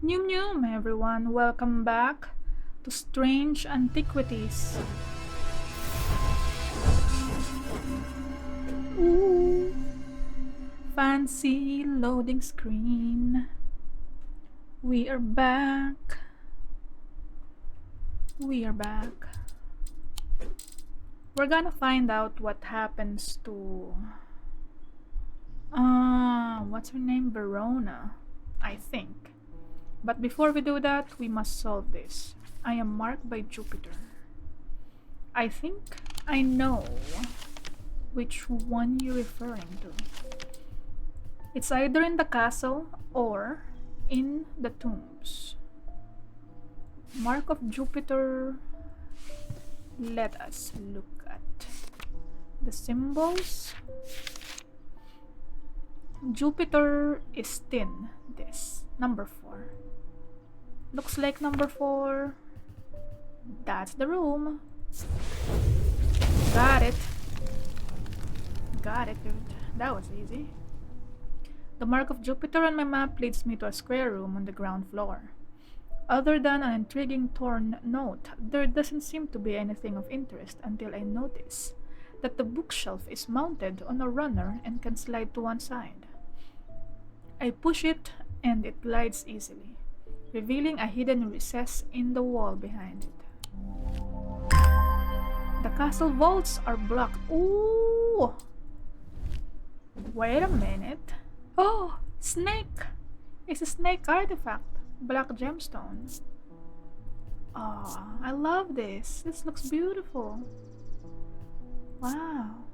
Nyoom Nyoom everyone, welcome back to Strange Antiquities. Ooh, fancy loading screen. We are back. We are back. We're gonna find out what happens to what's her name? Verona, I think. But before we do that, we must solve this. I am marked by Jupiter. I think I know which one you're referring to. It's either in the castle or in the tombs. Mark of Jupiter. Let us look at the symbols. Jupiter is thin. This number 4. Looks like number 4. That's the room. Got it. Got it, dude. That was easy. The mark of Jupiter on my map leads me to a square room on the ground floor. Other than an intriguing torn note, there doesn't seem to be anything of interest until I notice that the bookshelf is mounted on a runner and can slide to one side. I push it and it glides easily, revealing a hidden recess in the wall behind it. The castle vaults are blocked. Ooh! Wait a minute. Oh, snake! It's a snake artifact. Black gemstone. Oh, I love this. This looks beautiful. Wow.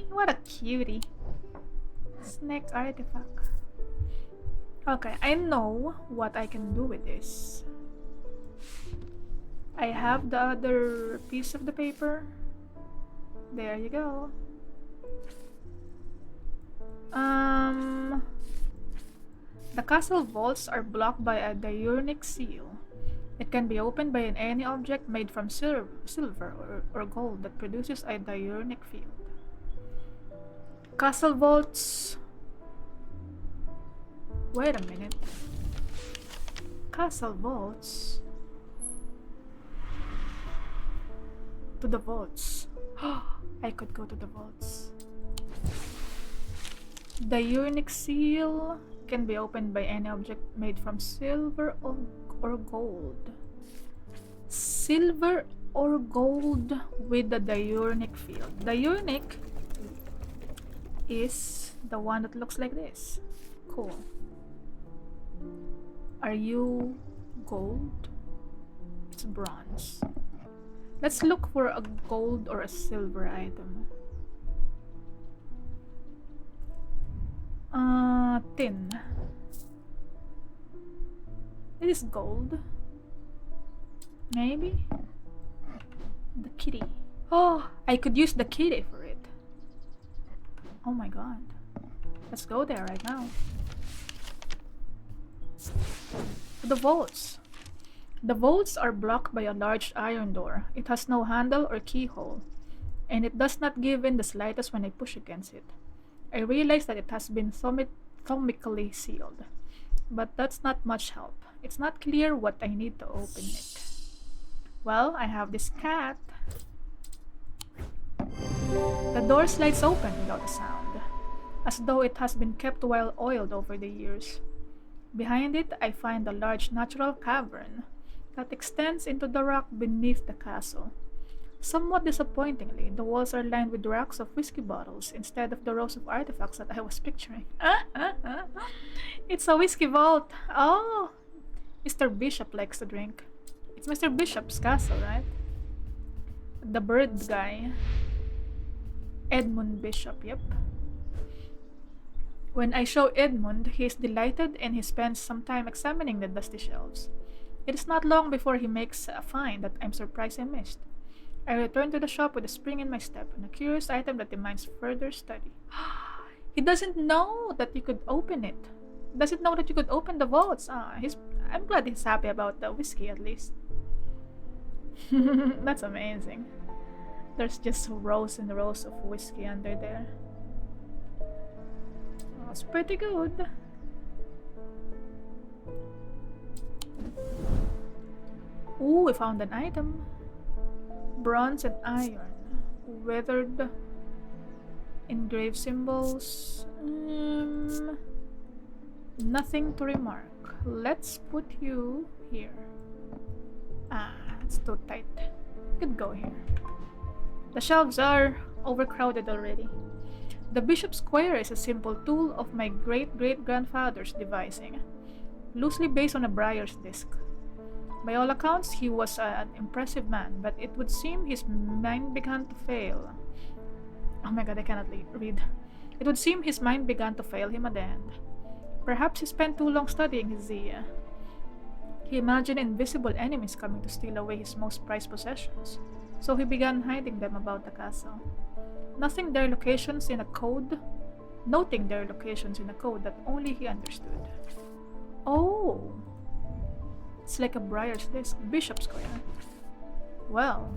What a cutie. Snake artifact. Okay, I know what I can do with this. I have the other piece of the paper. There you go. The castle vaults are blocked by a diurnic seal. It can be opened by any object made from silver or gold that produces a diurnic field. Castle vaults. Wait a minute. Castle vaults. To the vaults. I could go to the vaults. The Diurnic seal can be opened by any object made from silver or gold. Silver or gold with the diurnic field. Diurnic is the one that looks like this. Cool. Are you gold? It's bronze. Let's look for a gold or a silver item. Tin. It is gold. Maybe? The kitty. Oh, I could use the kitty for it. Oh my god. Let's go there right now. The vaults. The vaults are blocked by a large iron door. It has no handle or keyhole, and it does not give in the slightest when I push against it. I realize that it has been thomically sealed, but that's not much help. It's not clear what I need to open it. Well, I have this cat. The door slides open without a sound, as though it has been kept well oiled over the years. Behind it, I find a large natural cavern that extends into the rock beneath the castle. Somewhat disappointingly, the walls are lined with racks of whiskey bottles instead of the rows of artifacts that I was picturing. It's a whiskey vault! Oh! Mr. Bishop likes to drink. It's Mr. Bishop's castle, right? The bird guy. Edmund Bishop, yep. When I show Edmund, he is delighted and he spends some time examining the dusty shelves. It is not long before he makes a find that I'm surprised I missed. I return to the shop with a spring in my step and a curious item that demands further study. He doesn't know that you could open it. He doesn't know that you could open the vaults. I'm glad he's happy about the whiskey at least. That's amazing. There's just rows and rows of whiskey under there. That's pretty good. Ooh, we found an item. Bronze and iron. Weathered engraved symbols. Nothing to remark. Let's put you here. Ah, it's too tight. You could go here. The shelves are overcrowded already. The bishop's square is a simple tool of my great-great-grandfather's devising, loosely based on a briar's disc. By all accounts, he was an impressive man, but it would seem his mind began to fail. Oh my god, I cannot read. It would seem his mind began to fail him at the end. Perhaps he spent too long studying his Zia. He imagined invisible enemies coming to steal away his most prized possessions, so he began hiding them about the castle. Noting their locations in a code that only he understood. Oh! It's like a briar's disc, Bishop Square. Well,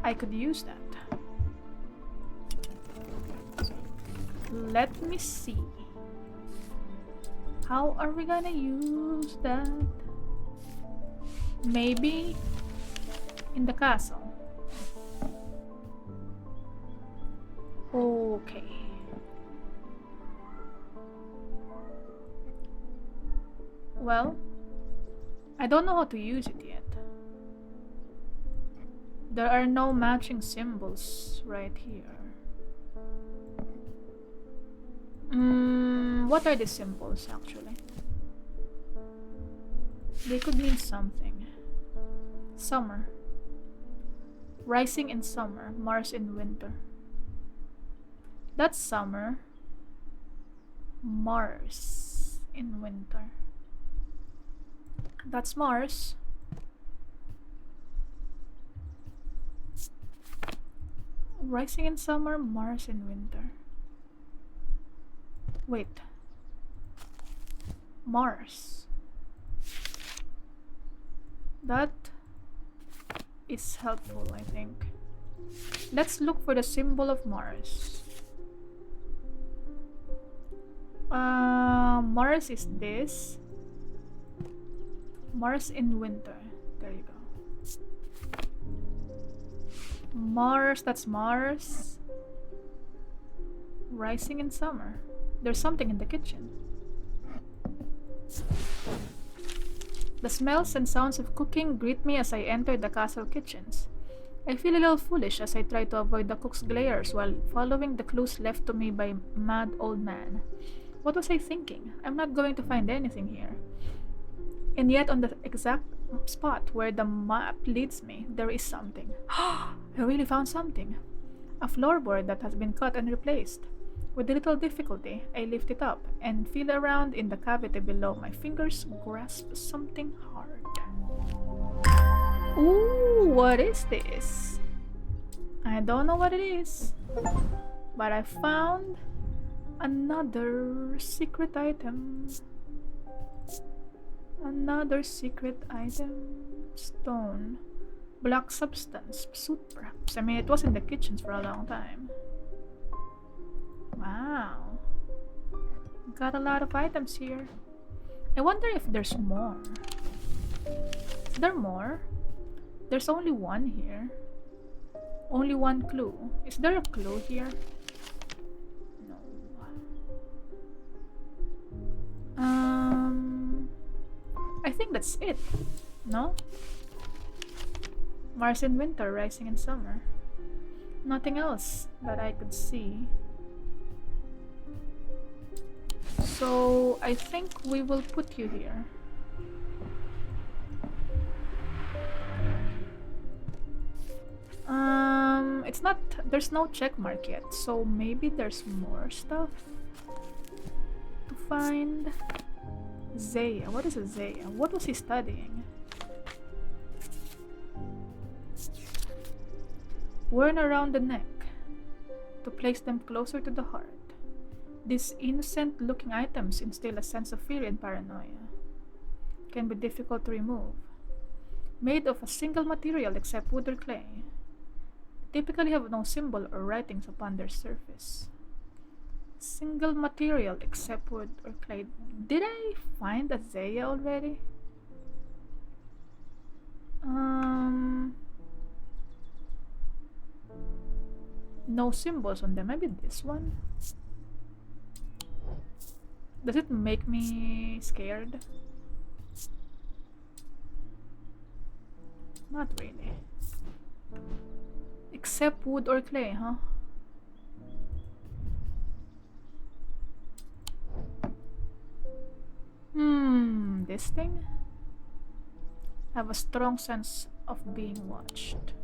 I could use that. Let me see. How are we gonna use that? Maybe in the castle. Okay. Well, I don't know how to use it yet. There are no matching symbols right here. What are the symbols actually? They could mean something. Summer. Rising in summer, Mars in winter. That's summer. Mars in winter. That's Mars. Rising in summer, Mars in winter. Wait. Mars. That is helpful, I think. Let's look for the symbol of Mars. Mars is this. Mars in winter. There you go. Mars, that's Mars. Rising in summer. There's something in the kitchen. The smells and sounds of cooking greet me as I enter the castle kitchens. I feel a little foolish as I try to avoid the cook's glares while following the clues left to me by a mad old man. What was I thinking? I'm not going to find anything here. And yet on the exact spot where the map leads me, there is something. I really found something. A floorboard that has been cut and replaced. With little difficulty, I lift it up and feel around in the cavity below. My fingers grasp something hard. Ooh, what is this? I don't know what it is, but I found another secret item. Another secret item. Stone. Black substance. Soot perhaps. I mean, it was in the kitchens for a long time. Wow. Got a lot of items here. I wonder if there's more. Is there more? There's only one here. Only one clue. Is there a clue here? No. I think that's it. No? Mars in winter, rising in summer. Nothing else that I could see. So I think we will put you here. It's not, there's no check mark yet, so maybe there's more stuff to find. Zaya, what is a Zaya? What was he studying? Worn around the neck to place them closer to the heart. These innocent-looking items instill a sense of fear and paranoia. Can be difficult to remove. Made of a single material except wood or clay. Typically have no symbol or writings upon their surface. Single material except wood or clay. Did I find a Zaya already? Um, no symbols on them. Maybe this one. Does it make me scared? Not really. Except wood or clay, huh? This thing? I have a strong sense of being watched.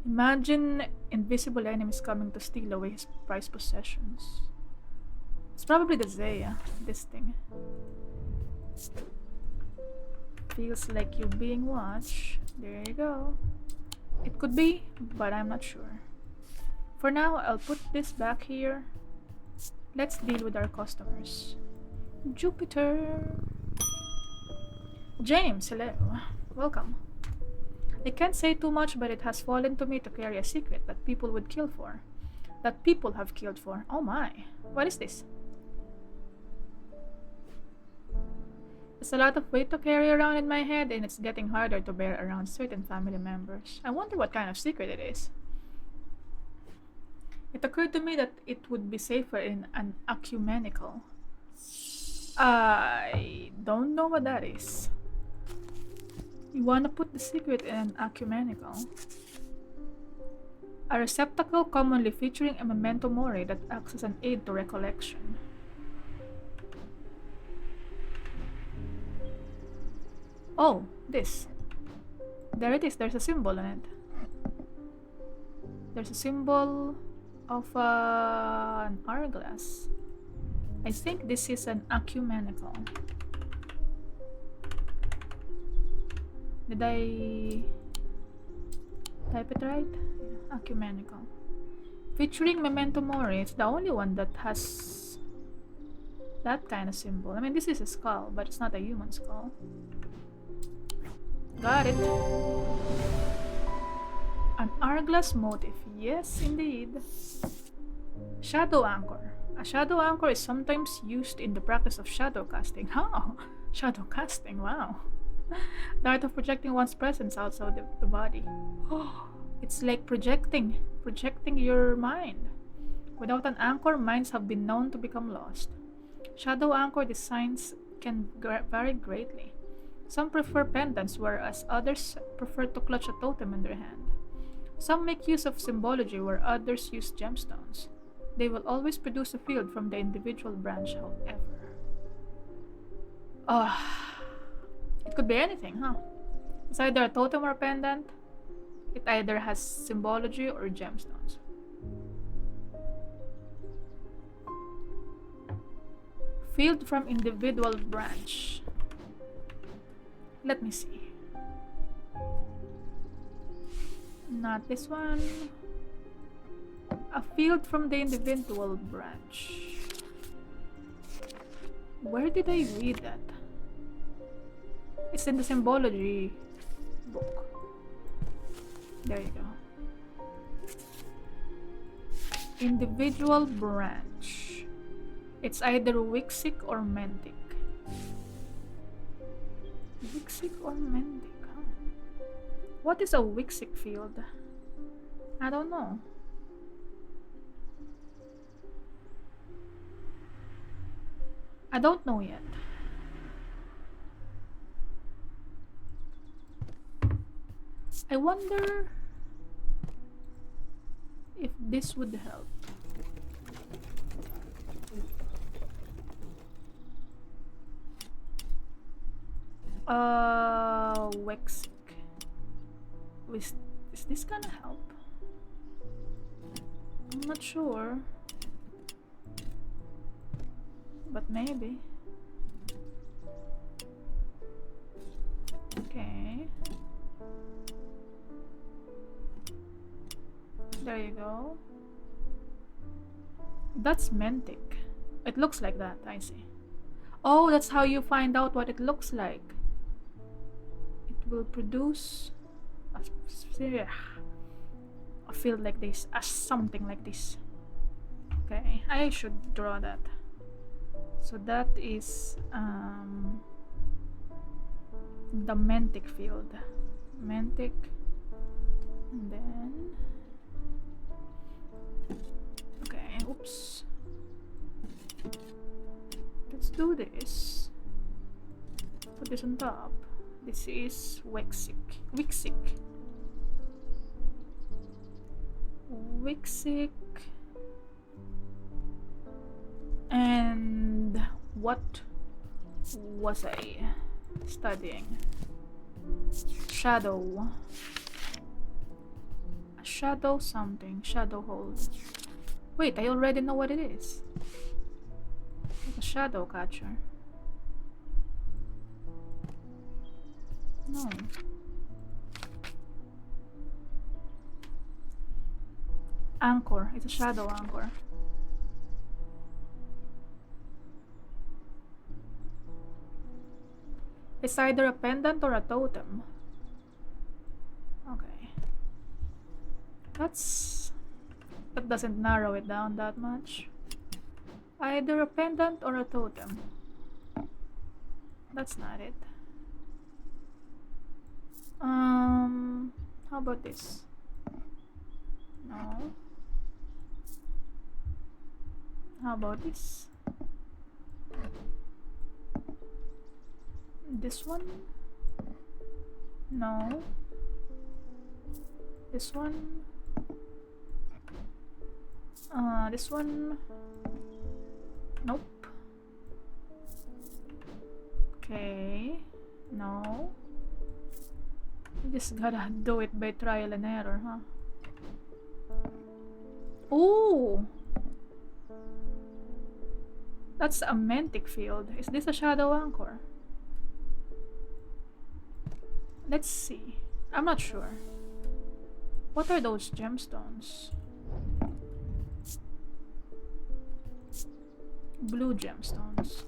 Imagine invisible enemies coming to steal away his prized possessions. It's probably the Zaya, this thing. Feels like you're being watched. There you go. It could be, but I'm not sure. For now, I'll put this back here. Let's deal with our customers. Jupiter. James, hello. Welcome. I can't say too much, but it has fallen to me to carry a secret that people would kill for. That people have killed for. Oh my. What is this? It's a lot of weight to carry around in my head, and it's getting harder to bear around certain family members. I wonder what kind of secret it is. It occurred to me that it would be safer in an ecumenical. I don't know what that is. You wanna put the secret in an ecumenical? A receptacle commonly featuring a memento mori that acts as an aid to recollection. Oh, this. There it is, there's a symbol on it. There's a symbol of an hourglass. I think this is an ecumenical. Did I type it right? Yeah, ecumenical. Featuring memento mori. It's the only one that has that kind of symbol. I mean, this is a skull, but it's not a human skull. Got it. An hourglass motif. Yes, indeed. Shadow anchor. A shadow anchor is sometimes used in the practice of shadow casting. Oh, shadow casting, wow. The art of projecting one's presence outside the body. Oh, it's like projecting your mind. Without an anchor, minds have been known to become lost. Shadow anchor designs can vary greatly. Some prefer pendants, whereas others prefer to clutch a totem in their hand. Some make use of symbology, where others use gemstones. They will always produce a field from the individual branch, however. It could be anything, huh? It's either a totem or a pendant. It either has symbology or gemstones. Field from individual branch. Let me see. Not this one. A field from the individual branch. Where did I read that? It's in the symbology book. There you go. Individual branch. It's either Wixic or Mendic. Wixic or Mendic, huh? What is a Wixic field? I don't know. I don't know yet. I wonder if this would help. Wixic. Is this gonna help? I'm not sure. But maybe. Okay. There you go. That's Mentic. It looks like that, I see. Oh, that's how you find out what it looks like. It will produce a field like this, something like this. Okay, I should draw that. So that is the Mantic field. Mantic. And then... Okay, oops. Let's do this. Put this on top. This is Wixic. And what was I studying? Shadow. A shadow something. Shadow hold. Wait, I already know what it is. Like a shadow catcher. No. Anchor. It's a shadow anchor. It's either a pendant or a totem. Okay. That doesn't narrow it down that much. Either a pendant or a totem. That's not it. How about this? No. How about this? This one? No. This one? This one? Nope. Okay. No. You just gotta do it by trial and error, huh? Ooh! That's a Mantic field. Is this a shadow anchor? Let's see. I'm not sure. What are those gemstones? Blue gemstones.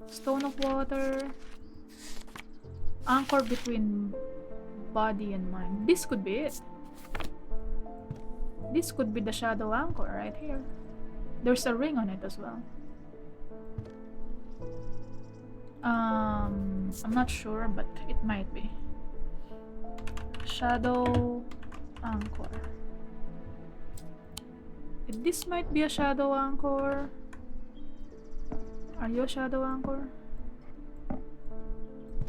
Stone of water. Anchor between body and mind. This could be it. This could be the shadow anchor right here. There's a ring on it as well. I'm not sure, but it might be. Shadow anchor. This might be a shadow anchor. Are you a shadow anchor?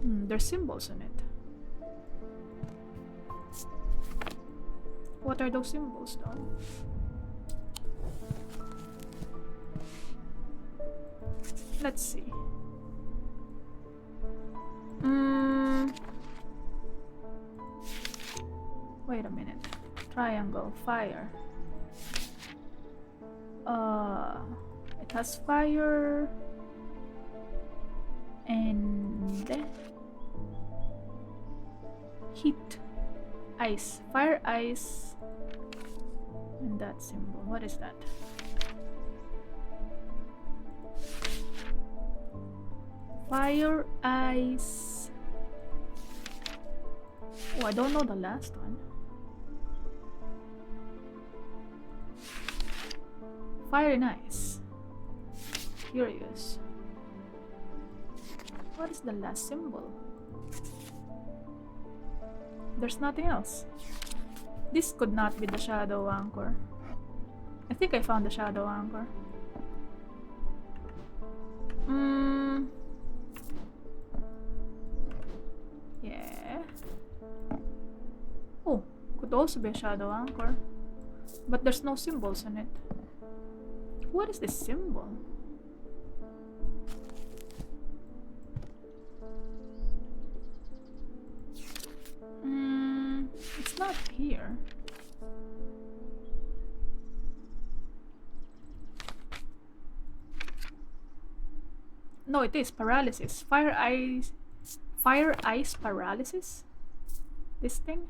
There's symbols in it. What are those symbols though? Let's see. Wait a minute. Triangle, fire. It has fire and heat, ice, fire, ice, and that symbol. What is that? Fire, ice. Oh, I don't know the last one. Fire and ice. Curious. What is the last symbol? There's nothing else. This could not be the shadow anchor. I think I found the shadow anchor. Yeah. Oh, could also be a shadow anchor. But there's no symbols in it. What is this symbol? It's not here. No, it is paralysis. Fire, ice, paralysis? This thing?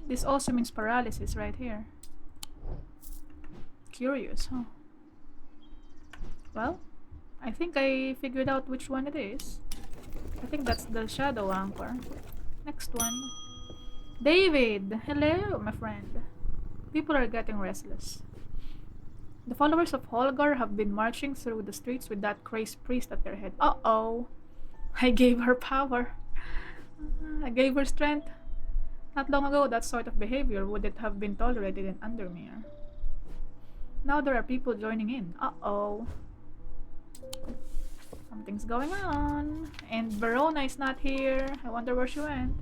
This also means paralysis right here. Curious, huh? Well, I think I figured out which one it is. I think that's the shadow anchor. Next one. David! Hello, my friend. People are getting restless. The followers of Holgar have been marching through the streets with that crazed priest at their head. Uh-oh! I gave her power. I gave her strength. Not long ago, that sort of behavior wouldn't have been tolerated in Undermere. Now there are people joining in. Uh-oh. Something's going on. And Verona is not here. I wonder where she went.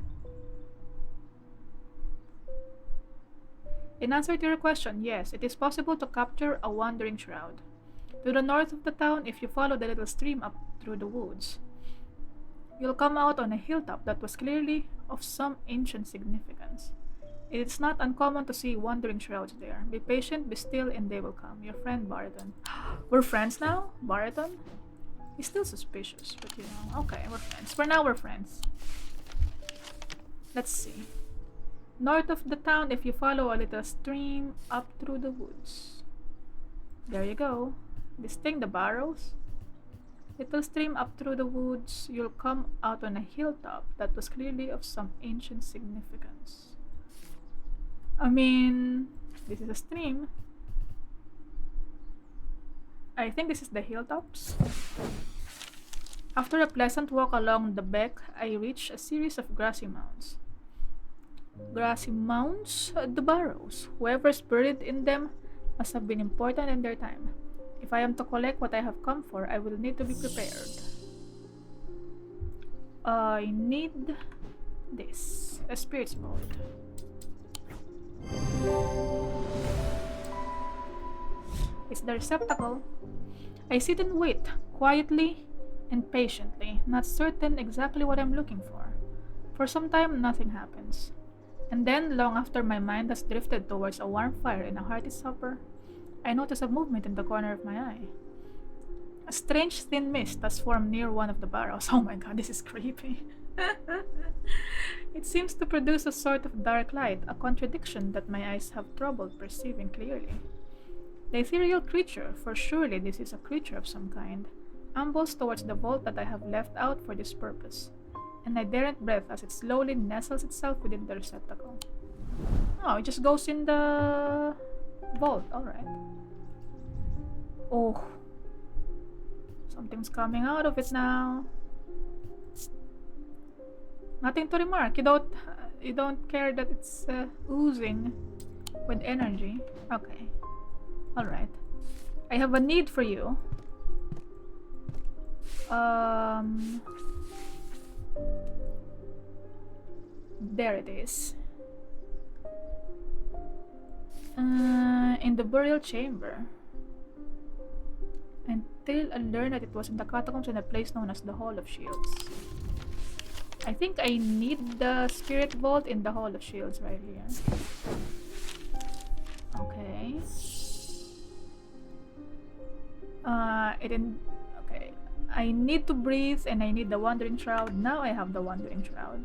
In answer to your question, yes, it is possible to capture a wandering shroud. To the north of the town, if you follow the little stream up through the woods, you'll come out on a hilltop that was clearly of some ancient significance. It is not uncommon to see wandering shrouds there. Be patient, be still, and they will come. Your friend Baraton. We're friends now? Baraton? He's still suspicious, but you know, okay, we're friends. For now, we're friends. Let's see. North of the town, if you follow a little stream up through the woods. There you go. This thing, the barrows. Little stream up through the woods, you'll come out on a hilltop that was clearly of some ancient significance. I mean, this is a stream. I think this is the hilltops. After a pleasant walk along the beck, I reach a series of grassy mounds. Grassy mounds? The barrows. Whoever's buried in them must have been important in their time. If I am to collect what I have come for, I will need to be prepared. I need this. A spirit's vault. It's the receptacle. I sit and wait, quietly and patiently, not certain exactly what I'm looking for. For some time, nothing happens. And then, long after my mind has drifted towards a warm fire and a hearty supper, I notice a movement in the corner of my eye. A strange thin mist has formed near one of the barrels. Oh my god, this is creepy. It seems to produce a sort of dark light, a contradiction that my eyes have trouble perceiving clearly. The ethereal creature, for surely this is a creature of some kind, ambles towards the vault that I have left out for this purpose, and I daren't breath as it slowly nestles itself within the receptacle. Oh, it just goes in the vault, alright. Oh. Something's coming out of it now. Nothing to remark. You don't care that it's oozing with energy. Okay. Alright. I have a need for you. There it is. In the burial chamber. Until I learned that it was in the catacombs in a place known as the Hall of Shields. I think I need the spirit vault in the Hall of Shields right here. Okay. Okay. I need to breathe and I need the Wandering Shroud. Now I have the Wandering Shroud.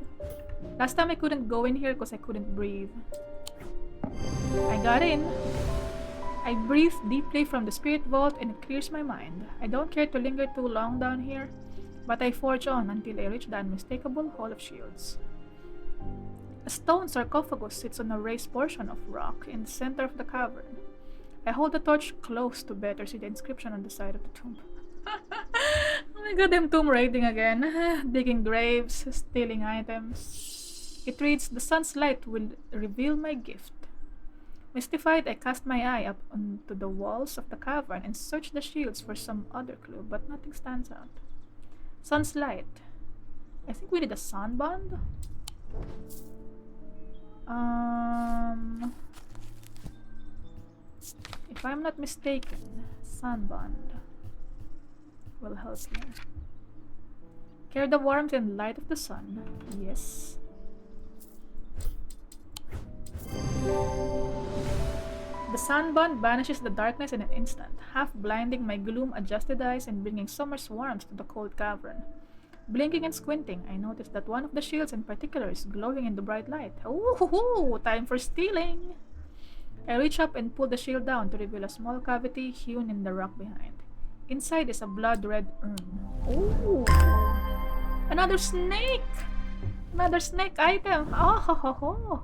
Last time I couldn't go in here because I couldn't breathe. I got in. I breathe deeply from the spirit vault and it clears my mind. I don't care to linger too long down here, but I forge on until I reach the unmistakable Hall of Shields. A stone sarcophagus sits on a raised portion of rock in the center of the cavern. I hold the torch close to better see the inscription on the side of the tomb. Oh my god, I'm tomb raiding again. Digging graves, stealing items. It reads, "The sun's light will reveal my gift." Mystified, I cast my eye up onto the walls of the cavern and search the shields for some other clue, but nothing stands out. Sun's light. I think we need a sunbond? If I'm not mistaken, sunbond will help here. Carry the warmth and light of the sun. Yes. The sunbond banishes the darkness in an instant, half blinding my gloom-adjusted eyes and bringing summer's warmth to the cold cavern. Blinking and squinting, I noticed that one of the shields in particular is glowing in the bright light. Ooh, time for stealing! I reach up and pull the shield down to reveal a small cavity hewn in the rock behind. Inside is a blood-red urn. Ooh! Another snake! Another snake item. Oh, ho, ho, ho.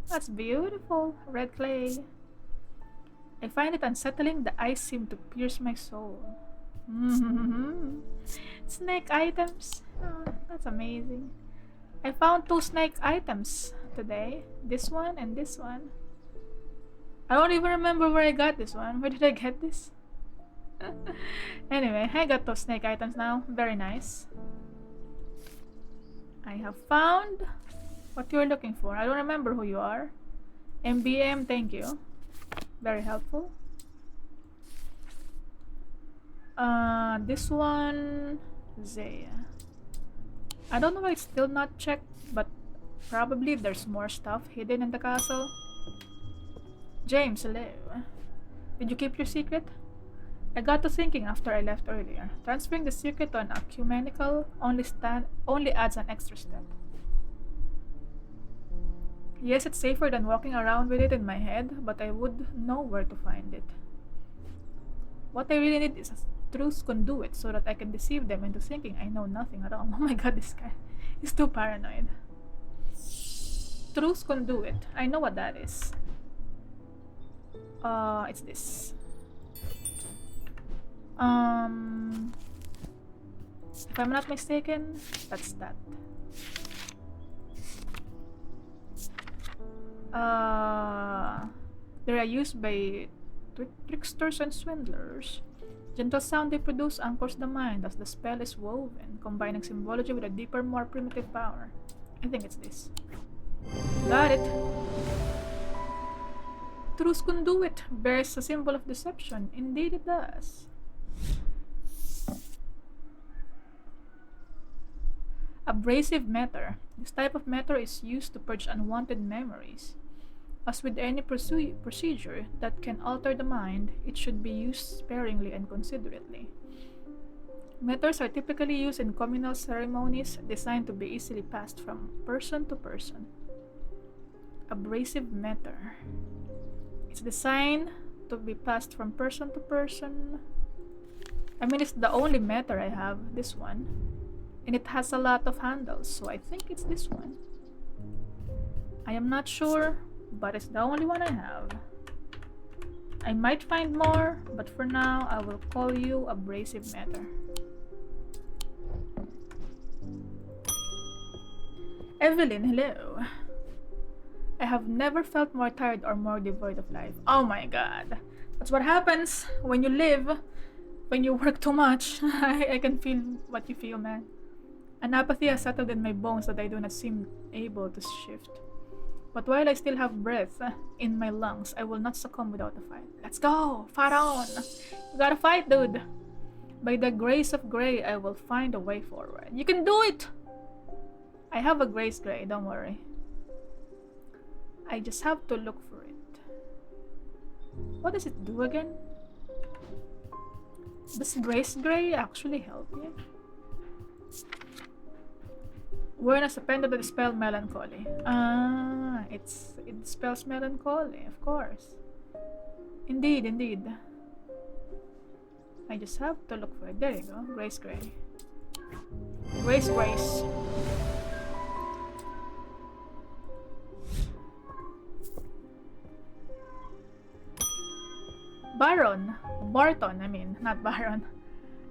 That's beautiful. Red clay. I find it unsettling. The eyes seem to pierce my soul. Mm-hmm. Snake items. Oh, that's amazing. I found two snake items today. This one and this one. I don't even remember where I got this one. Where did I get this? Anyway, I got those snake items now. Very nice. I have found what you're looking for. I don't remember who you are. MBM, thank you. Very helpful. This one, Zaya. I don't know why it's still not checked, but probably there's more stuff hidden in the castle. James, hello. Did you keep your secret? I got to thinking after I left earlier. Transferring the secret to an ecumenical only adds an extra step. Yes, it's safer than walking around with it in my head, but I would know where to find it. What I really need is a truth conduit so that I can deceive them into thinking I know nothing at all. Oh my god, this guy is too paranoid. Truth conduit. I know what that is. It's this. If I'm not mistaken, that's that. They are used by tricksters and swindlers. Gentle sound they produce anchors the mind as the spell is woven, combining symbology with a deeper, more primitive power. I think it's this. Got it! Truth conduit bears a symbol of deception. Indeed it does. Abrasive matter. This type of matter is used to purge unwanted memories. As with any procedure that can alter the mind, it should be used sparingly and considerately. Meters are typically used in communal ceremonies designed to be easily passed from person to person. Abrasive matter. It's designed to be passed from person to person. I mean, it's the only matter I have, this one. And it has a lot of handles, so I think it's this one. I am not sure, but it's the only one I have. I might find more, but for now, I will call you abrasive matter. Evelyn, hello. I have never felt more tired or more devoid of life. Oh my god. That's what happens when you live, when you work too much. I can feel what you feel, man. An apathy has settled in my bones that I do not seem able to shift. But while I still have breath in my lungs, I will not succumb without a fight. Let's go! Fight on! You gotta fight, dude! By the grace of Grey, I will find a way forward. You can do it! I have a Grace Grey, don't worry. I just have to look for it. What does it do again? Does Grace Grey actually help you? Awareness appended to the spell melancholy. Ah, it spells melancholy, of course. Indeed, indeed. I just have to look for it. There you go. Grace Grey. Grace Grace. Barton, I mean, not Baron.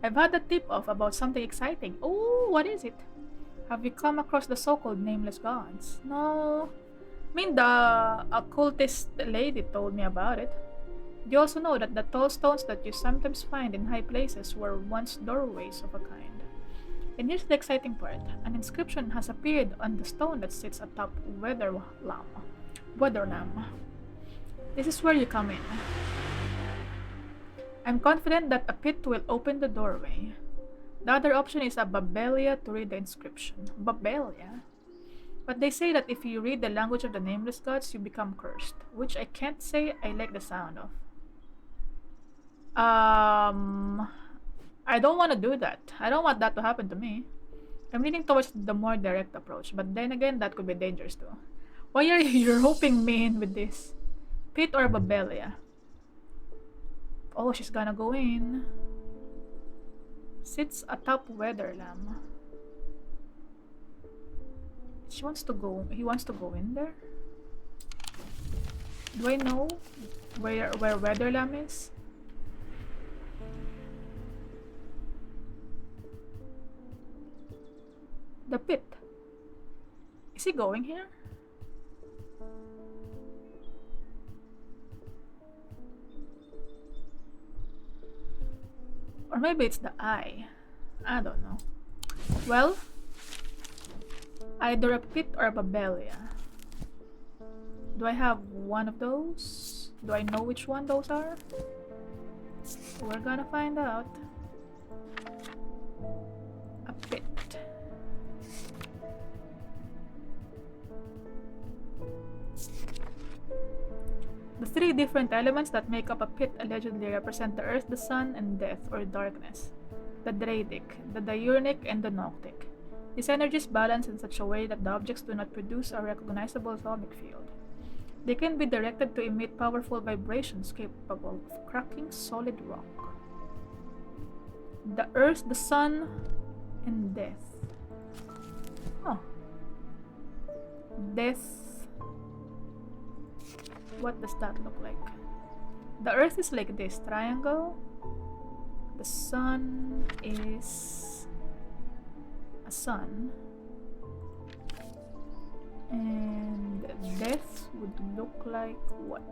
I've had a tip-off about something exciting. Oh, what is it? Have you come across the so-called nameless gods? No. I mean, the occultist lady told me about it. You also know that the tall stones that you sometimes find in high places were once doorways of a kind. And here's the exciting part. An inscription has appeared on the stone that sits atop Weatherlam. This is where you come in. I'm confident that a pit will open the doorway. The other option is a Babelia to read the inscription. Babelia? But they say that if you read the language of the nameless gods, you become cursed. Which I can't say I like the sound of. I don't want to do that. I don't want that to happen to me. I'm leaning towards the more direct approach, but then again, that could be dangerous too. Why are you roping me in with this? Pit or Babelia? Oh, she's gonna go in. Sits atop Weatherlam. He wants to go in there? Do I know where Weatherlam is? The pit. Is he going here? Or maybe it's the eye. I don't know. Well, either a pit or a babelia. Do I have one of those? Do I know which one those are? We're gonna find out. A pit. The three different elements that make up a pit allegedly represent the earth, the sun, and death or darkness. The Dradic, the Diurnic, and the Noctic. These energies balance in such a way that the objects do not produce a recognizable atomic field. They can be directed to emit powerful vibrations capable of cracking solid rock. The earth, the sun, and death. Oh. Death. What does that look like? The earth is like this triangle. The sun is a sun. And death would look like what?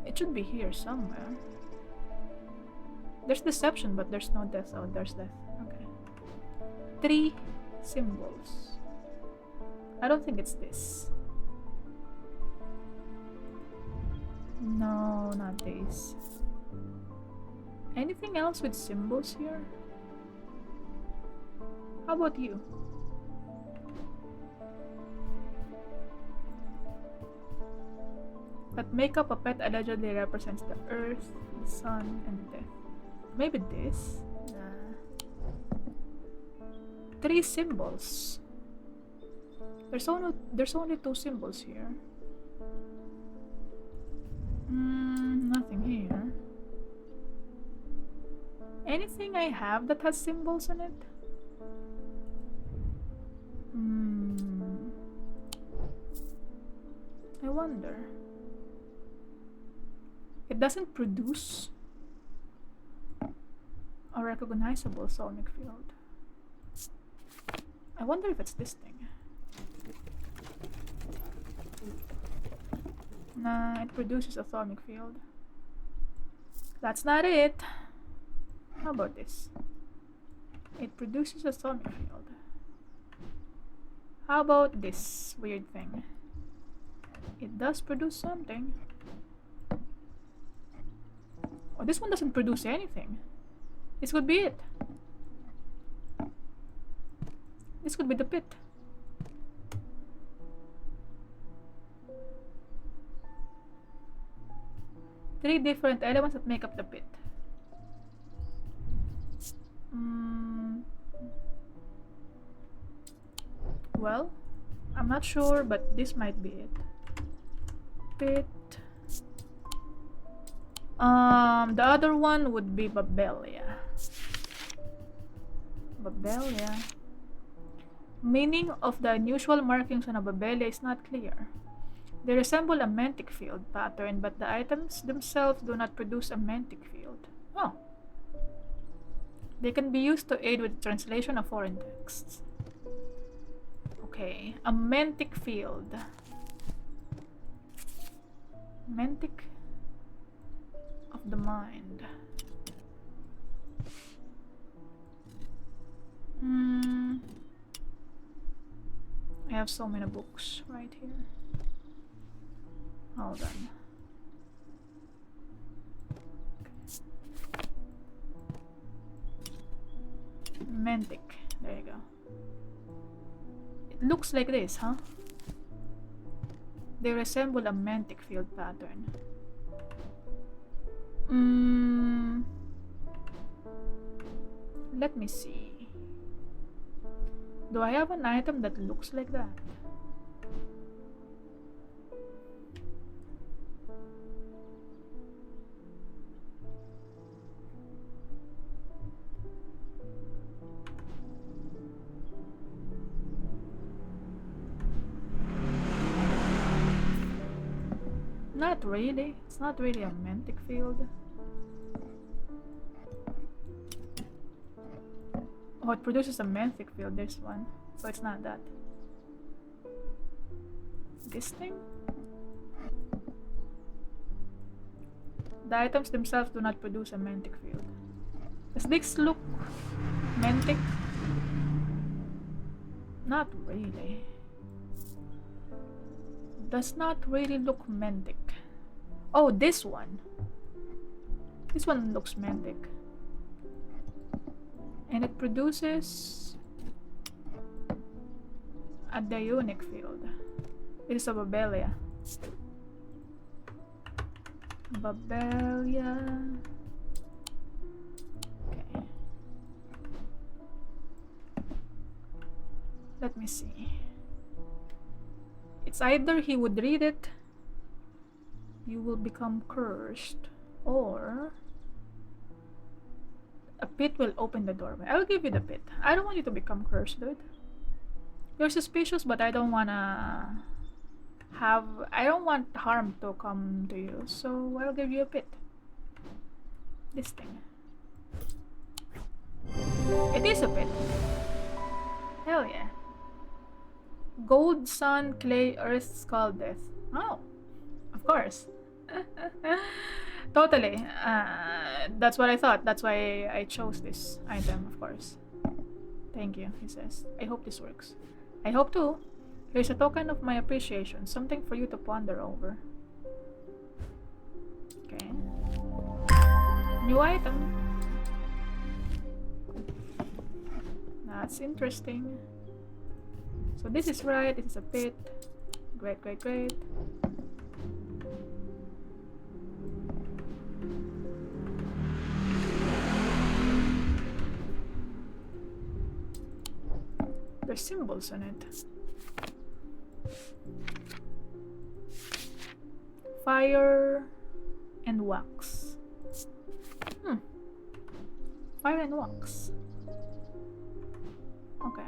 It should be here somewhere. There's deception, but there's no death. Oh, there's death. Okay. 3 symbols. I don't think it's this. No, not this. Anything else with symbols here? How about you? That makeup a pet allegedly represents the earth, the sun, and death. Maybe this? Nah. 3 symbols. There's only 2 symbols here. Nothing here. Anything I have that has symbols in it? I wonder. It doesn't produce a recognizable atomic field. I wonder if it's this thing. Nah, it produces a atomic field. That's not it. How about this? It produces a atomic field. How about this weird thing? It does produce something. Oh, this one doesn't produce anything. This could be it. This could be the pit. Three different elements that make up the pit. Well, I'm not sure, but this might be it. Pit. The other one would be babelia. Babelia. Meaning of the unusual markings on a babelia is not clear. They resemble a mantic field pattern, but the items themselves do not produce a mantic field. Oh. They can be used to aid with translation of foreign texts. Okay, a mantic field. Mantic of the mind. I have so many books right here. Hold on. Mantic. There you go. It looks like this, huh? They resemble a mantic field pattern. Let me see. Do I have an item that looks like that? Not really. It's not really a mantic field. Oh, it produces a mantic field, this one. So it's not that. This thing? The items themselves do not produce a mantic field. Does this look mantic? Not really. Does not really look mantic. Oh, this one. This one looks mantic. And it produces a dionic field. It is a Babelia. Babelia. Okay. Let me see. It's either he would read it, you will become cursed, or a pit will open the doorway. I'll give you the pit. I don't want you to become cursed, dude. You're suspicious, but I don't want harm to come to you, so I'll give you a pit. This thing. It is a pit. Hell yeah. Gold, sun, clay, earth, skull, death. Oh, of course. Totally. That's what I thought. That's why I chose this item, of course. Thank you, he says. I hope this works. I hope too. Here's a token of my appreciation. Something for you to ponder over. Okay. New item. That's interesting. So this is right. This is a pit. Great, great, great. There's symbols on it. Fire and wax. Fire and wax. Okay.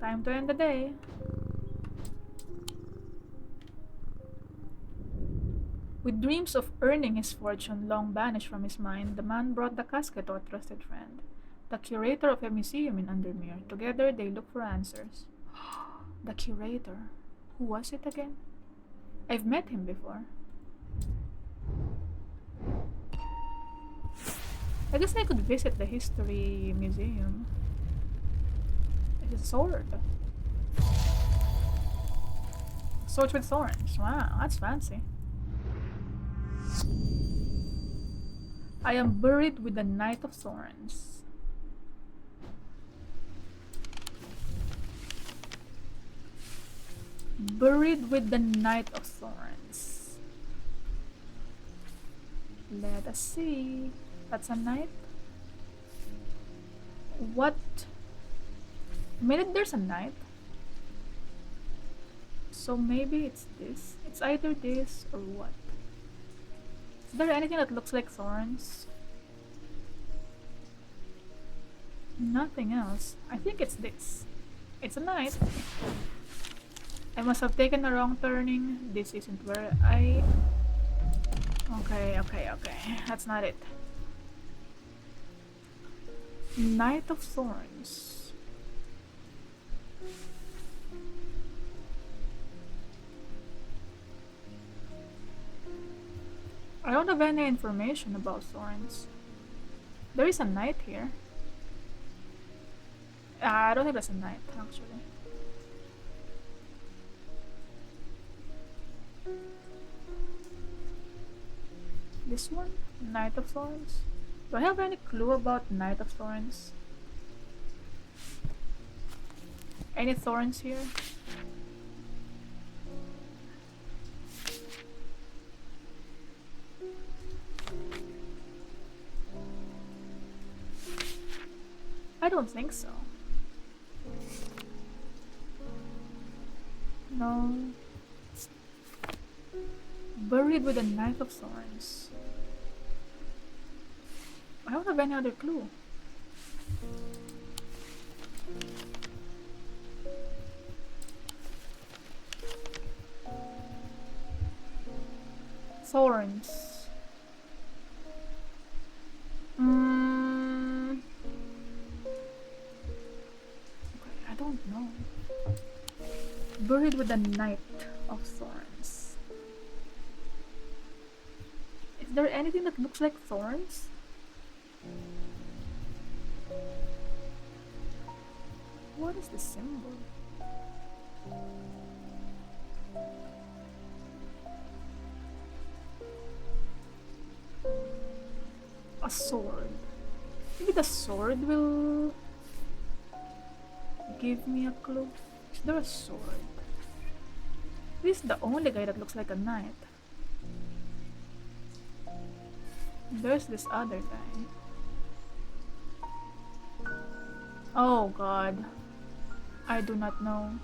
Time to end the day. With dreams of earning his fortune long banished from his mind, the man brought the casket to a trusted friend, the curator of a museum in Undermere. Together they looked for answers. The curator. Who was it again? I've met him before. I guess I could visit the history museum. It's a sword. Sword with thorns. Wow, that's fancy. I am buried with the Knight of Thorns. Buried with the Knight of Thorns. Let us see. That's a knight? What? A minute, there's a knight. So maybe it's this. It's either this or what? Is there anything that looks like thorns? Nothing else. I think it's this. It's a knight. I must have taken a wrong turning. This isn't where I... Okay. That's not it. Knight of Thorns. I don't have any information about thorns. There is a knight here. I don't think that's a knight, actually. This one? Knight of Thorns? Do I have any clue about Knight of Thorns? Any thorns here? I don't think so. No. Buried with a Knight of Thorns. I don't have any other clue. Thorns. Okay, I don't know. Buried with the Knight of Thorns. Is there anything that looks like thorns? What is the symbol? A sword. Maybe the sword will give me a clue. Is there a sword? This is the only guy that looks like a knight. There's this other guy. Oh god. I do not know.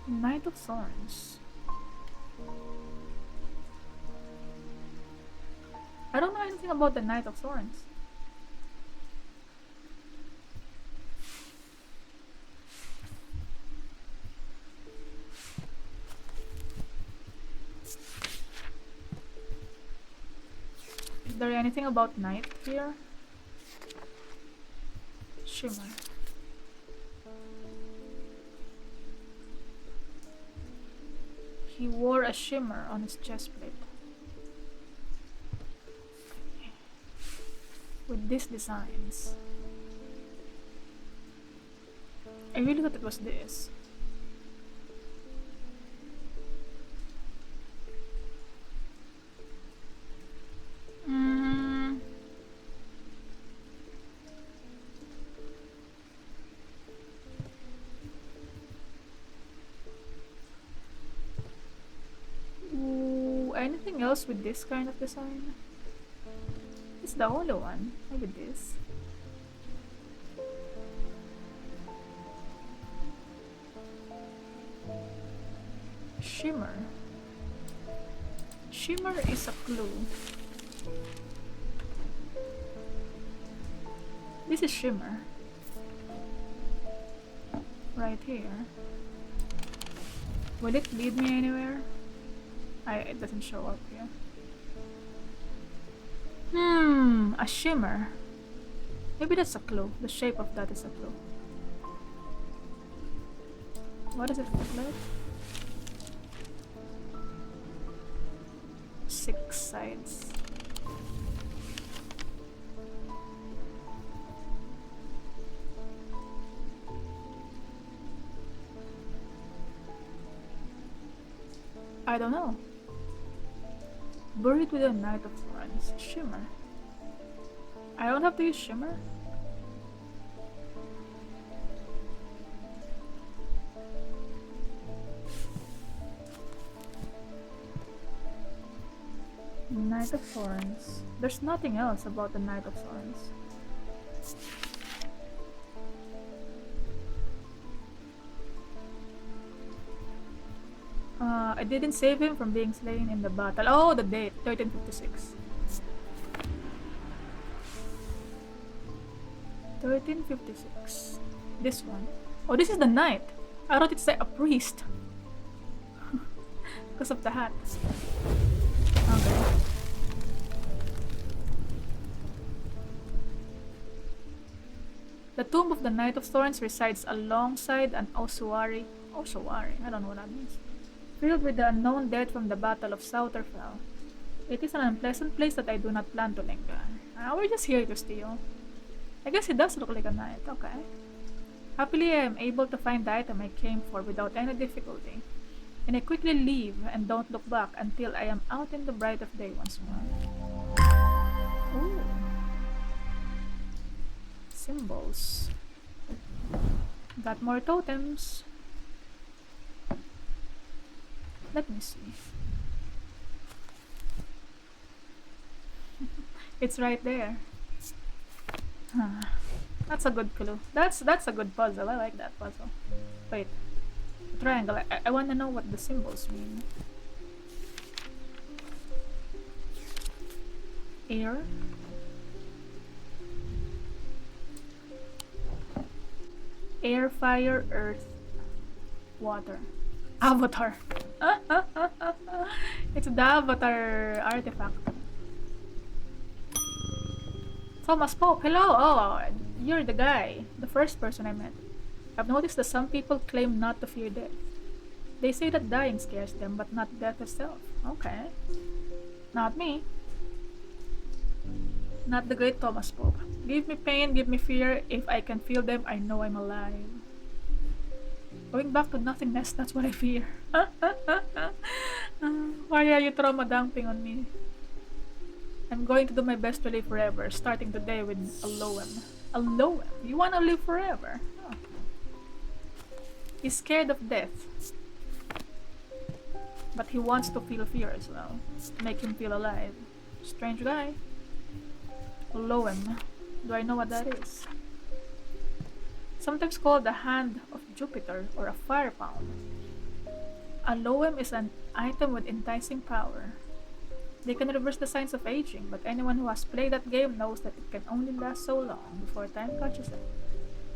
Knight of Thorns. I don't know anything about the Knight of Thorns. Is there anything about Knight here? Shimmer. He wore a shimmer on his chestplate. With these designs. I really thought it was this. Ooh, anything else with this kind of design? It's the only one. Maybe this. Shimmer. Shimmer is a clue. This is shimmer. Right here. Will it lead me anywhere? It doesn't show up here. A shimmer. Maybe that's a clue. The shape of that is a clue. What does it look like? 6 sides. I don't know. Buried with a Knight of Thorns. Shimmer. I don't have to use shimmer? Knight of Thorns. There's nothing else about the Knight of Thorns. I didn't save him from being slain in the battle. Oh, the date, 1356. 1356. This one. Oh, this is the knight. I thought it's like a priest. Because of the hat. Okay. The tomb of the Knight of Thorns resides alongside an ossuary. Ossuary? I don't know what that means. Filled with the unknown dead from the Battle of Sauterfell. It is an unpleasant place that I do not plan to linger. We're just here to steal. I guess it does look like a knight, okay. Happily, I am able to find the item I came for without any difficulty. And I quickly leave and don't look back until I am out in the bright of day once more. Ooh. Symbols. Got more totems. Let me see. It's right there. That's a good clue. That's a good puzzle. I like that puzzle. Wait. Triangle. I want to know what the symbols mean. Air. Air, fire, earth, water. Avatar. It's the Avatar artifact. Thomas Pope, hello! Oh, you're the guy. The first person I met. I've noticed that some people claim not to fear death. They say that dying scares them, but not death itself. Okay. Not me. Not the great Thomas Pope. Give me pain, give me fear. If I can feel them, I know I'm alive. Going back to nothingness, that's what I fear. Why are you trauma dumping on me? I'm going to do my best to live forever, starting today with a Loem. A Loem? You wanna live forever? Oh. He's scared of death. But he wants to feel fear as well. To make him feel alive. Strange guy. A Loem. Do I know what that is? Sometimes called the Hand of Jupiter or a Fire Palm. A Loem is an item with enticing power. They can reverse the signs of aging, but anyone who has played that game knows that it can only last so long before time catches it.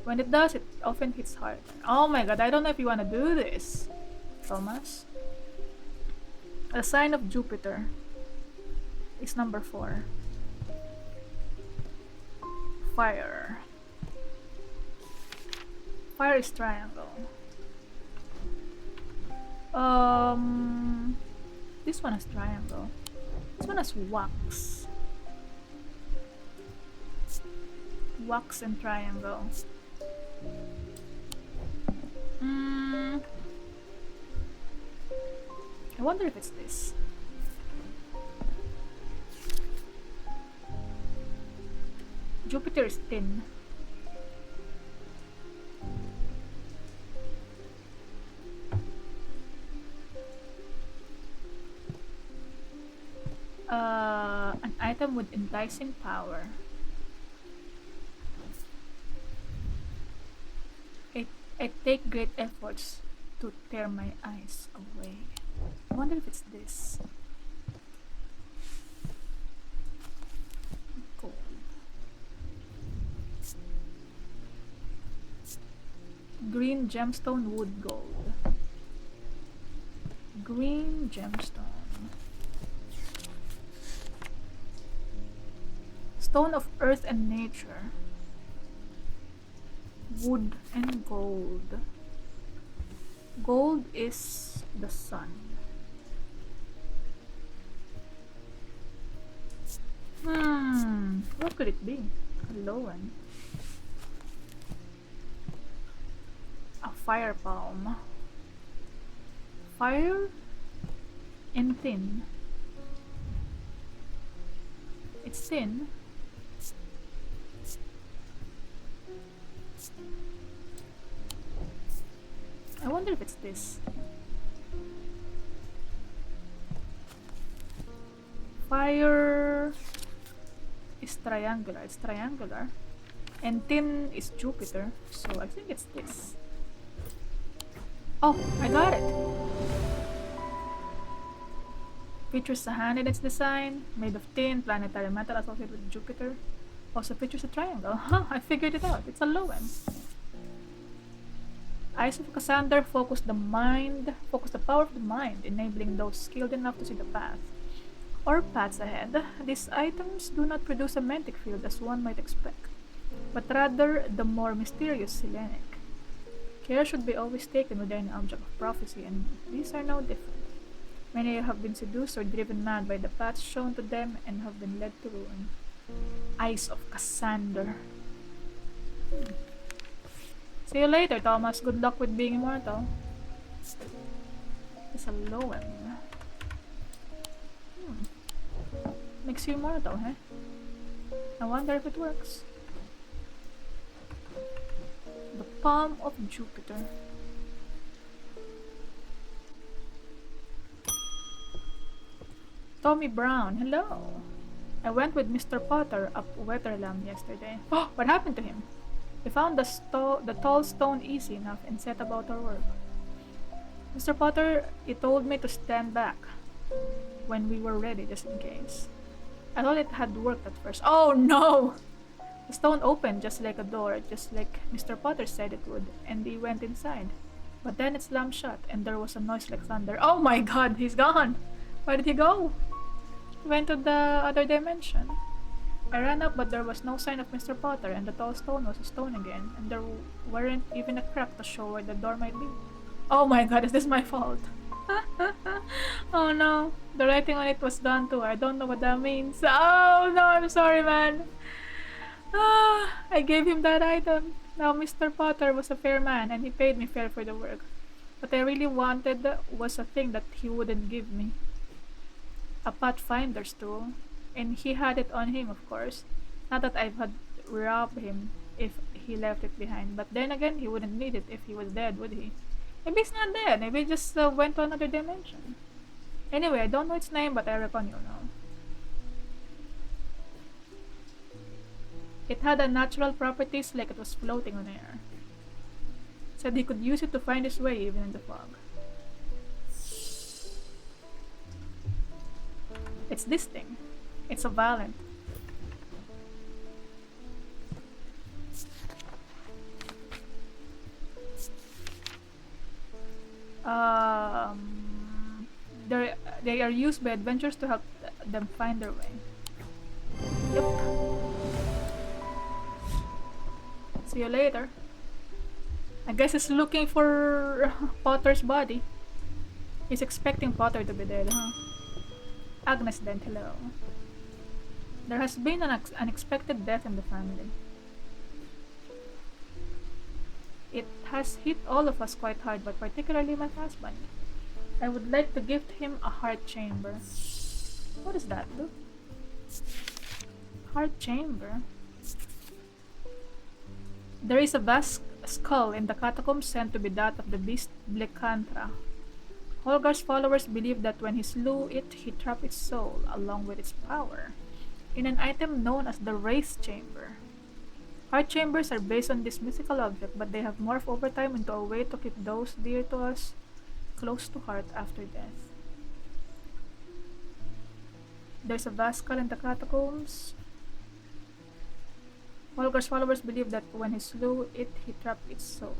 When it does, it often hits hard. Oh my god, I don't know if you want to do this, Thomas. The sign of Jupiter is number 4. Fire. Fire is triangle. This one has triangle. This one has wax. Wax and triangle. I wonder if it's this. Jupiter is thin. An item with enticing power. I take great efforts to tear my eyes away. I wonder if it's this. Gold. Green gemstone, wood gold. Green gemstone. Stone of earth and nature. Wood and gold. Gold is the sun. What could it be? A Loen. A fire palm. Fire and thin. It's thin. I wonder if it's this. Fire is triangular. It's triangular. And thin is Jupiter. So I think it's this. Oh, I got it! Features a hand in its design, made of tin, planetary metal associated with Jupiter. Also features a triangle. Huh, I figured it out. It's a Loem. Eyes of Cassander focus the power of the mind, enabling those skilled enough to see the path or paths ahead. These items do not produce a magnetic field as one might expect, but rather the more mysterious Selenic. Care should be always taken with any object of prophecy, and these are no different. Many have been seduced or driven mad by the paths shown to them and have been led to ruin. Eyes of Cassander. See you later, Thomas. Good luck with being immortal. It's a Loem. Makes you immortal, huh? I wonder if it works. The palm of Jupiter. Tommy Brown, hello. I went with Mr. Potter up Wetterland yesterday. Oh, what happened to him? We found the tall stone easy enough and set about our work. Mr. Potter, he told me to stand back when we were ready, just in case. I thought it had worked at first. Oh no! The stone opened just like a door, just like Mr. Potter said it would, and he went inside. But then it slammed shut, and there was a noise like thunder. Oh my god, he's gone! Where did he go? He went to the other dimension. I ran up, but there was no sign of Mr. Potter, and the tall stone was a stone again, and there weren't even a crack to show where the door might be. Oh my god, is this my fault? Oh no, the writing on it was done too. I don't know what that means. Oh no, I'm sorry, man. I gave him that item. Now Mr. Potter was a fair man, and he paid me fair for the work. What I really wanted was a thing that he wouldn't give me. A Pathfinder's tool. And he had it on him, of course. Not that I had robbed him if he left it behind. But then again, he wouldn't need it if he was dead, would he? Maybe he's not dead. Maybe he just went to another dimension. Anyway, I don't know its name, but I reckon you know. It had unnatural properties like it was floating on air. Said he could use it to find his way even in the fog. It's this thing. It's a Valent. They are used by adventurers to help them find their way. Yep. See you later. I guess he's looking for Potter's body. He's expecting Potter to be dead, huh? Agnes Dent, hello. There has been an unexpected death in the family. It has hit all of us quite hard, but particularly my husband. I would like to gift him a heart chamber. What does that do? Heart chamber? There is a vast skull in the catacombs said to be that of the beast Blekantra. Holgar's followers believe that when he slew it, he trapped its soul, along with its power, in an item known as the Wraith Chamber. Heart chambers are based on this mythical object, but they have morphed over time into a way to keep those dear to us close to heart after death. There's a vast skull in the catacombs. Holgar's followers believe that when he slew it, he trapped its soul.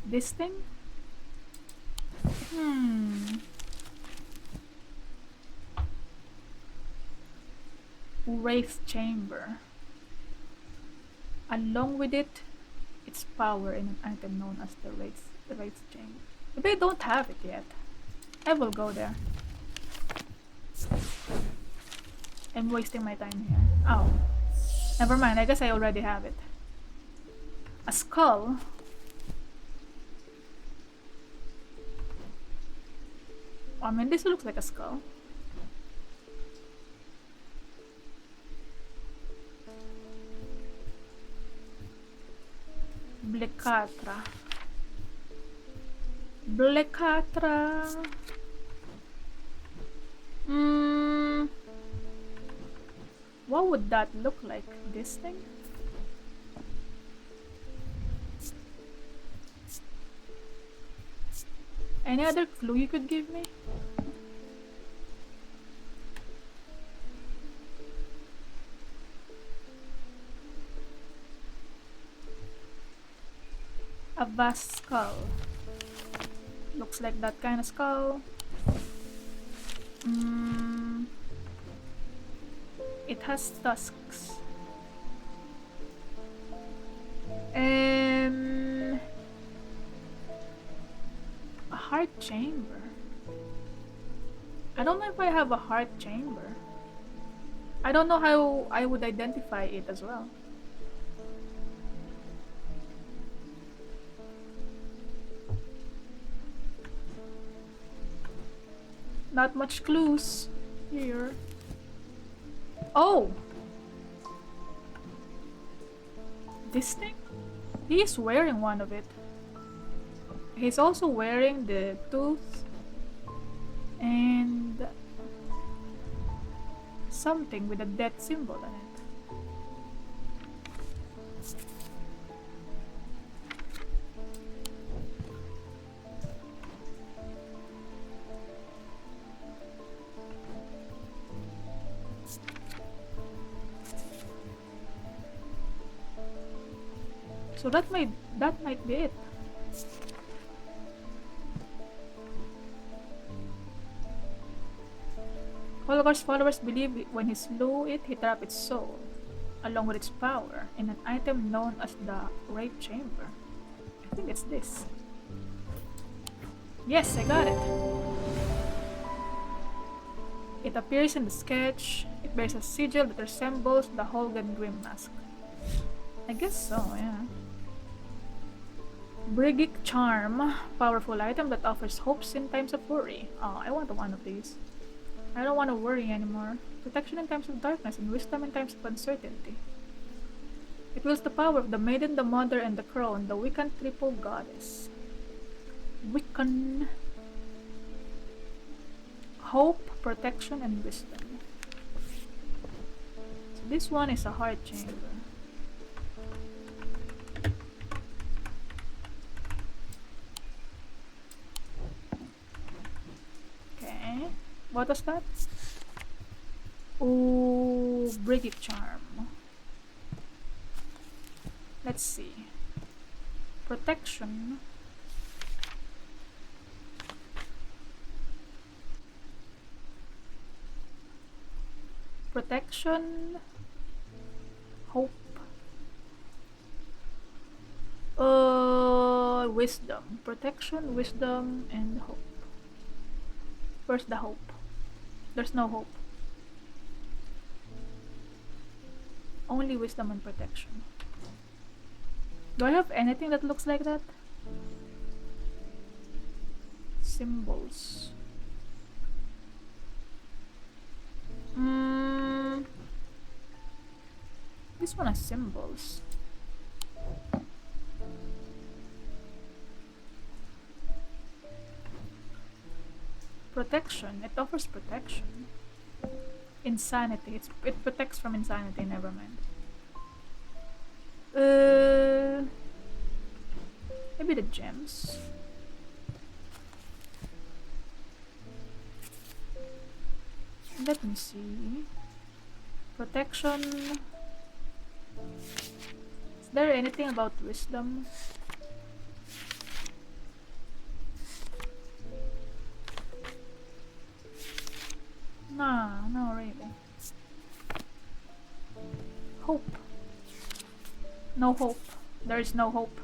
This thing? Wraith Chamber. Along with it, its power in an item known as the Wraith Chamber. Maybe I don't have it yet. I will go there. I'm wasting my time here. Oh. Never mind, I guess I already have it. A skull? I mean, this looks like a skull. Blecatra. Blecatra. What would that look like? This thing? Any other clue you could give me? A vast skull. Looks like that kind of skull. It has tusks. A heart chamber. I don't know if I have a heart chamber. I don't know how I would identify it as well. Not much clues here. Oh! This thing? He's wearing one of it. He's also wearing the tooth and something with a death symbol on it. So that might be it. Holgar's followers believe when he slew it, he trapped its soul, along with its power, in an item known as the Rape Chamber. I think it's this. Yes, I got it! It appears in the sketch. It bears a sigil that resembles the Holgan Grim mask. I guess so, yeah. Brigic Charm. Powerful item that offers hopes in times of worry. Oh, I want one of these. I don't want to worry anymore. Protection in times of darkness and wisdom in times of uncertainty. It wields the power of the Maiden, the Mother, and the Crone, the Wiccan triple goddess. Wiccan. Hope, protection, and wisdom. So this one is a heart chamber. Okay. What was that? Ooh, Brigic Charm. Let's see. Protection. Protection. Hope. Wisdom. Protection, wisdom, and hope. Where's the hope? There's no hope. Only wisdom and protection. Do I have anything that looks like that? Symbols. This one has symbols. Protection. It offers protection. Insanity. It protects from insanity. Never mind. Maybe the gems. Let me see. Protection. Is there anything about wisdom? Nah, no really. Hope. No hope. There is no hope.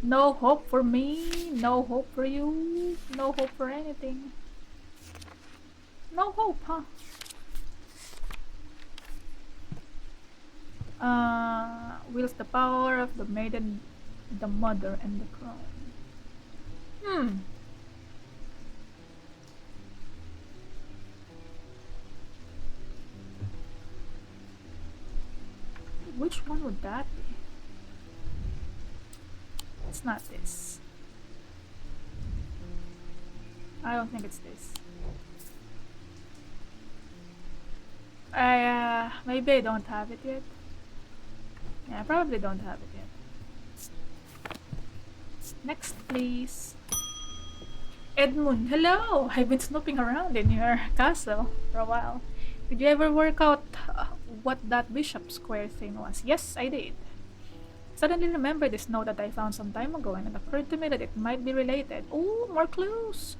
No hope for me. No hope for you. No hope for anything. No hope, huh? Wields the power of the Maiden, the Mother, and the Crone. Which one would that be? It's not this. I don't think it's this. Maybe I don't have it yet. Yeah, I probably don't have it yet. Next, please. Edmund, hello! I've been snooping around in your castle for a while. Did you ever work out what that bishop square thing was? Yes, I did. Suddenly remembered this note that I found some time ago, and it occurred to me that it might be related. Oh, more clues!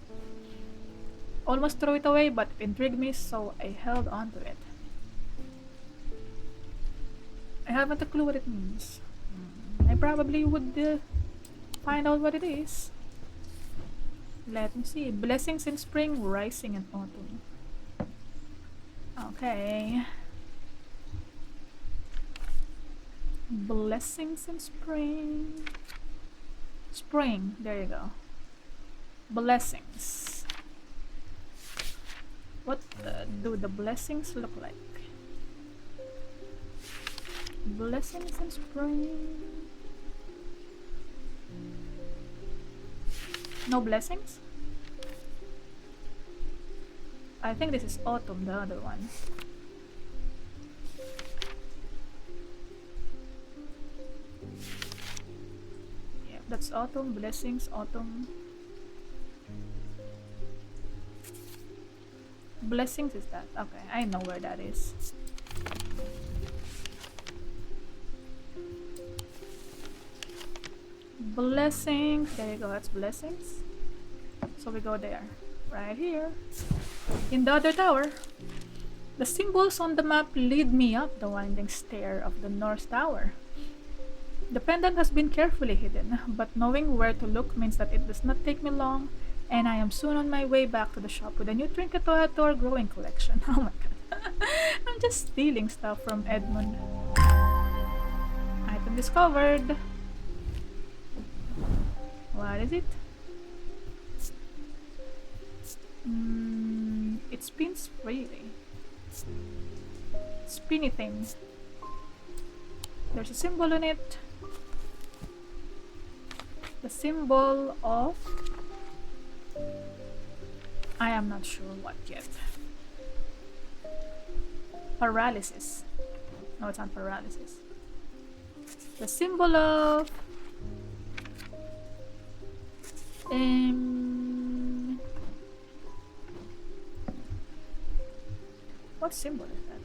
Almost threw it away, but it intrigued me, so I held on to it. I haven't a clue what it means. I probably would find out what it is. Let me see. Blessings in spring, rising in autumn. Okay. Blessings in spring. Spring, there you go. Blessings. What do the blessings look like? Blessings in spring. No blessings? I think this is autumn, the other one. Yeah, that's autumn, blessings, autumn. Blessings is that? Okay, I know where that is. Blessings. There you go, that's blessings. So we go there. Right here. In the other tower. The symbols on the map lead me up the winding stair of the North Tower. The pendant has been carefully hidden, but knowing where to look means that it does not take me long, and I am soon on my way back to the shop with a new trinket to add to our growing collection. Oh my god. I'm just stealing stuff from Edmund. Item discovered. What is it? It spins freely. Spinny thing. There's a symbol on it. The symbol of... I am not sure what yet. Paralysis. No, it's not paralysis. The symbol of... what symbol is that?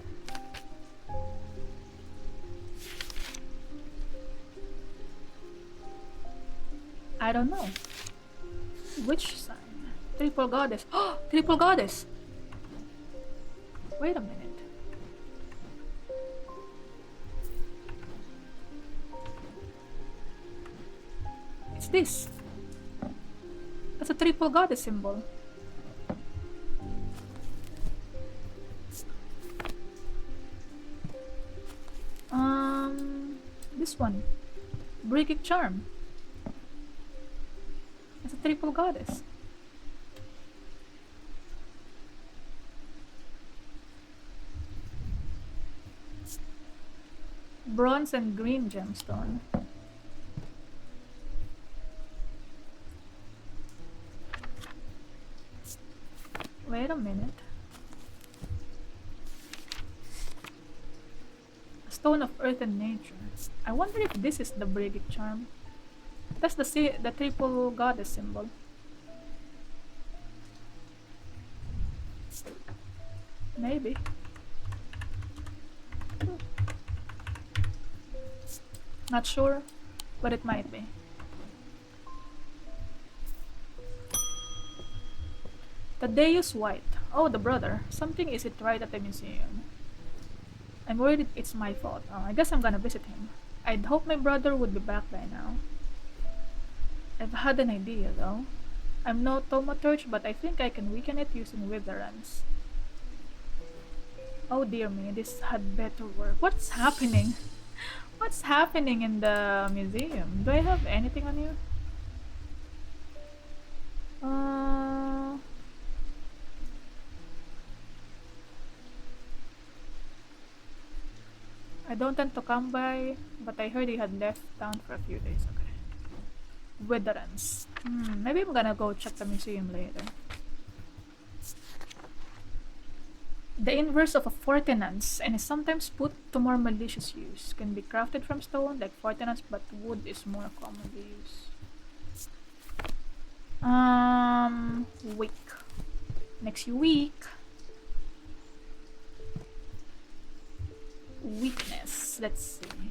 I don't know. Which sign? Triple goddess. Oh! Triple goddess! Wait a minute. It's this. That's a triple goddess symbol. This one. Breaking charm. It's a triple goddess. Bronze and green gemstone. Wait a minute. A stone of earth and nature. I wonder if this is the Brigit charm. That's the triple goddess symbol. Maybe. Not sure, but it might be. Tadeus White. Oh, the brother. Something isn't right at the museum. I'm worried it's my fault. Oh, I guess I'm gonna visit him. I'd hope my brother would be back by now. I've had an idea though. I'm no thaumaturge, but I think I can weaken it using witherance. Oh dear me, this had better work. What's happening? What's happening in the museum? Do I have anything on you? I don't tend to come by, but I heard he had left town for a few days. Okay. Witherance. Maybe I'm gonna go check the museum later. The inverse of a fortinance and is sometimes put to more malicious use. Can be crafted from stone like fortinance, but wood is more commonly used. Weak. Next week. Weakness. Let's see.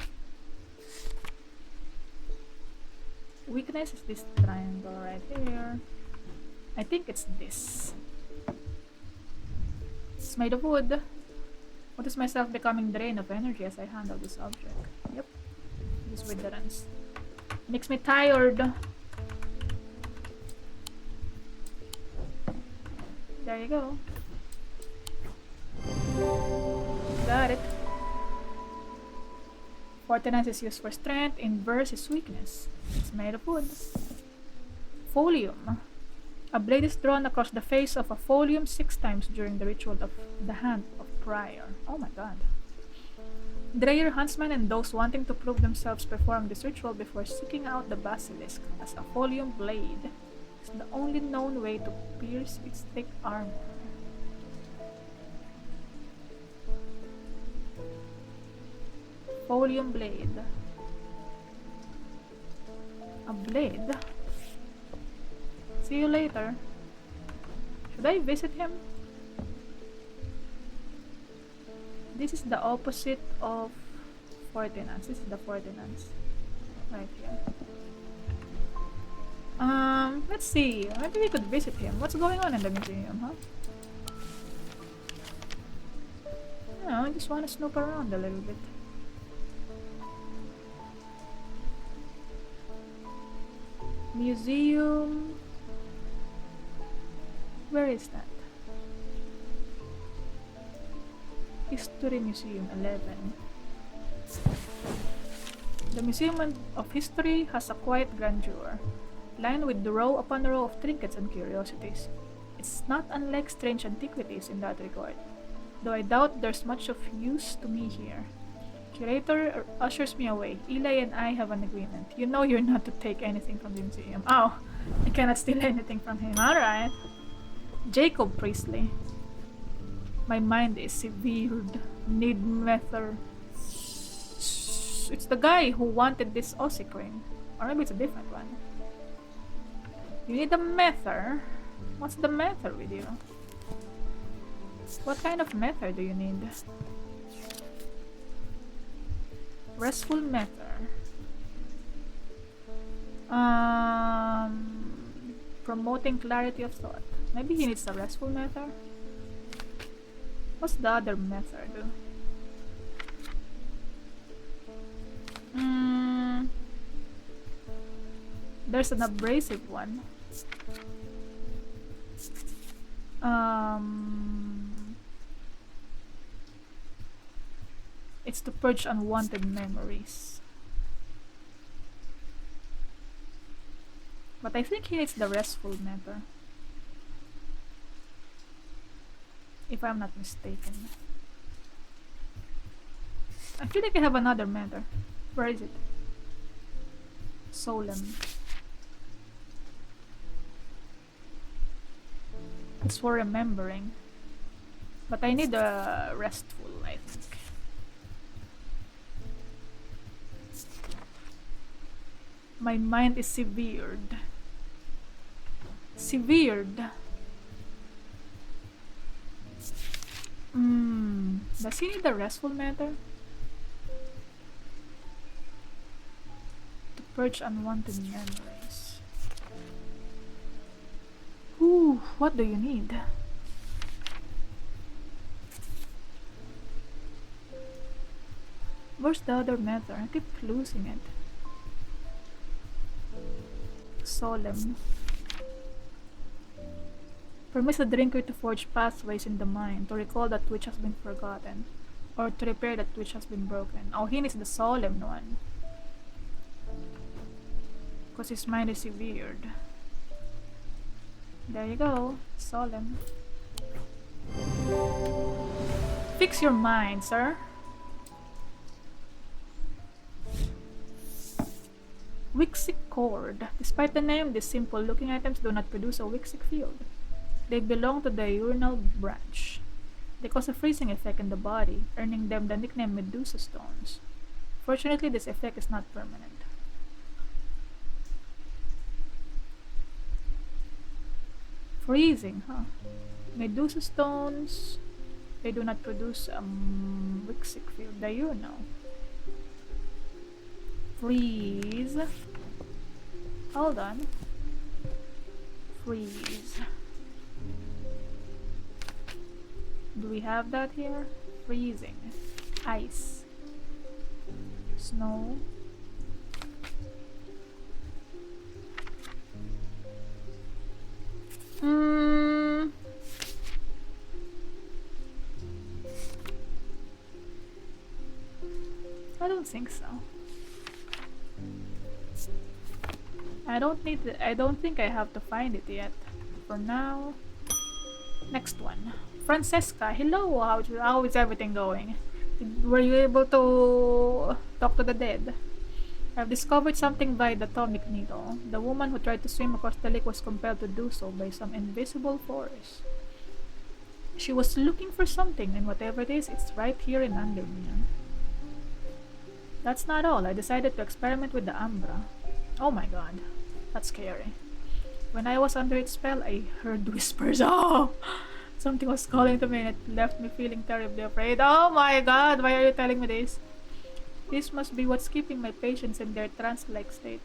Weakness is this triangle right here. I think it's this. It's made of wood. Notice myself becoming drained of energy as I handle this object. Yep. This witherance. Makes me tired. There you go. Got it. Fortinance is used for strength. Inverse is weakness. It's made of wood. Folium. A blade is drawn across the face of a folium 6 times during the ritual of the Hand of Prior. Oh my god. Dreyer huntsmen and those wanting to prove themselves perform this ritual before seeking out the basilisk, as a folium blade is the only known way to pierce its thick armor. Folium blade. A blade? See you later. Should I visit him? This is the opposite of Fortinance. This is the Fortinance. Right here. Let's see. Maybe we could visit him. What's going on in the museum, huh? No, I just want to snoop around a little bit. Museum. Where is that? History Museum 11. The Museum of History has a quiet grandeur, lined with row upon row of trinkets and curiosities. It's not unlike Strange Antiquities in that regard, though I doubt there's much of use to me here. Curator ushers me away. Eli and I have an agreement. You know you're not to take anything from the museum. Oh, I cannot steal anything from him. Alright. Jacob Priestley. My mind is severed. Need mether. It's the guy who wanted this Aussie coin. Or maybe it's a different one. You need a mether? What's the mether with you? What kind of mether do you need? Restful mether. Promoting clarity of thought. Maybe he needs a restful mether? What's the other method? There's an abrasive one. It's to purge unwanted memories. But I think he needs the restful matter. If I'm not mistaken. I feel like I have another matter. Where is it? Solemn. It's for remembering. But I need a restful, I think. My mind is severed. Severed. Does he need a restful matter? To purge unwanted memories. Ooh, what do you need? Where's the other matter? I keep losing it. Solemn. Permits the drinker to forge pathways in the mind, to recall that which has been forgotten, or to repair that which has been broken. Oh, he needs the solemn one. Because his mind is severed. There you go. Solemn. Fix your mind, sir. Wixic cord. Despite the name, these simple-looking items do not produce a Wixic field. They belong to the diurnal branch. They cause a freezing effect in the body, earning them the nickname Medusa stones. Fortunately, this effect is not permanent. Freezing, huh? Medusa stones, they do not produce Wixic field. Diurnal. Freeze. Hold on. Freeze. Do we have that here? Freezing. Ice. Snow. I don't think so. I don't think I have to find it yet. For now. Next one. Francesca, hello, how is everything going? Were you able to talk to the dead? I've discovered something by the atomic needle. The woman who tried to swim across the lake was compelled to do so by some invisible force. She was looking for something, and whatever it is, it's right here and under me. That's not all. I decided to experiment with the Ambra. Oh my god. That's scary. When I was under its spell, I heard whispers. Oh! Something was calling to me and it left me feeling terribly afraid. Oh my god, why are you telling me this? This must be what's keeping my patients in their trance-like state.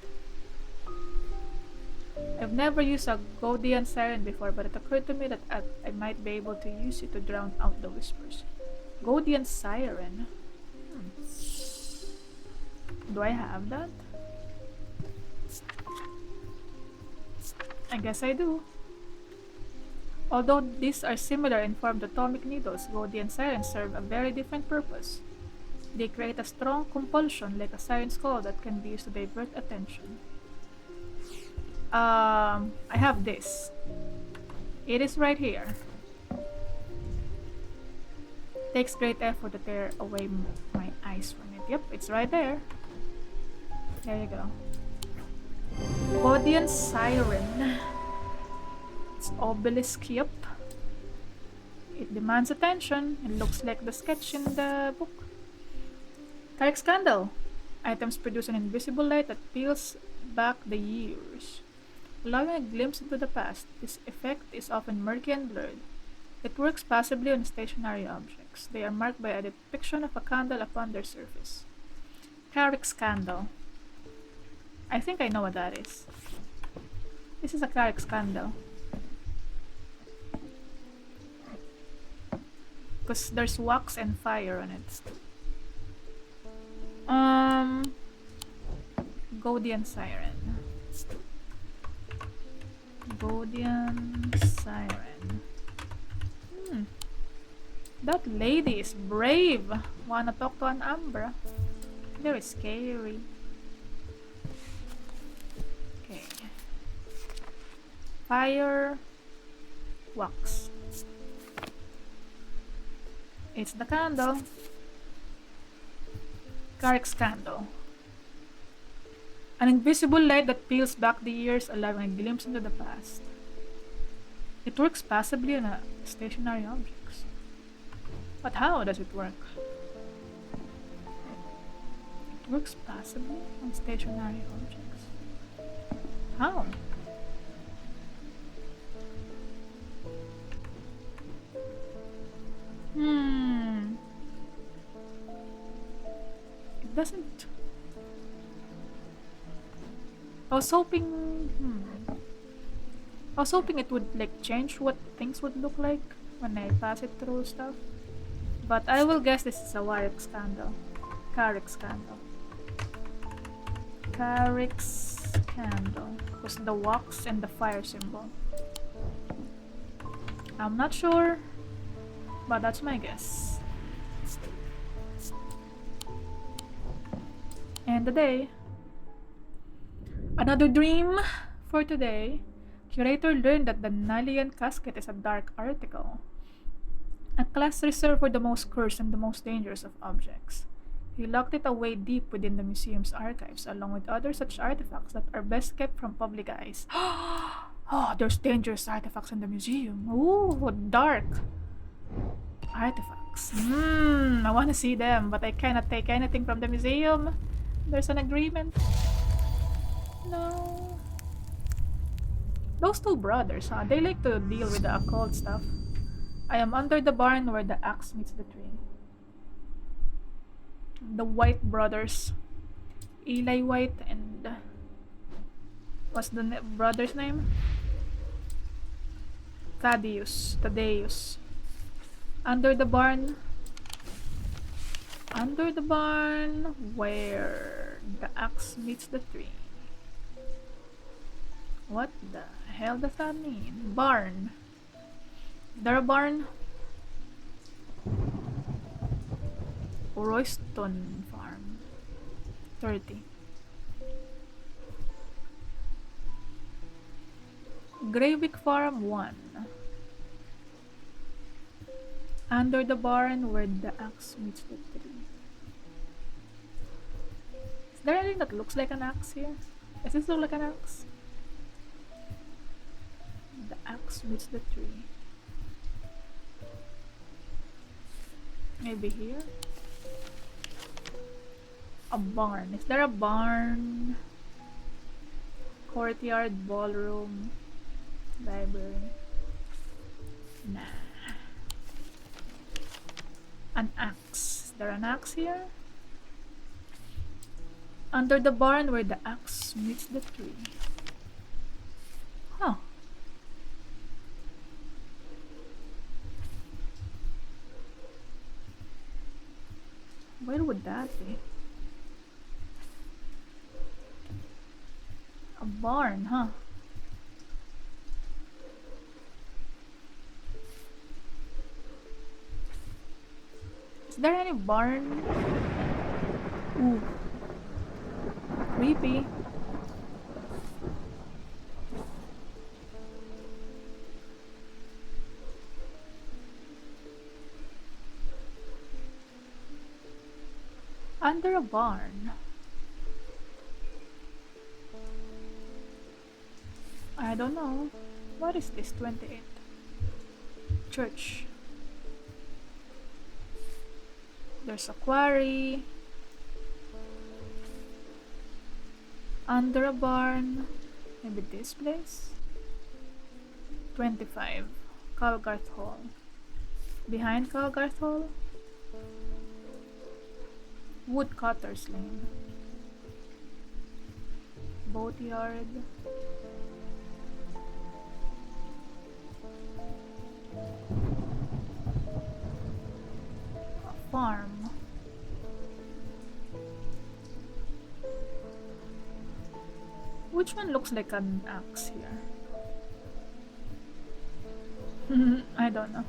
I've never used a Gaudian siren before, but it occurred to me that I might be able to use it to drown out the whispers. Gaudian siren? Do I have that? I guess I do. Although these are similar in form to atomic needles, Gaudian sirens serve a very different purpose. They create a strong compulsion like a siren's call that can be used to divert attention. I have this. It is right here. Takes great effort to tear away my eyes from it. Yep, it's right there. There you go. Gaudian siren. It's obelisk, yep. It demands attention. It looks like the sketch in the book. Carrick's candle. Items produce an invisible light that peels back the years, allowing a glimpse into the past. This effect is often murky and blurred. It works passively on stationary objects. They are marked by a depiction of a candle upon their surface. Carrick's candle. I think I know what that is. This is a Carrick's candle. Because there's wax and fire on it. Gaudian siren. Gaudian siren. That lady is brave. Wanna talk to an Umbra? Very scary. Okay. Fire. Wax. It's the candle. Carrick's candle. An invisible light that peels back the years, allowing a glimpse into the past. It works passively on stationary objects. But how does it work? It works passively on stationary objects. How? It doesn't. I was hoping. I was hoping it would like change what things would look like when I pass it through stuff. But I will guess this is a Carrick's candle. Carrick's candle. Carrick's candle. Was the wax and the fire symbol. I'm not sure, but that's my guess. And the day. Another dream for today. Curator learned that the Nalian casket is a dark article. A class reserved for the most cursed and the most dangerous of objects. He locked it away deep within the museum's archives, along with other such artifacts that are best kept from public eyes. Oh, there's dangerous artifacts in the museum. Ooh, dark artifacts. I want to see them, but I cannot take anything from the museum. There's an agreement. No. Those two brothers, huh? They like to deal with the occult stuff. I am under the barn where the axe meets the tree. The White brothers. Eli White and... what's the brother's name? Thaddeus. Under the barn. Under the barn where the axe meets the tree. What the hell does that mean? Barn. Is there a barn? Royston Farm. 30. Greywick Farm 1. Under the barn where the axe meets the tree. Is there anything that looks like an axe here? Does this look like an axe? The axe meets the tree. Maybe here? A barn. Is there a barn? Courtyard, ballroom, library. Nah. An axe. Is there an axe here? Under the barn where the axe meets the tree. Oh. Where would that be? A barn, huh? Is there any barn? Ooh. Creepy. Under a barn. I don't know. What is this? 28. Church. There's a quarry. Under a barn. Maybe this place? 25. Calgarth Hall. Behind Calgarth Hall? Woodcutter's Lane. Boatyard. A farm. Which one looks like an axe here? I don't know.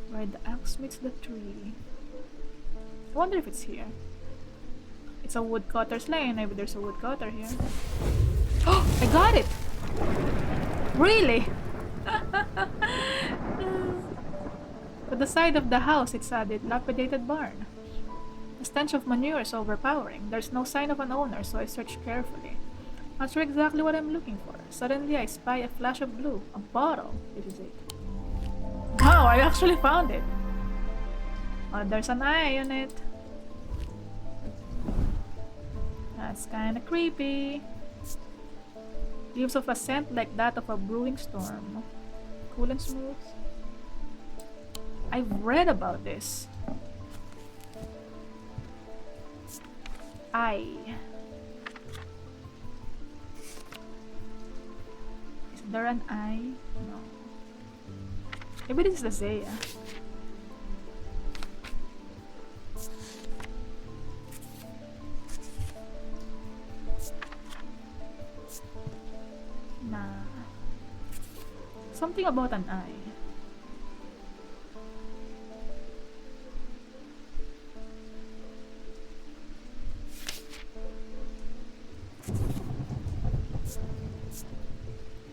Where the axe meets the tree. I wonder if it's here. It's a woodcutter's lane. Maybe there's a woodcutter here. Oh, I got it! Really? To the side of the house, it's a dilapidated barn. The stench of manure is overpowering. There's no sign of an owner, so I search carefully. Not sure exactly what I'm looking for. Suddenly, I spy a flash of blue. A bottle. This is it. Wow, I actually found it. Oh, there's an eye on it. That's kinda creepy. Gives off a scent like that of a brewing storm. Cool and smooth. I've read about this. Eye. Is there an eye? No. Maybe this is the Zaya. Nah. Something about an eye.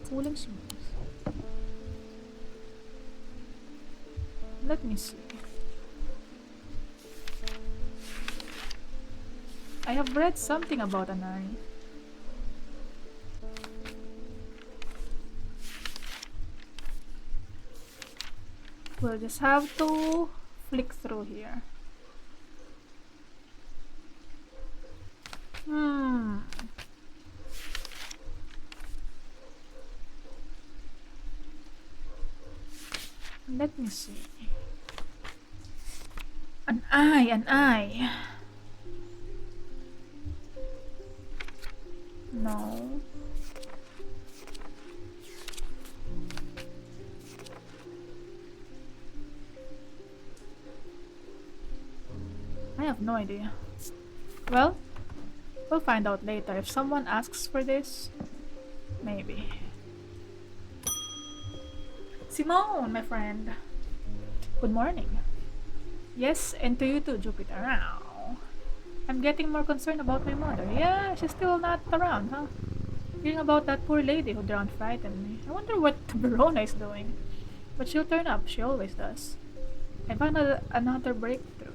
Cool and smooth. Let me see. I have read something about an eye. We'll just have to flick through here. Let me see. An eye, an eye. No. I have no idea. Well, we'll find out later. If someone asks for this, maybe. Simone, my friend. Good morning. Yes, and to you too, Jupiter. Ow. I'm getting more concerned about my mother. Yeah, she's still not around, huh? Hearing about that poor lady who drowned frightened me. I wonder what Verona is doing. But she'll turn up, she always does. I found another breakthrough.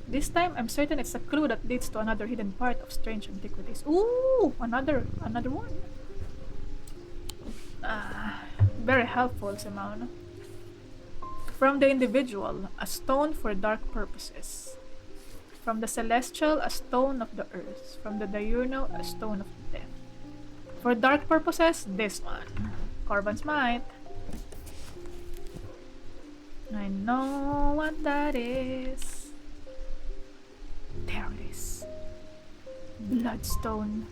This time, I'm certain it's a clue that leads to another hidden part of Strange Antiquities. Ooh! Another one. Very helpful, Simone. From the individual, a stone for dark purposes. From the celestial, a stone of the earth. From the diurnal, a stone of death. For dark purposes, this one. Corban's Might. I know what that is. There it is. Bloodstone.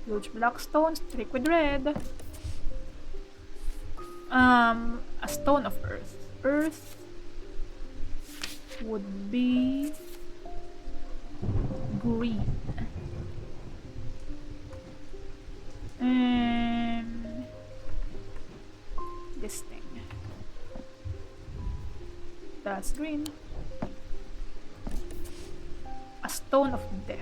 Huge black stone, streaked with red. A stone of earth. Earth would be green. And this thing. That's green. A stone of death.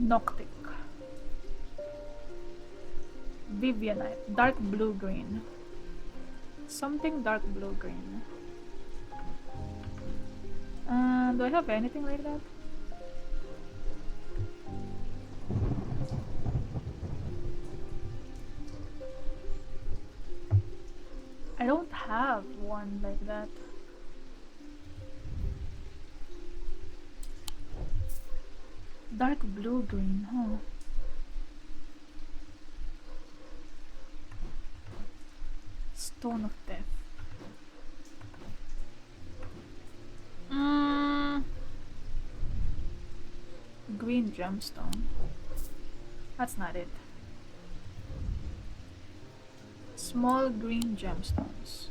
Noctic. Vivianite. Dark blue-green. Something dark blue-green. Do I have anything like that? I don't have one like that. Dark blue-green, huh? Stone of Death. Green gemstone. That's not it. Small green gemstones.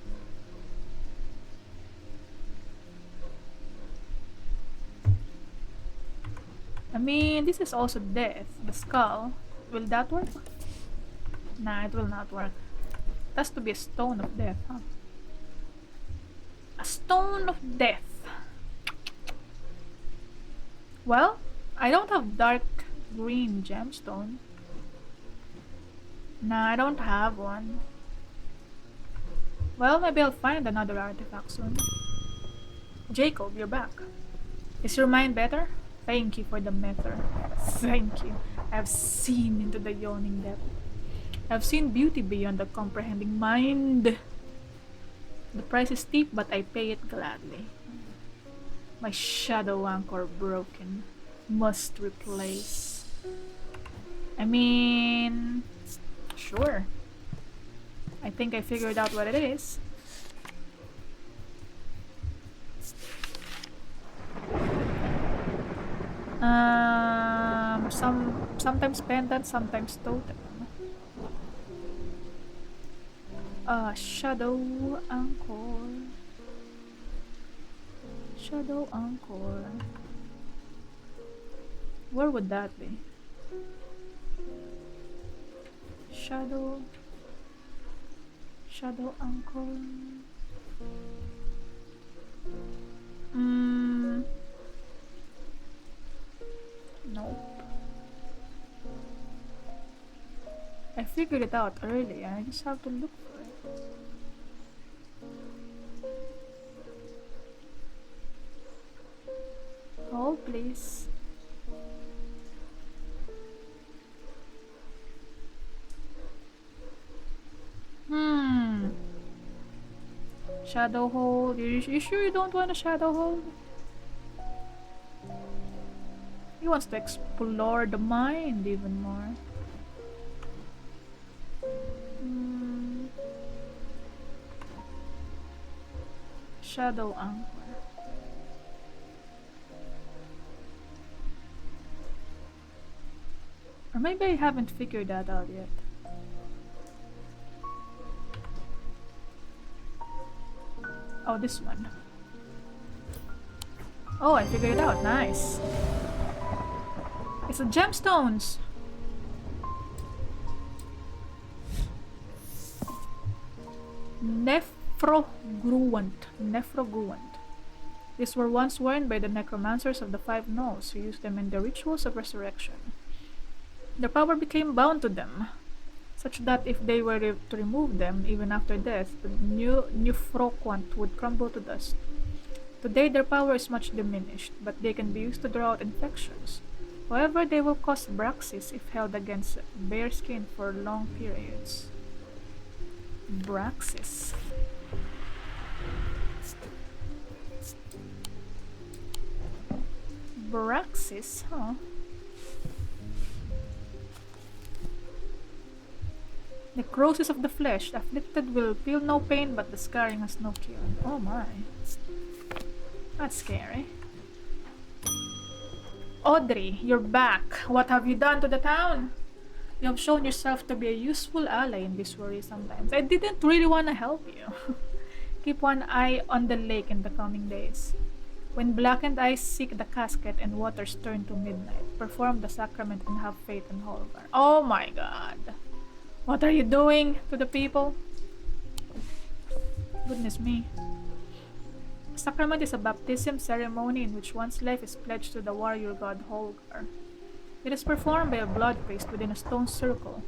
I mean, this is also death. The skull. Will that work? Nah, it will not work. It has to be a stone of death, huh? A stone of death. Well, I don't have dark green gemstone. Nah, I don't have one. Well, maybe I'll find another artifact soon. Jacob, you're back. Is your mind better? Thank you for the meter. Thank you. I've seen into the yawning depth. I've seen beauty beyond the comprehending mind. The price is steep, but I pay it gladly. My shadow anchor broken. Must replace. I mean... Sure. I think I figured out what it is. Sometimes pendant, sometimes totem. Shadow anchor. Shadow anchor. Where would that be? Shadow anchor. Nope. I figured it out earlier. I just have to look for it. Hold, please. Shadow hold. You sure you don't want a shadow hold? He wants to explore the mind even more. Shadow anchor. Or maybe I haven't figured that out yet. Oh, this one. Oh, I figured it out. Nice. It's the gemstones. Nephrogruant. These were once worn by the necromancers of the Five Knolls, who used them in their rituals of resurrection. Their power became bound to them, such that if they were to remove them, even after death, the Nephrogruant would crumble to dust. Today their power is much diminished, but they can be used to draw out infections. However, they will cause Braxis if held against bare skin for long periods. Braxis. Braxis, huh? Necrosis of the flesh. The afflicted will feel no pain, but the scarring has no cure. Oh my. That's scary. Audrey, you're back. What have you done to the town? You have shown yourself to be a useful ally in this worrisome times. I didn't really want to help you. Keep one eye on the lake in the coming days. When blackened eyes seek the casket and waters turn to midnight, perform the sacrament and have faith in Holgar. Oh my god. What are you doing to the people? Goodness me. Sacrament is a baptism ceremony in which one's life is pledged to the warrior god Holgar. It is performed by a blood priest within a stone circle.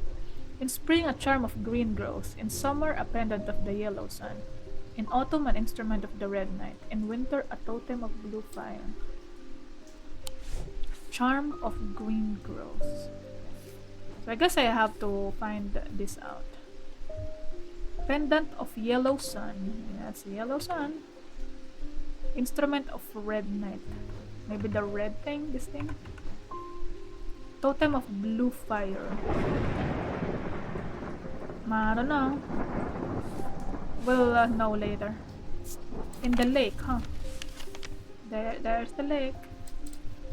In spring, a charm of green grows. In summer, a pendant of the yellow sun. In autumn, an instrument of the red night. In winter, a totem of blue fire. Charm of green grows. So I guess I have to find this out. Pendant of yellow sun. That's yellow sun. Instrument of red night. Maybe the red thing, this thing. Totem of blue fire. I don't know. We'll know later. In the lake, huh? There's the lake.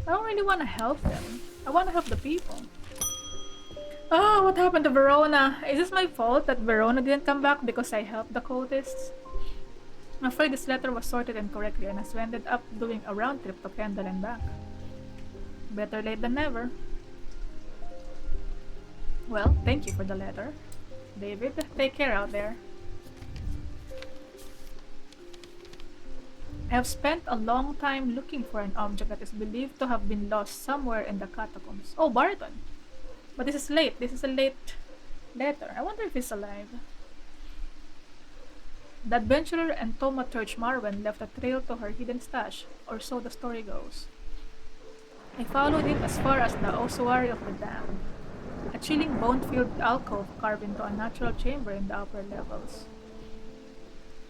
I don't really want to help them. I want to help the people. Oh, what happened to Verona? Is this my fault that Verona didn't come back because I helped the cultists? I'm afraid this letter was sorted incorrectly and has ended up doing a round trip to Kendall and back. Better late than never. Well, thank you for the letter, David. Take care out there. I have spent a long time looking for an object that is believed to have been lost somewhere in the catacombs. Oh, Barton! But this is late. This is a late letter. I wonder if he's alive. The adventurer and thaumaturge Marwen left a trail to her hidden stash, or so the story goes. I followed it as far as the ossuary of the damned, a chilling bone-filled alcove carved into a natural chamber in the upper levels.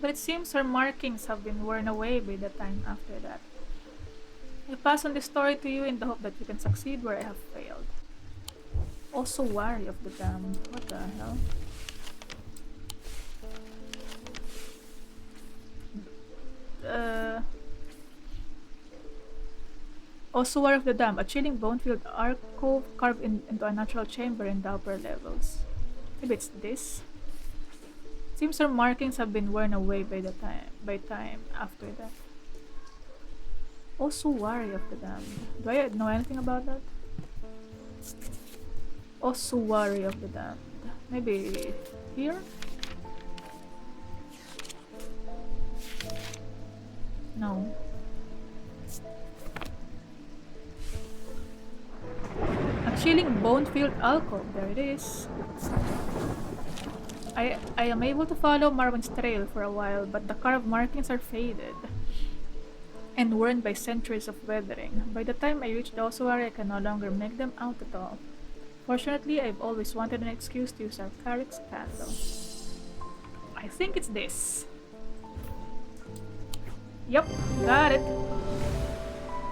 But it seems her markings have been worn away by the time after that. I pass on this story to you in the hope that you can succeed where I have failed. Ossuary of the damned. What the hell? Ossuary of the Damned, a chilling bone-filled alcove carved into a natural chamber in the upper levels. Maybe it's this. Seems her markings have been worn away by time after that. Ossuary of the Damned. Do I know anything about that? Ossuary of the Damned. Maybe here? No. A chilling bone-filled alcove. There it is. I am able to follow Marwen's trail for a while, but the carved markings are faded and worn by centuries of weathering. By the time I reach the ossuary, I can no longer make them out at all. Fortunately, I've always wanted an excuse to use Arcaric's candle. I think it's this. Yep, got it.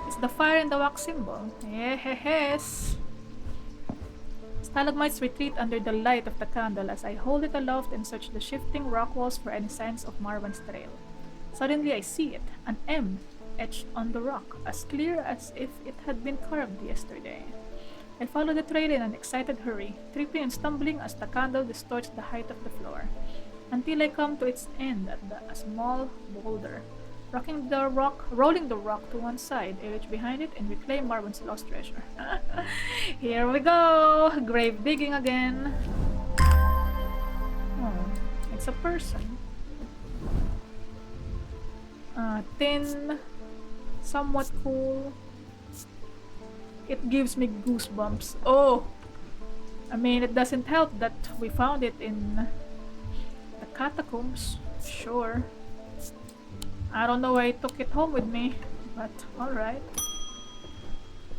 It's the fire and the wax symbol. Yes. Stalagmites retreat under the light of the candle as I hold it aloft and search the shifting rock walls for any signs of Marwen's trail. Suddenly I see it, an M etched on the rock, as clear as if it had been carved yesterday. I follow the trail in an excited hurry, tripping and stumbling as the candle distorts the height of the floor, until I come to its end at a small boulder. Rolling the rock to one side, I reach behind it and reclaim Marwen's lost treasure. Here we go! Grave digging again. Oh, it's a person. Thin, somewhat cool. It gives me goosebumps. Oh! I mean, it doesn't help that we found it in the catacombs. Sure. I don't know why I took it home with me, but alright.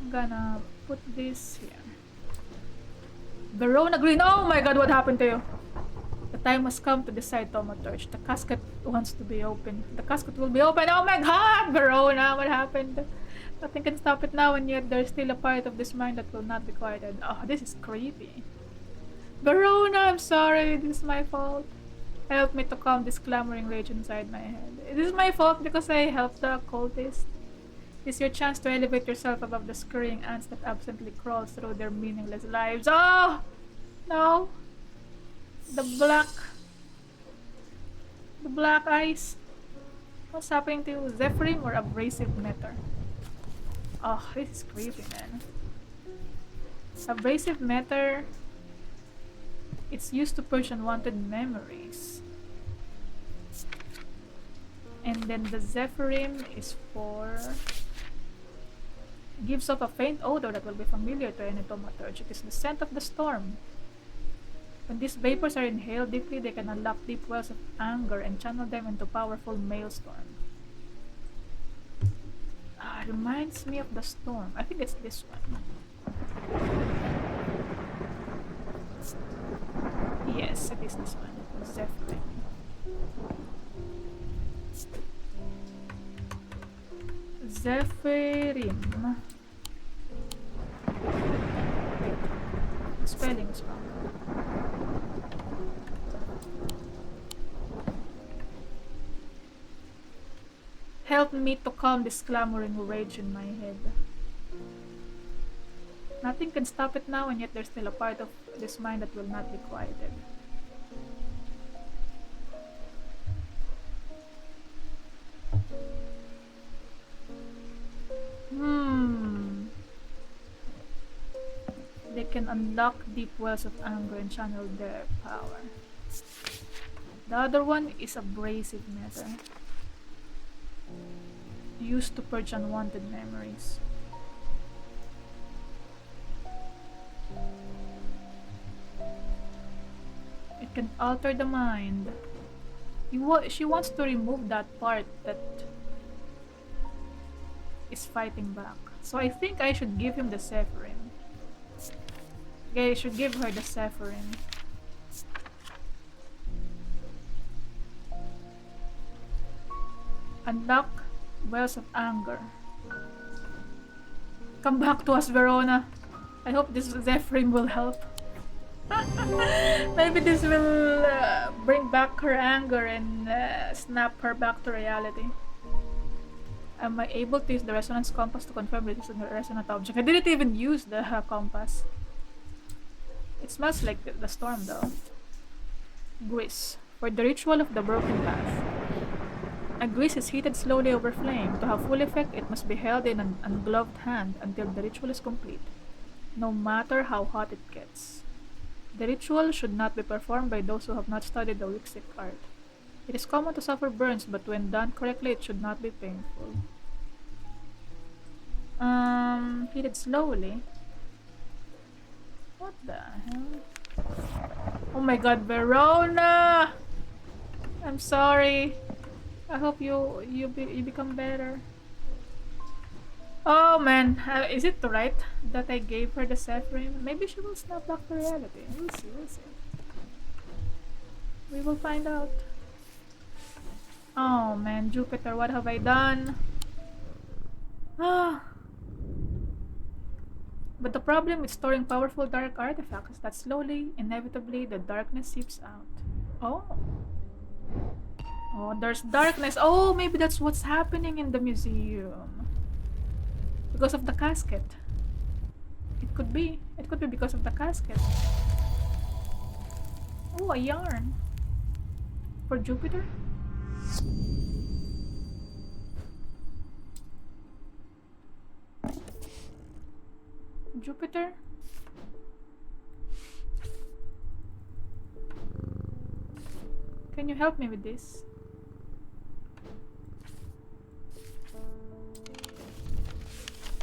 I'm gonna put this here. Verona Green. Oh my god, what happened to you? The time has come to decide, thaumaturge. The casket wants to be open. The casket will be open. Oh my god, Verona, what happened? Nothing can stop it now, and yet there's still a part of this mind that will not be quieted. Oh, this is creepy. Verona, I'm sorry. This is my fault. Help me to calm this clamoring rage inside my head. This is my fault because I helped the cultist. This is your chance to elevate yourself above the scurrying ants that absently crawl through their meaningless lives. Oh! No! The black... The black eyes. What's happening to you? Zephyrim or abrasive matter? Oh, this is creepy, man. Abrasive matter... It's used to purge unwanted memories. And then the Zephyrim is for... Gives off a faint odor that will be familiar to any thaumaturge. It is the scent of the storm. When these vapors are inhaled deeply, they can unlock deep wells of anger and channel them into powerful maelstrom. Reminds me of the storm. I think it's this one. Yes, it is this one. Zephyrim. Zephyrim. Wait, the spelling is wrong. Help me to calm this clamoring rage in my head. Nothing can stop it now, and yet there's still a part of this mind that will not be quieted. They can unlock deep wells of anger and channel their power. The other one is abrasive matter. Used to purge unwanted memories. It can alter the mind. She wants to remove that part that is fighting back. So I think I should give him the Zephyrim. Okay, I should give her the Zephyrim. Unlock wells of anger. Come back to us, Verona. I hope this Zephyrim will help. Maybe this will bring back her anger and snap her back to reality. Am I able to use the resonance compass to confirm this is a resonant object? I didn't even use the compass. It smells like the storm though. Grease. For the ritual of the broken path. A grease is heated slowly over flame. To have full effect, it must be held in an ungloved hand until the ritual is complete, no matter how hot it gets. The ritual should not be performed by those who have not studied the Wixic art. It is common to suffer burns, but when done correctly, it should not be painful. Heated slowly. What the hell? Oh my god, Verona! I'm sorry. I hope you become better. Oh man, is it right that I gave her the Zephyrim? Maybe she will snap back to reality. We'll see, we'll see. We will find out. Oh man, Jupiter, what have I done? Ah. But the problem with storing powerful dark artifacts is that slowly, inevitably, the darkness seeps out. Oh. Oh, there's darkness. Oh, maybe that's what's happening in the museum. Because of the casket. It could be. It could be because of the casket. Oh, a yarn. For Jupiter? Jupiter? Can you help me with this?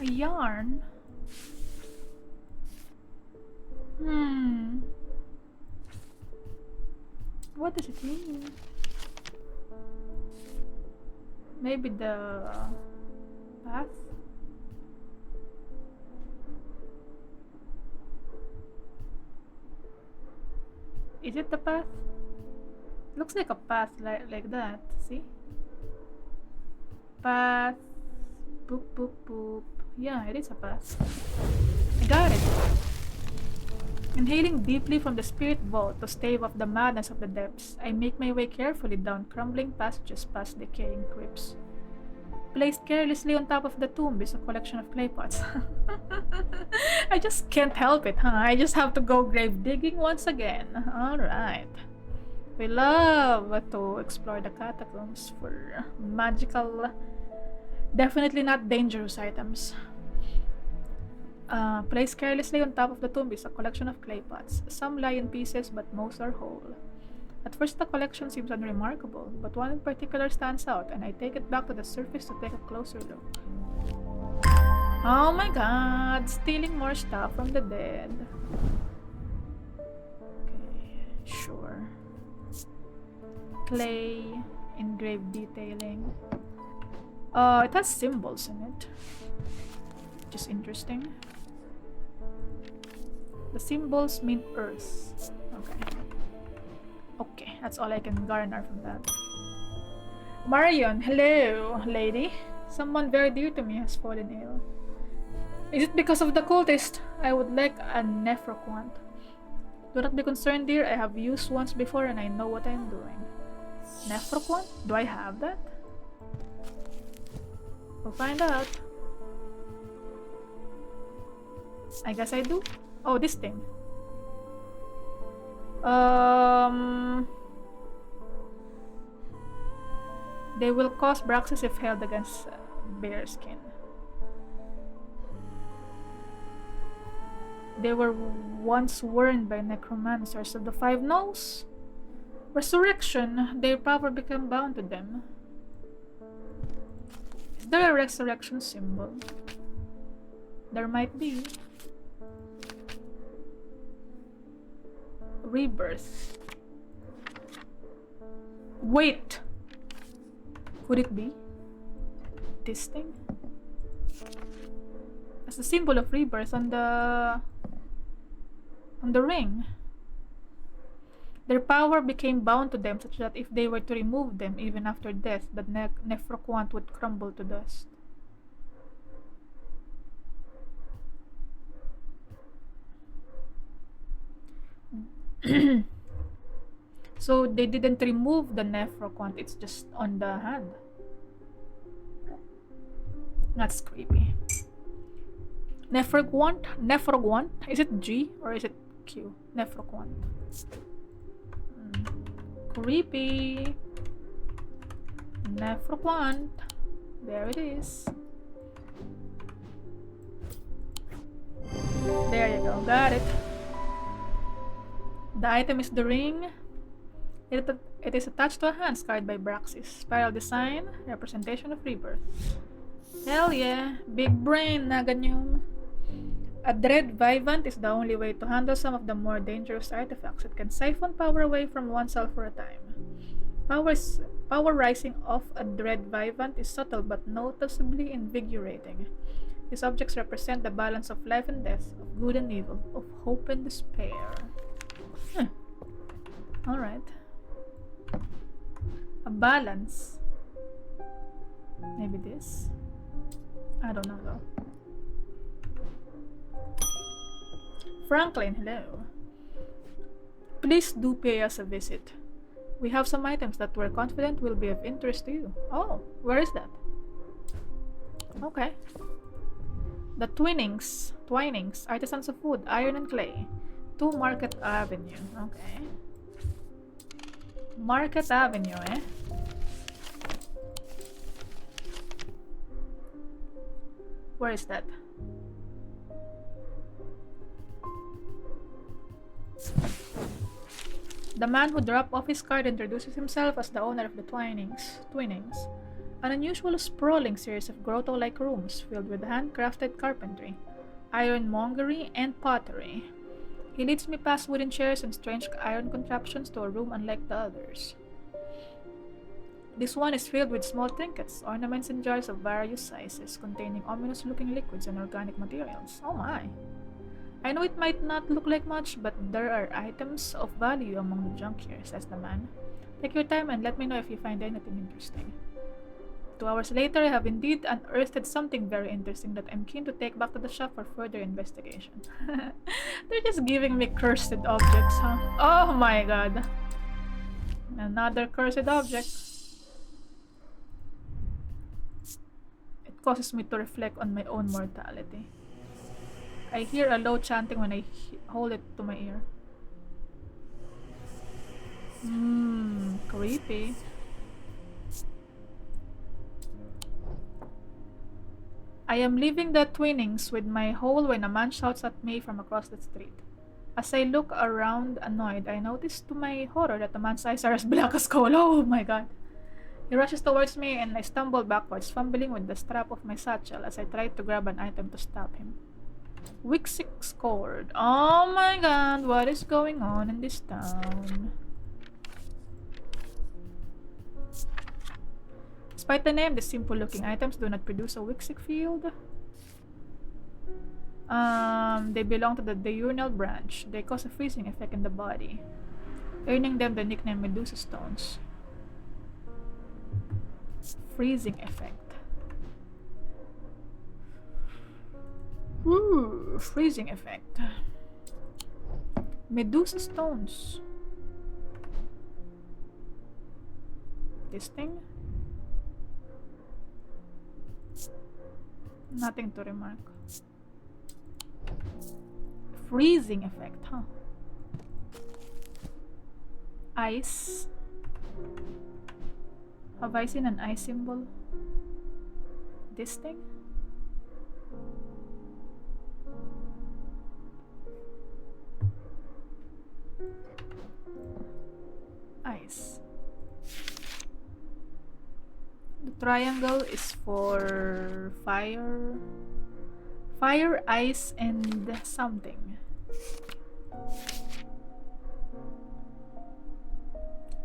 A yarn? What does it mean? Maybe the path? Is it the path? Looks like a path like that. See? Path. Boop boop boop. Yeah, it is a path. I got it. Inhaling deeply from the spirit vault to stave off the madness of the depths, I make my way carefully down crumbling passages past decaying crypts. Placed carelessly on top of the tomb is a collection of clay pots. I just can't help it, huh? I just have to go grave digging once again. Alright. We love to explore the catacombs for magical, definitely not dangerous items. Placed carelessly on top of the tomb is a collection of clay pots. Some lie in pieces, but most are whole. At first the collection seems unremarkable, but one in particular stands out, and I take it back to the surface to take a closer look. Oh my god, stealing more stuff from the dead. Okay, sure. Clay, engraved detailing. It has symbols in it, which is interesting. The symbols mean earth. Okay. Okay, that's all I can garner from that. Marion, hello, lady. Someone very dear to me has fallen ill. Is it because of the cultist? I would like a nephroquant. Do not be concerned, dear. I have used once before and I know what I am doing. Nephroquant? Do I have that? We'll find out. I guess I do. Oh, this thing. They will cause Braxis if held against bear skin. They were once worn by necromancers of the Five Nose. Resurrection, their power became bound to them. Is there a resurrection symbol? There might be. Rebirth. Wait! Could it be this thing? As the symbol of rebirth on the ring. Their power became bound to them such that if they were to remove them even after death, the nephroquant would crumble to dust. So they didn't remove the nephroquant, it's just on the hand. That's creepy. Nephroquant? Is it G or is it Q? Nephroquant. Creepy. Nephroquant. There it is. There you go, got it. The item is the ring. It is attached to a hand scarred by Braxis. Spiral design, representation of rebirth. Hell yeah, big brain, Naga Nyoom. A dread vivant is the only way to handle some of the more dangerous artifacts. It can siphon power away from oneself for a time. Power rising off a dread vivant is subtle but noticeably invigorating. These objects represent the balance of life and death, of good and evil, of hope and despair. Alright. A balance. Maybe this? I don't know though. Franklin, hello. Please do pay us a visit. We have some items that we're confident will be of interest to you. Oh, where is that? Okay. The Twinings, Artisans of Wood, Iron and Clay. 2 Market Avenue. Okay. Market Avenue, eh? Where is that? The man who dropped off his card introduces himself as the owner of the Twinings, an unusual sprawling series of grotto-like rooms filled with handcrafted carpentry, ironmongery, and pottery. He leads me past wooden chairs and strange iron contraptions to a room unlike the others. This one is filled with small trinkets, ornaments, and jars of various sizes containing ominous-looking liquids and organic materials. Oh my! I know it might not look like much, but there are items of value among the junk here, says the man. Take your time and let me know if you find anything interesting. 2 hours later, I have indeed unearthed something very interesting that I'm keen to take back to the shop for further investigation. They're just giving me cursed objects, huh? Oh my god. Another cursed object. It causes me to reflect on my own mortality. I hear a low chanting when I hold it to my ear. Creepy. I am leaving the Twinnings with my hole when a man shouts at me from across the street. As I look around annoyed, I notice to my horror that the man's eyes are as black as coal. Oh my god. He rushes towards me and I stumble backwards, fumbling with the strap of my satchel as I try to grab an item to stop him. Week 6 cord. Oh my god, what is going on in this town? Despite the name, the simple-looking items do not produce a Wixic field. They belong to the diurnal branch. They cause a freezing effect in the body, earning them the nickname Medusa Stones. Freezing effect. Freezing effect. Medusa Stones. This thing? Nothing to remark. Freezing effect, huh? Ice. Have I seen an ice symbol? This thing? Ice. The triangle is for fire. Fire, ice, and something.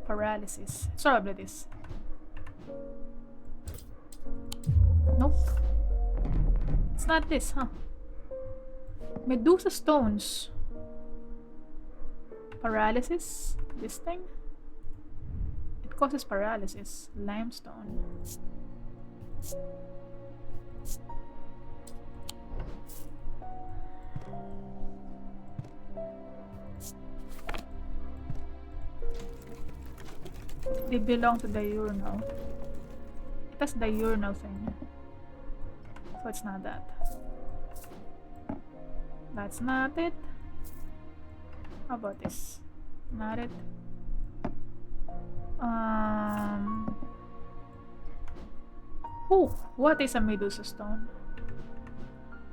Paralysis. It's probably this. Nope. It's not this, huh? Medusa Stones. Paralysis? This thing? It causes paralysis. Limestone. They belong to the urinal. It has the urinal thing. So it's not that. That's not it. How about this? Not it. What is a Medusa Stone?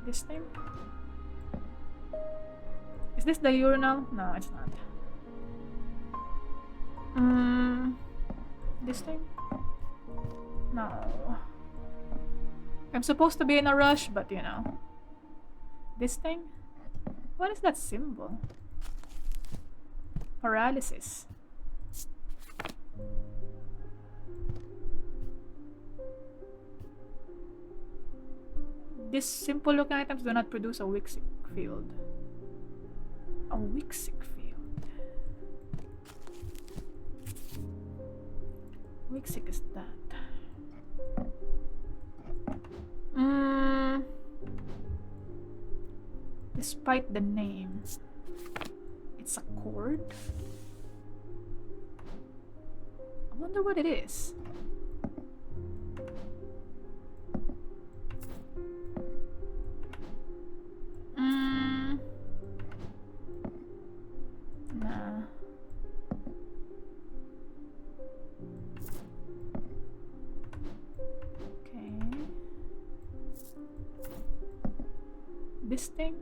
This thing? Is this the urinal? No, it's not. This thing? No. I'm supposed to be in a rush, but you know. This thing? What is that symbol? Paralysis. These simple looking items do not produce a Wixic field. A Wixic field. Wixic is that. Despite the name, it's a cord. I wonder what it is. Nah. Okay. This thing?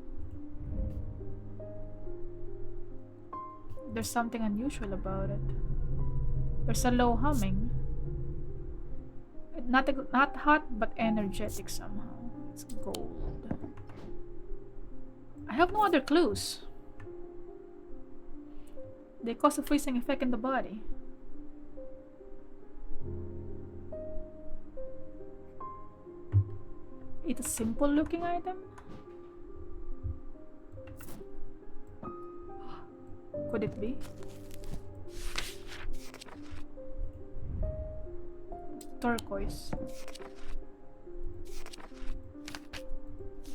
There's something unusual about it. There's a low humming. Not hot, but energetic somehow. It's gold. I have no other clues. They cause a freezing effect in the body. It's a simple looking item? Could it be? Turquoise.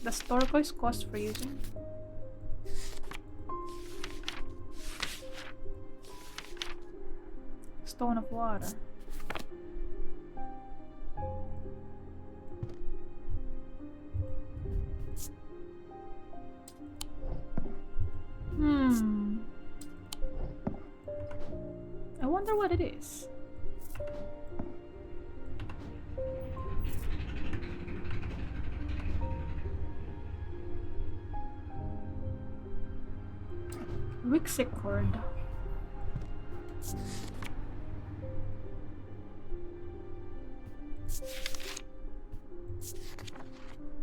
Does turquoise cost for using? Stone of water. I wonder what it is. Wixic cord.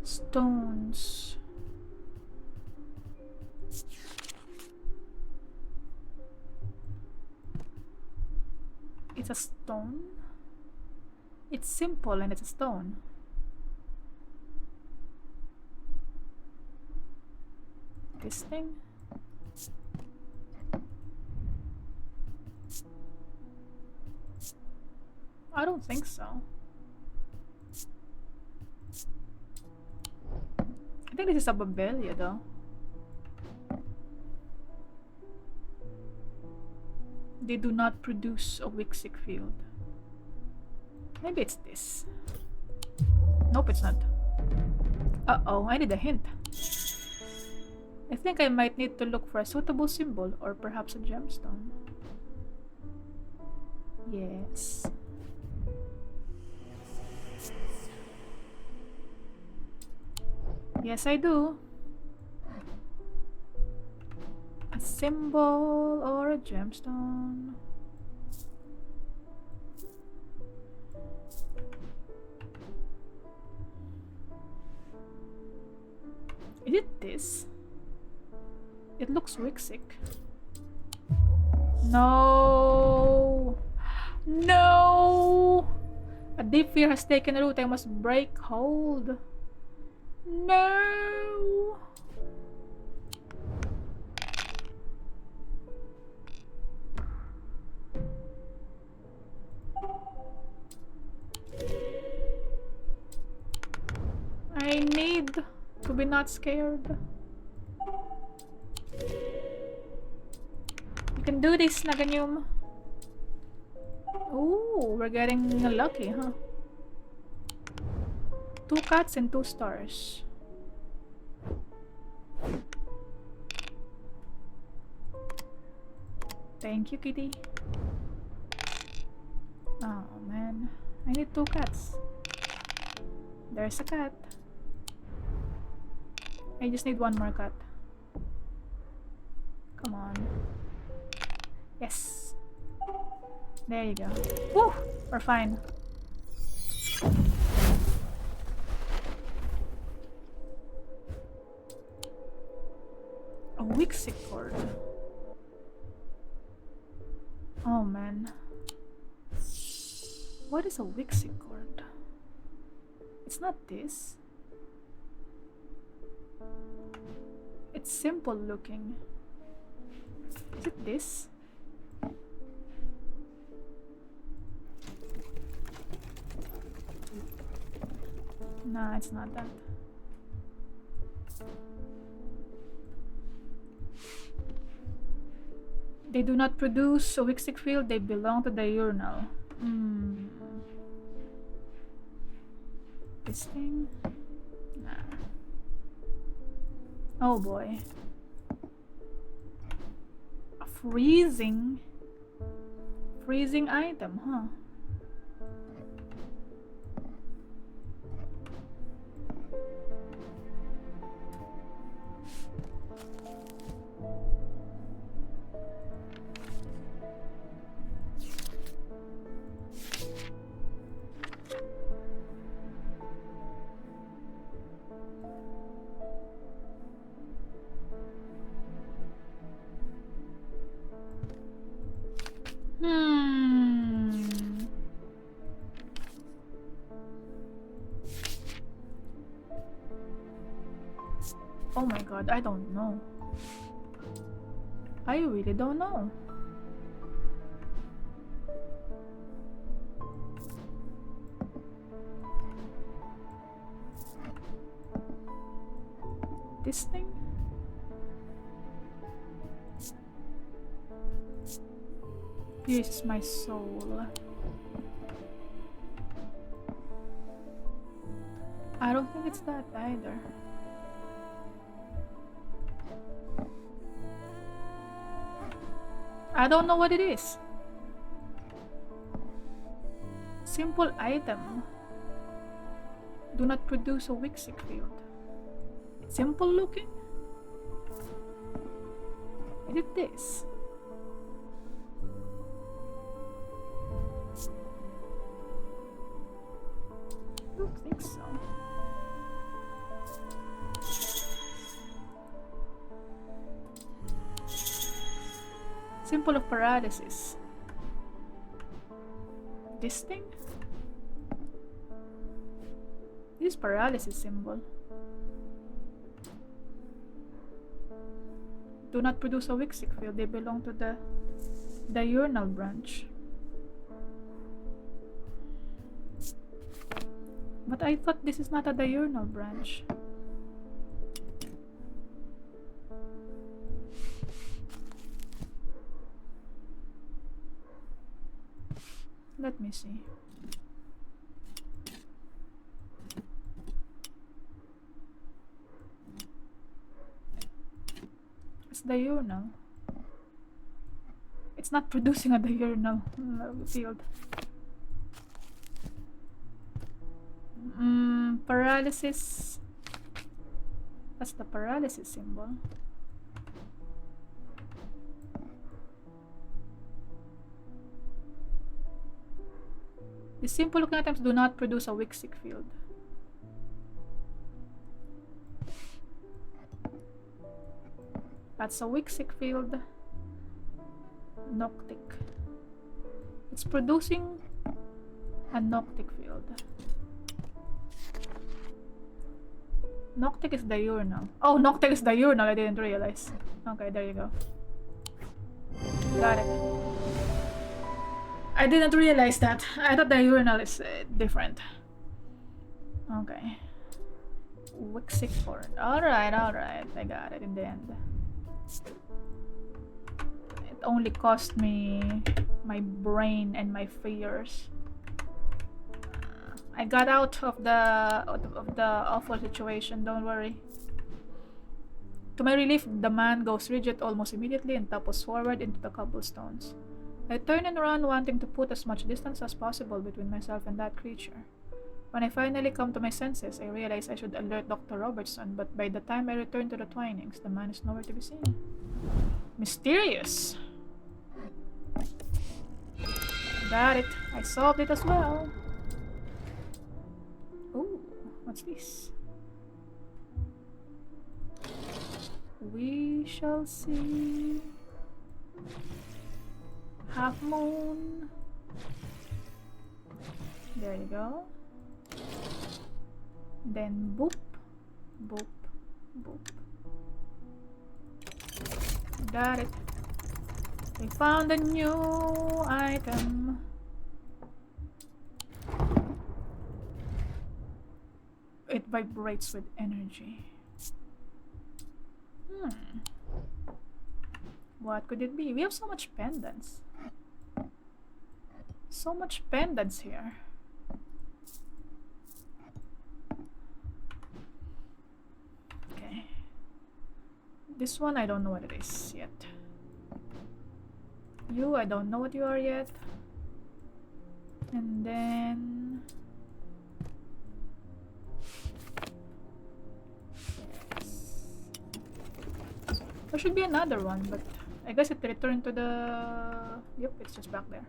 Stones. It's a stone? It's simple and it's a stone. This thing? I don't think so. I think this is a Babelia though. They do not produce a Wixic field. Maybe it's this. Nope, it's not. Uh-oh, I need a hint. I think I might need to look for a suitable symbol or perhaps a gemstone. Yes. Yes, I do. A symbol or a gemstone. Is it this? It looks Wixic. No! No! A deep fear has taken root. I must break hold. No! I need to be not scared. You can do this, Naga Nyoom. Ooh, we're getting lucky, huh? 2 cats and 2 stars. Thank you, kitty. Oh man, I need 2 cats. There's a cat. I just need 1 more cat. Come on. Yes. There you go. Woo! We're fine. A Wixic cord. Oh man. What is a Wixic cord? It's not this. It's simple looking. Is it this? Nah, it's not that. They do not produce a Wixic field, they belong to the urinal. This thing? Nah. Oh boy. A freezing item, huh? Oh my god, I don't know. I really don't know. This thing? Pierces my soul. I don't think it's that either. I don't know what it is. Simple item. Do not produce a Wixic field. Simple looking? Is it this? I don't think so. Symbol of paralysis. This thing? This paralysis symbol. Do not produce a Wixic field. They belong to the diurnal branch. But I thought this is not a diurnal branch. Let me see. It's diurnal. It's not producing a diurnal field. Paralysis. That's the paralysis symbol. The simple looking items do not produce a Wixic field. That's a Wixic field. Noctic. It's producing a Noctic field. Noctic is diurnal. Oh, Noctic is diurnal. I didn't realize. Okay, there you go. Got it. I didn't realize that. I thought diurnal is different. Okay. Wixic horn. Alright, alright. I got it in the end. It only cost me my brain and my fears. I got out of the awful situation, don't worry. To my relief, the man goes rigid almost immediately and topples forward into the cobblestones. I turn and run, wanting to put as much distance as possible between myself and that creature. When I finally come to my senses, I realize I should alert Dr. Robertson, but by the time I return to the Twinings, the man is nowhere to be seen. Mysterious! Got it. I solved it as well. Ooh, what's this? We shall see. Half moon. There you go. Then boop, boop, boop. Got it. We found a new item. It vibrates with energy. What could it be? We have so much pendants. So much pendants here. Okay. This one, I don't know what it is yet. You, I don't know what you are yet. And then... There should be another one, but I guess it returned to the... Yep, it's just back there.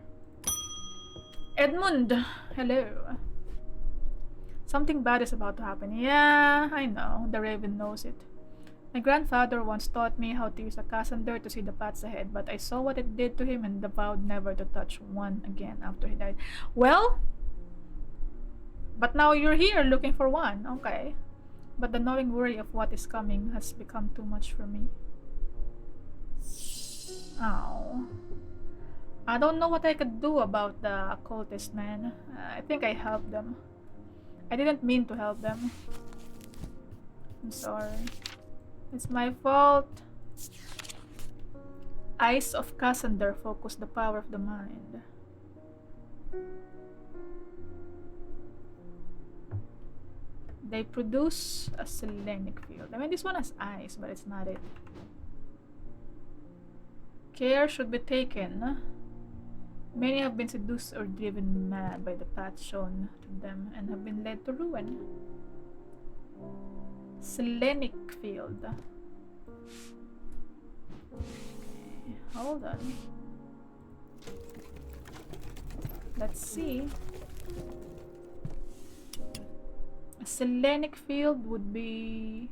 Edmund! Hello. Something bad is about to happen. Yeah, I know. The Raven knows it. My grandfather once taught me how to use a Cassander to see the paths ahead, but I saw what it did to him and vowed never to touch one again after he died. Well, but now you're here looking for one. Okay. But the knowing worry of what is coming has become too much for me. Oh. I don't know what I could do about the occultist, man. I think I helped them. I didn't mean to help them. I'm sorry. It's my fault. Eyes of Cassander focus the power of the mind. They produce a selenic field. I mean, this one has eyes, but it's not it. Care should be taken. Many have been seduced or driven mad by the path shown to them and have been led to ruin. Selenic field. Okay, hold on. Let's see. A selenic field would be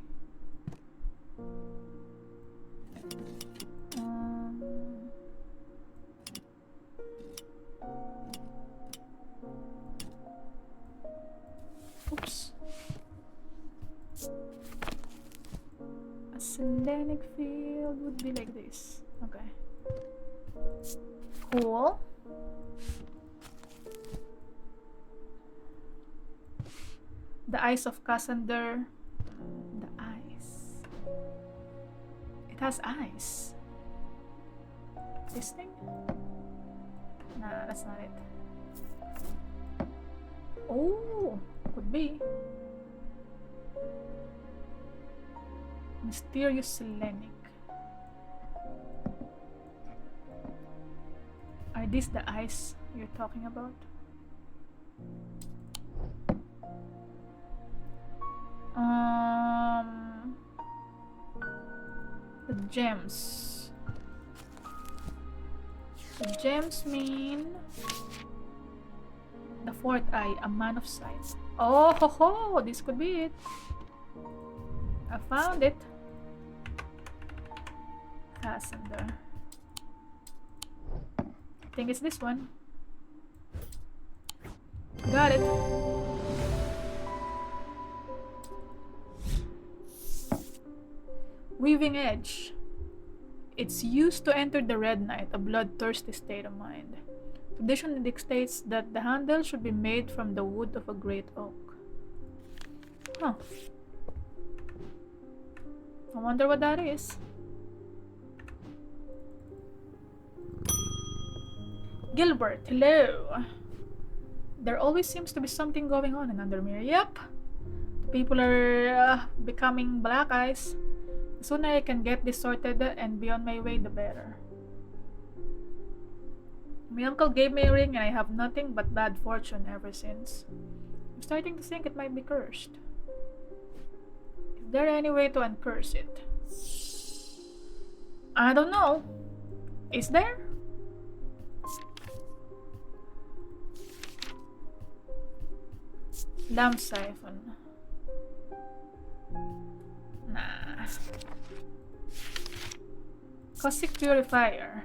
oops. A selenic field would be like this. Okay. Cool. The eyes of Cassander. The eyes. It has eyes. This thing? Nah, that's not it. Oh, could be. Mysterious Selenic. Are these the eyes you're talking about? The gems. The gems mean the fourth eye, a man of sight. Oh ho ho! This could be it. I found it. Cassander. I think it's this one. Got it. Weaving edge. It's used to enter the Red Night, a bloodthirsty state of mind. Tradition dictates that the handle should be made from the wood of a great oak. Huh. I wonder what that is. Gilbert, hello. There always seems to be something going on in Undermere. Yep. People are becoming black eyes. The sooner I can get this sorted and be on my way, the better. My uncle gave me a ring and I have nothing but bad fortune ever since. I'm starting to think it might be cursed. Is there any way to uncurse it? I don't know. Is there? Lamp siphon. Nah. Caustic purifier.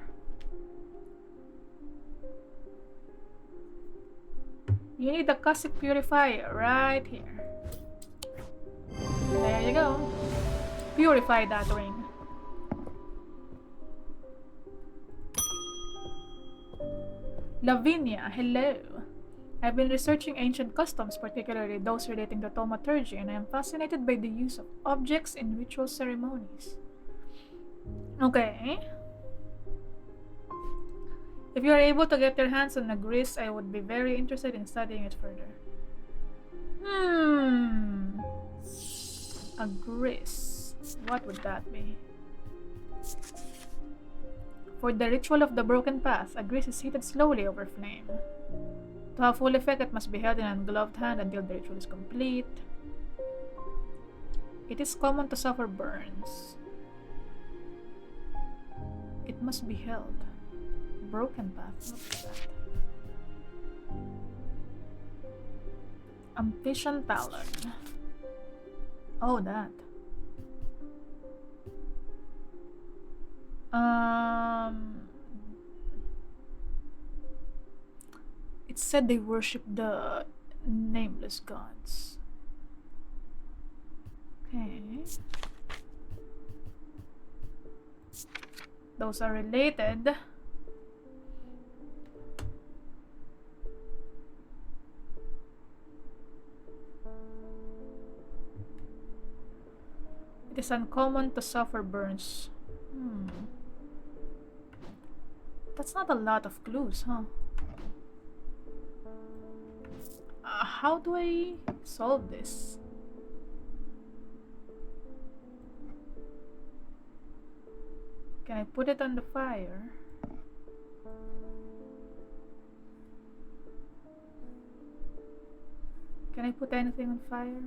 You need a caustic purifier right here. There you go. Purify that ring. Lavinia, hello. I've been researching ancient customs, particularly those relating to thaumaturgy, and I am fascinated by the use of objects in ritual ceremonies. Okay. If you are able to get your hands on a gris, I would be very interested in studying it further. A gris. What would that be? For the ritual of the broken path, a gris is heated slowly over flame. To have full effect, it must be held in an ungloved hand until the ritual is complete. It is common to suffer burns. It must be held. Broken path, what's that? Ambition Talon. Oh, that. It said they worship the nameless gods. Okay. Those are related. It is uncommon to suffer burns. That's not a lot of clues, huh? How do I solve this? Can I put it on the fire? Can I put anything on fire?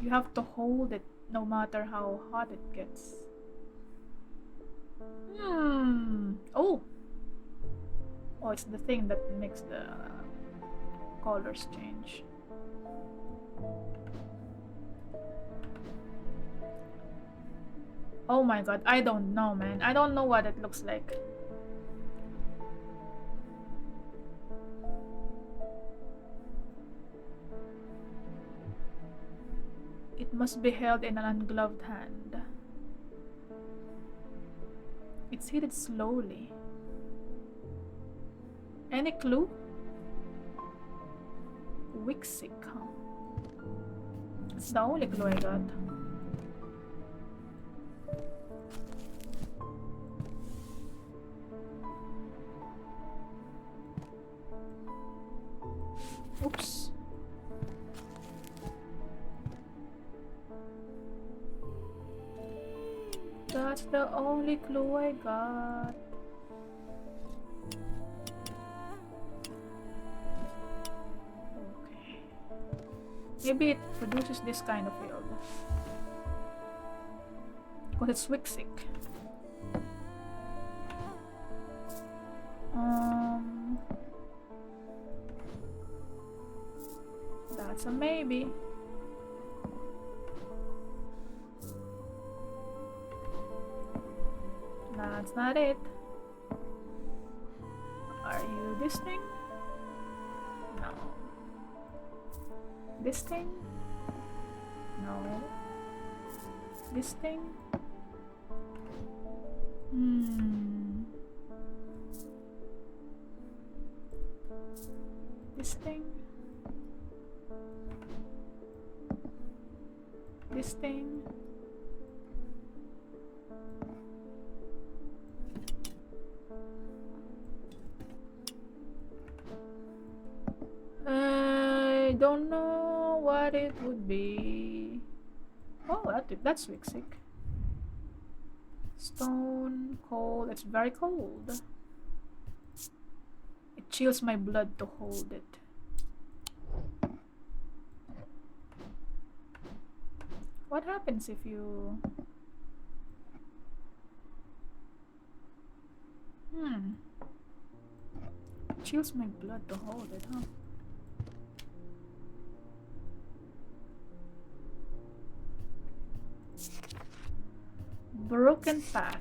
You have to hold it no matter how hot it gets. Oh! Oh, it's the thing that makes the colors change. Oh my god, I don't know, man. I don't know what it looks like. It must be held in an ungloved hand. It's heated slowly. Any clue? Wixic, huh? It's the only clue I got. Oops. That's the only clue I got. Okay. Maybe it produces this kind of field. Because it's Wixic. That's a maybe. That's not it. Are you this thing? No. This thing? No. This thing? This thing? This thing? I don't know what it would be. Oh, that's Wixic. Stone, cold. It's very cold. It chills my blood to hold it. What happens if you... Chills my blood to hold it, huh? Broken path.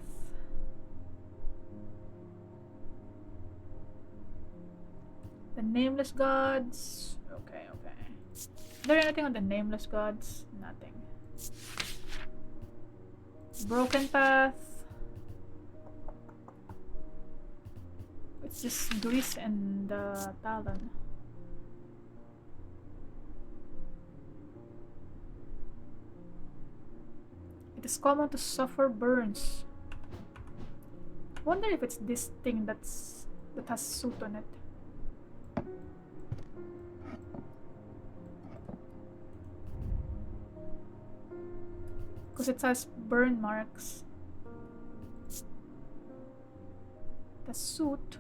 The nameless gods. Okay, okay. Is there anything on the nameless gods? Nothing. Broken path. It's just grease and talon. It is common to suffer burns. Wonder if it's this thing that has soot on it. Because it has burn marks. The soot.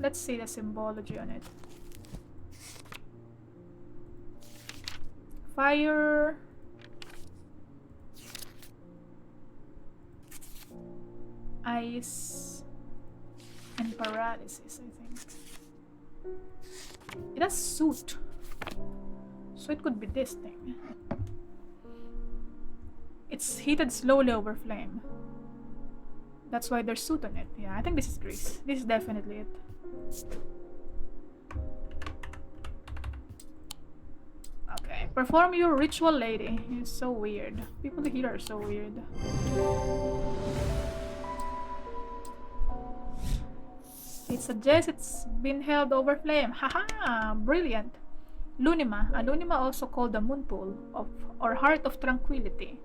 Let's see the symbology on it. Fire. Ice. And paralysis, I think. It has soot. So it could be this thing. It's heated slowly over flame. That's why there's soot on it. Yeah, I think this is grease. This is definitely it. Okay, perform your ritual, lady. It's so weird. People here are so weird. It suggests it's been held over flame. Haha! Brilliant! Lunima. A Lunima, also called the moon pool of or heart of tranquility,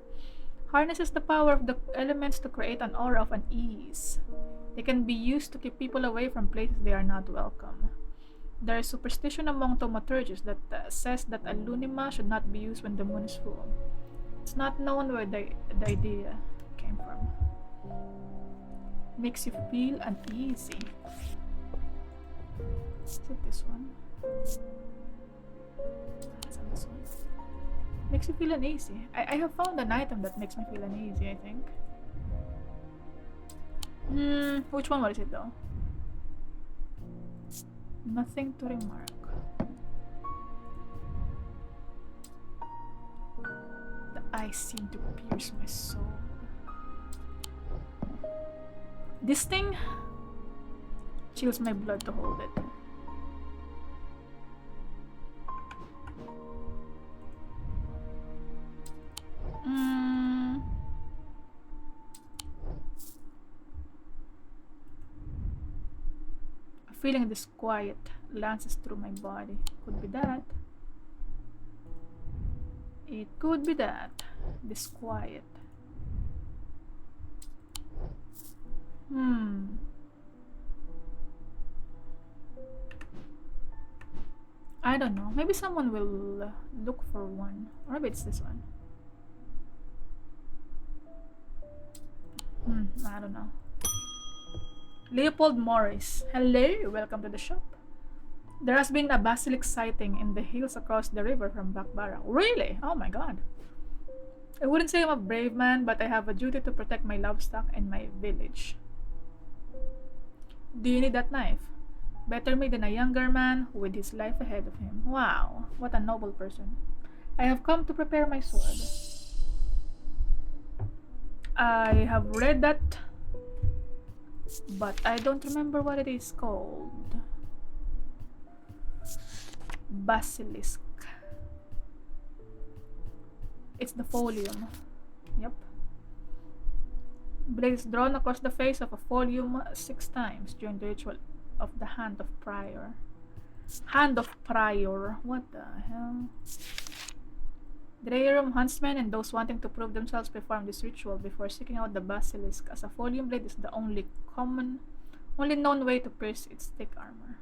harnesses the power of the elements to create an aura of unease. They can be used to keep people away from places they are not welcome. There is superstition among thaumaturgists that says that a lunima should not be used when the moon is full. It's not known where the idea came from. Makes you feel uneasy. Is it this one? It's on this one. Makes you feel uneasy. I have found an item that makes me feel uneasy, I think. Which one was it though? Nothing to remark. The eyes seem to pierce my soul. This thing chills my blood to hold it. A feeling of disquiet lances through my body. Could be that. It could be that. Disquiet. I don't know. Maybe someone will look for one. Or maybe it's this one. I don't know. Leopold Morris. Hello, welcome to the shop. There has been a basilisk sighting in the hills across the river from Bakbara. Really? Oh my god. I wouldn't say I'm a brave man, but I have a duty to protect my livestock and my village. Do you need that knife? Better me than a younger man with his life ahead of him. Wow, what a noble person. I have come to prepare my sword. I have read that, but I don't remember what it is called. Basilisk. It's the folium. Yep. Blade is drawn across the face of a folium 6 times during the ritual of the Hand of Prior. Hand of Prior. What the hell? Dreyrum huntsmen and those wanting to prove themselves perform this ritual before seeking out the basilisk, as a folium blade is the only known way to pierce its thick armor.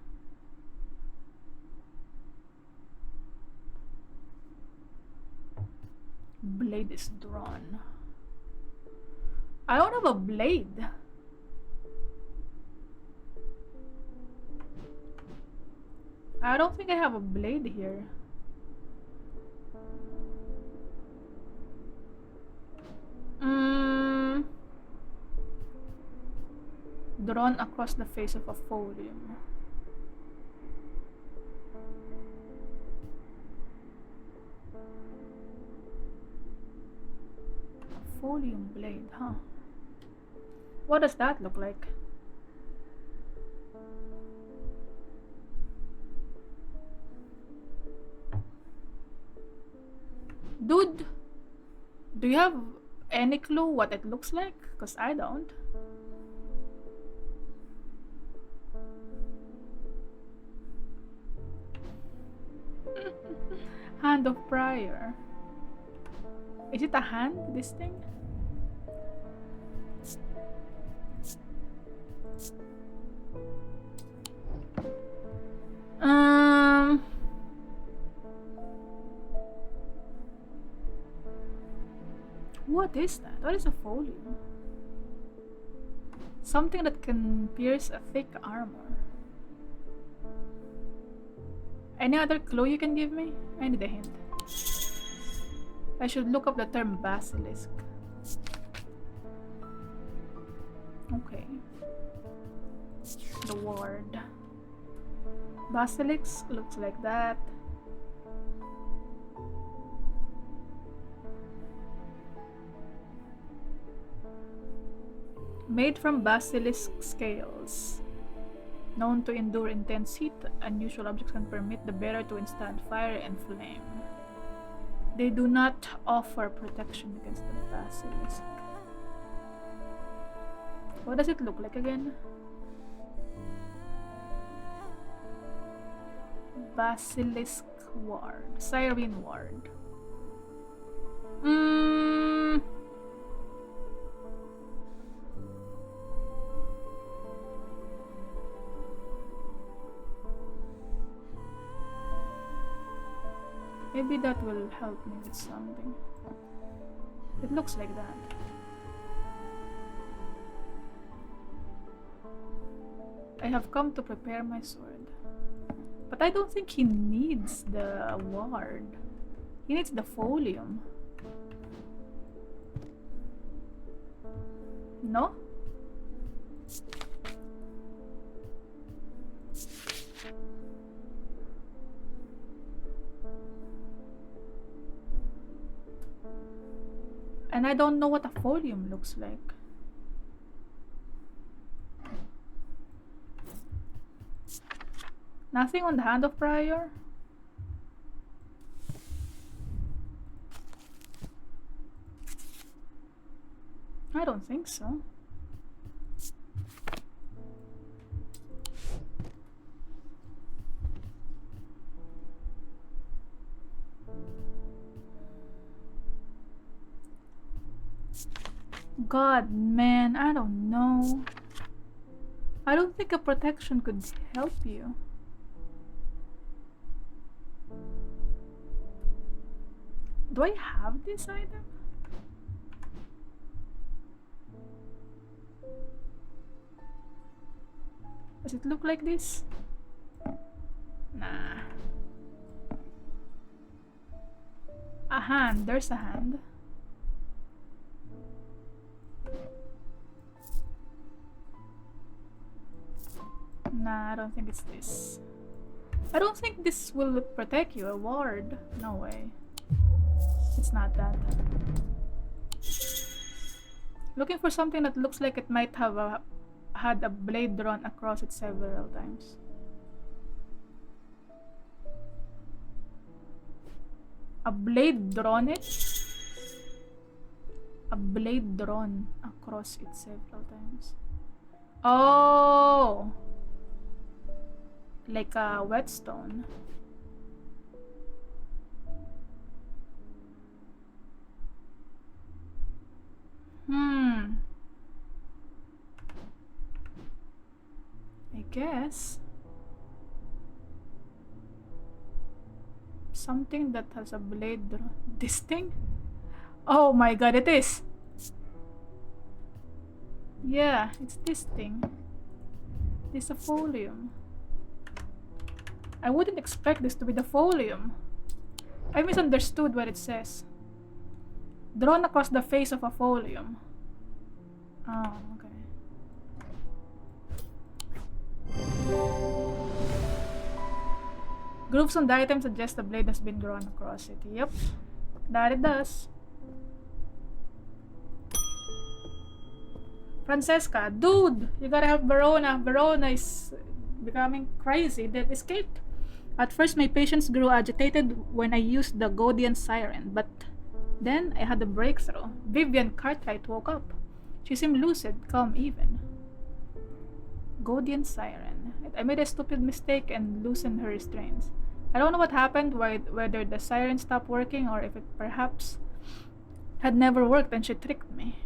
Blade is drawn. I don't have a blade. I don't think I have a blade here. Drawn across the face of a folium. A folium blade, huh? What does that look like? Dude, do you have any clue what it looks like? Because I don't. Hand of Prior. Is it a hand, this thing? What is that? What is a folium? Something that can pierce a thick armor. Any other clue you can give me? I need a hint. I should look up the term basilisk. Okay. The word. Basilisk looks like that. Made from basilisk scales. Known to endure intense heat, unusual objects can permit the bearer to withstand fire and flame. They do not offer protection against the basilisk. What does it look like again? Basilisk Ward. Siren Ward. Hmm. Maybe that will help me with something. It looks like that. I have come to prepare my sword. But I don't think he needs the ward. He needs the folium. No? And I don't know what a folium looks like. Nothing on the Hand of Prior? I don't think so. God, man, I don't know. I don't think a protection could help you. Do I have this item? Does it look like this? Nah. A hand. There's a hand. Nah, I don't think it's this. I don't think this will protect you. A ward. No way. It's not that. Looking for something that looks like it might have had a blade drawn across it several times. A blade drawn it? A blade drawn across it several times. Oh! Like a whetstone. I guess. Something that has a blade drawn. This thing? Oh my god, it is! Yeah, it's this thing. This a folium. I wouldn't expect this to be the folium. I misunderstood what it says. Drawn across the face of a folium. Oh, okay. Grooves on the item suggest the blade has been drawn across it. Yep, that it does. Francesca, dude, you gotta help Verona. Verona is becoming crazy. They've escaped. At first, my patience grew agitated when I used the Godian siren, but then I had a breakthrough. Vivian Cartwright woke up. She seemed lucid, calm even. Godian siren. I made a stupid mistake and loosened her restraints. I don't know what happened, whether the siren stopped working or if it perhaps had never worked and she tricked me.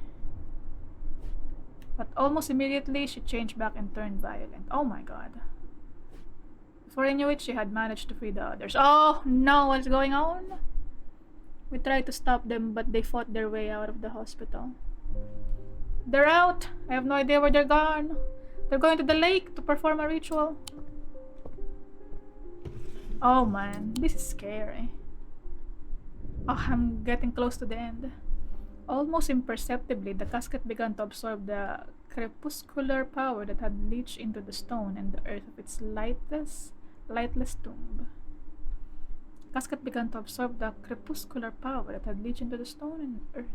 But almost immediately, she changed back and turned violent. Oh my god. Before I knew it, she had managed to free the others. Oh no, what's going on? We tried to stop them, but they fought their way out of the hospital. They're out! I have no idea where they're gone. They're going to the lake to perform a ritual. Oh man, this is scary. Oh, I'm getting close to the end. Almost imperceptibly, the casket began to absorb the crepuscular power that had leached into the stone and the earth of its lightless tomb. Casket began to absorb the crepuscular power that had leached into the stone and earth.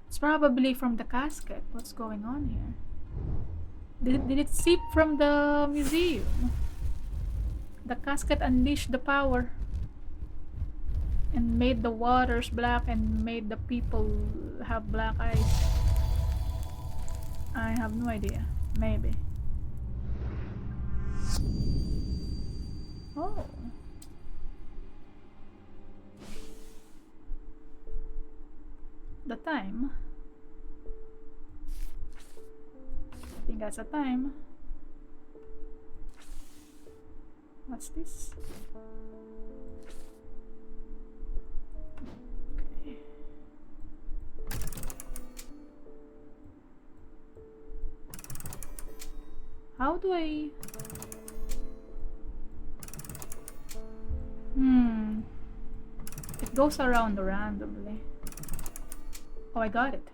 It's probably from the casket. What's going on here? Did it seep from the museum? The casket unleashed the power and made the waters black and made the people have black eyes. I have no idea. Maybe. Oh. The time. I think that's the time. What's this? Okay. How do I... It goes around randomly. Oh, I got it.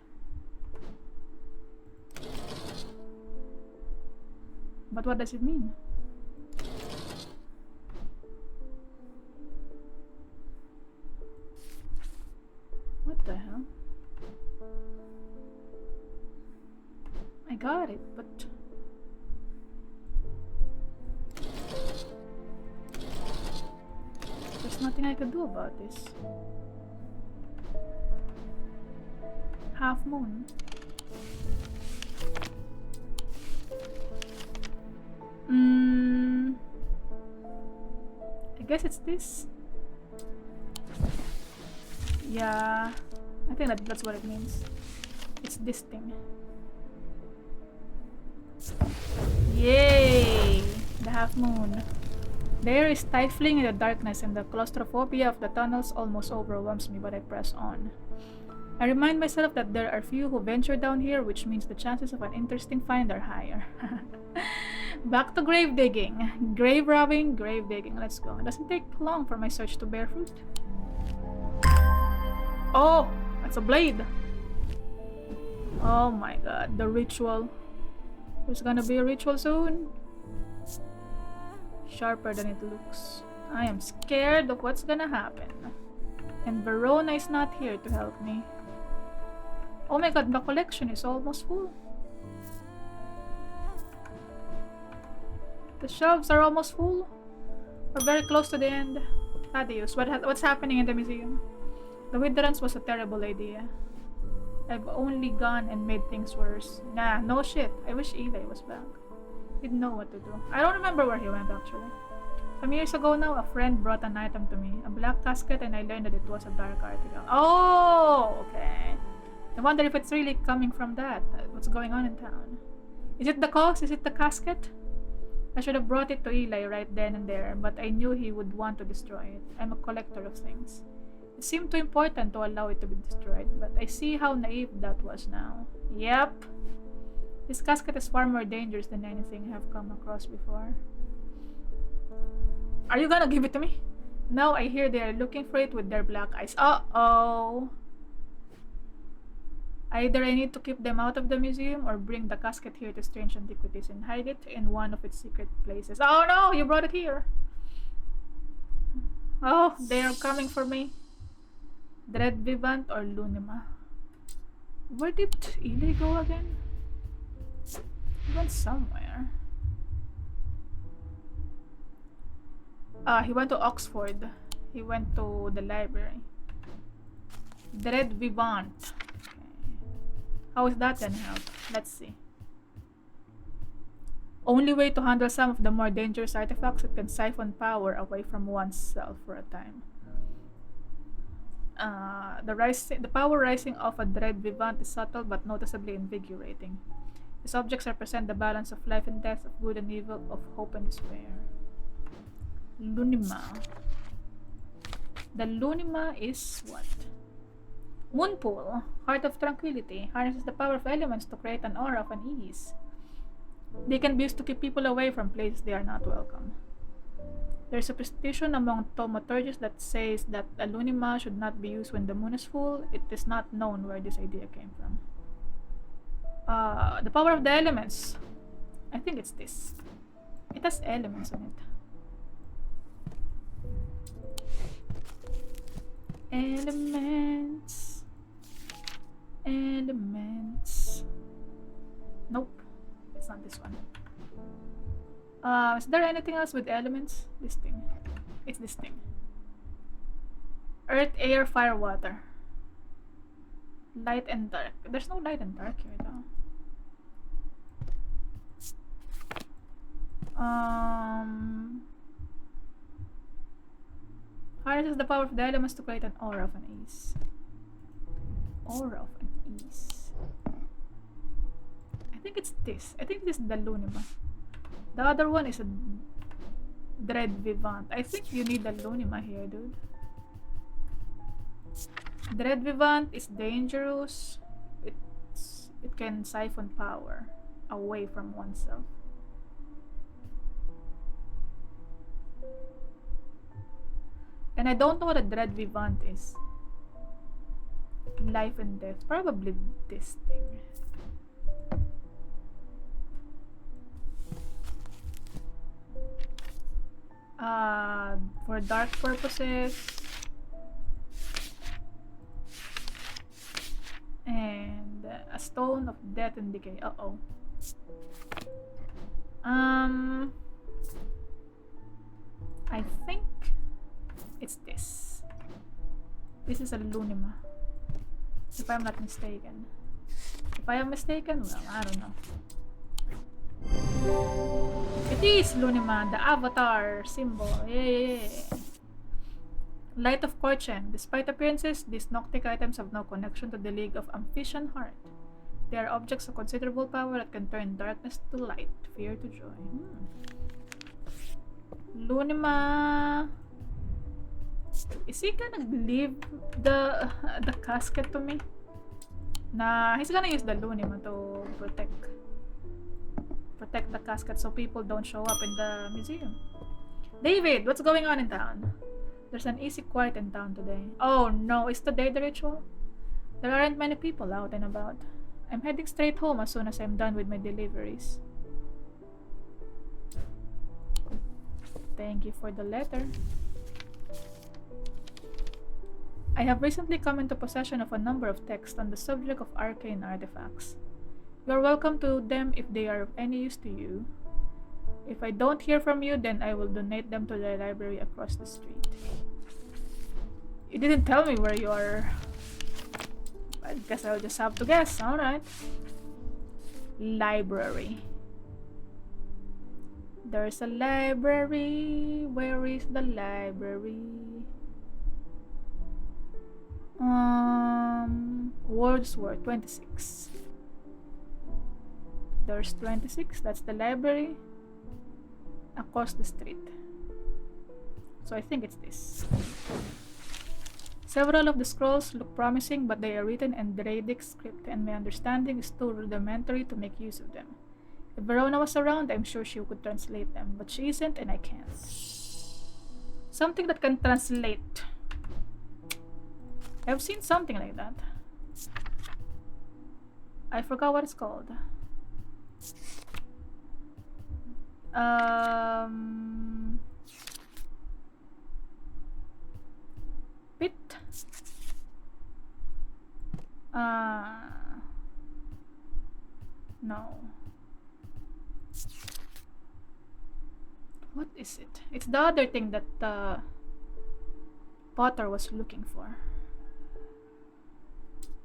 But what does it mean? What the hell? I got it, but... there's nothing I can do about this. Half moon. I guess it's this. Yeah, I think that's what it means. It's this thing. Yay! The half moon. The air is stifling in the darkness and the claustrophobia of the tunnels almost overwhelms me, but I press on. I remind myself that there are few who venture down here, which means the chances of an interesting find are higher. Back to grave digging. Grave robbing, grave digging. Let's go. It doesn't take long for my search to bear fruit. Oh! That's a blade! Oh my god, the ritual. There's gonna be a ritual soon. Sharper than it looks. I am scared of what's gonna happen. And Verona is not here to help me. Oh my god, the collection is almost full. The shelves are almost full. We're very close to the end. Thaddeus, what's happening in the museum? The Witherance was a terrible idea. I've only gone and made things worse. Nah, no shit. I wish Eli was back. He'd know what to do. I don't remember where he went actually. Some years ago now, a friend brought an item to me. A black casket, and I learned that it was a dark article. Oh, okay. I wonder if it's really coming from that. What's going on in town? Is it the cause? Is it the casket? I should have brought it to Eli right then and there, but I knew he would want to destroy it. I'm a collector of things. It seemed too important to allow it to be destroyed, but I see how naive that was now. Yep. This casket is far more dangerous than anything I have come across before. Are you gonna give it to me? Now I hear they are looking for it with their black eyes. Uh-oh. Either I need to keep them out of the museum or bring the casket here to Strange Antiquities and hide it in one of its secret places. Oh no! You brought it here! Oh, they are coming for me. Dread Vivant or Lunima? Where did Eli go again? He went somewhere. He went to Oxford. He went to the library. Dread Vivant. Okay. How is that gonna help? Let's see. Only way to handle some of the more dangerous artifacts, it can siphon power away from oneself for a time. The power rising off a Dread Vivant is subtle but noticeably invigorating. These objects represent the balance of life and death, of good and evil, of hope and despair. Lunima. The Lunima is what? Moonpool, Heart of Tranquility, harnesses the power of elements to create an aura of unease. They can be used to keep people away from places they are not welcome. There is a superstition among thaumaturgists that says that a Lunima should not be used when the moon is full. It is not known where this idea came from. The power of the elements. I think it's this. It has elements on it. Elements. Elements. Nope. It's not this one. Is there anything else with elements? This thing. It's this thing. Earth, air, fire, water. Light and dark. There's no light and dark here though. Harnesses the power of the elements to create an aura of unease. Aura of unease. I think it's this. I think this is the Lunima. The other one is a Dread Vivant. I think you need the Lunima here, dude. Dread Vivant is dangerous. It can siphon power away from oneself. And I don't know what a Dread Vivant is. Life and death. Probably this thing. For dark purposes. And a stone of death and decay. Uh-oh. I think it's this. This is a Lunima. If I'm not mistaken. If I am mistaken, well, I don't know. It is Lunima, the avatar symbol. Yeah. Light of Korchen. Despite appearances, these Noctic items have no connection to the League of Amphibian Heart. They are objects of considerable power that can turn darkness to light, fear to joy. Lunima. Is he gonna leave the casket to me? Nah, he's gonna use the Lunima to protect the casket so people don't show up in the museum. David, what's going on in town? There's an easy quiet in town today. Oh no, is today the ritual? There aren't many people out and about. I'm heading straight home as soon as I'm done with my deliveries. Thank you for the letter. I have recently come into possession of a number of texts on the subject of arcane artifacts. You are welcome to them if they are of any use to you. If I don't hear from you, then I will donate them to the library across the street. You didn't tell me where you are. I guess I'll just have to guess. Alright. Library. There's a library. Where is the library? Wordsworth 26. There's 26. That's the library. Across the street. So I think it's this. Several of the scrolls look promising, but they are written in Dradic script, and my understanding is too rudimentary to make use of them. If Verona was around, I'm sure she could translate them, but she isn't, and I can't. Something that can translate. I've seen something like that. I forgot what it's called. Pit. No. What is it? It's the other thing that Potter was looking for.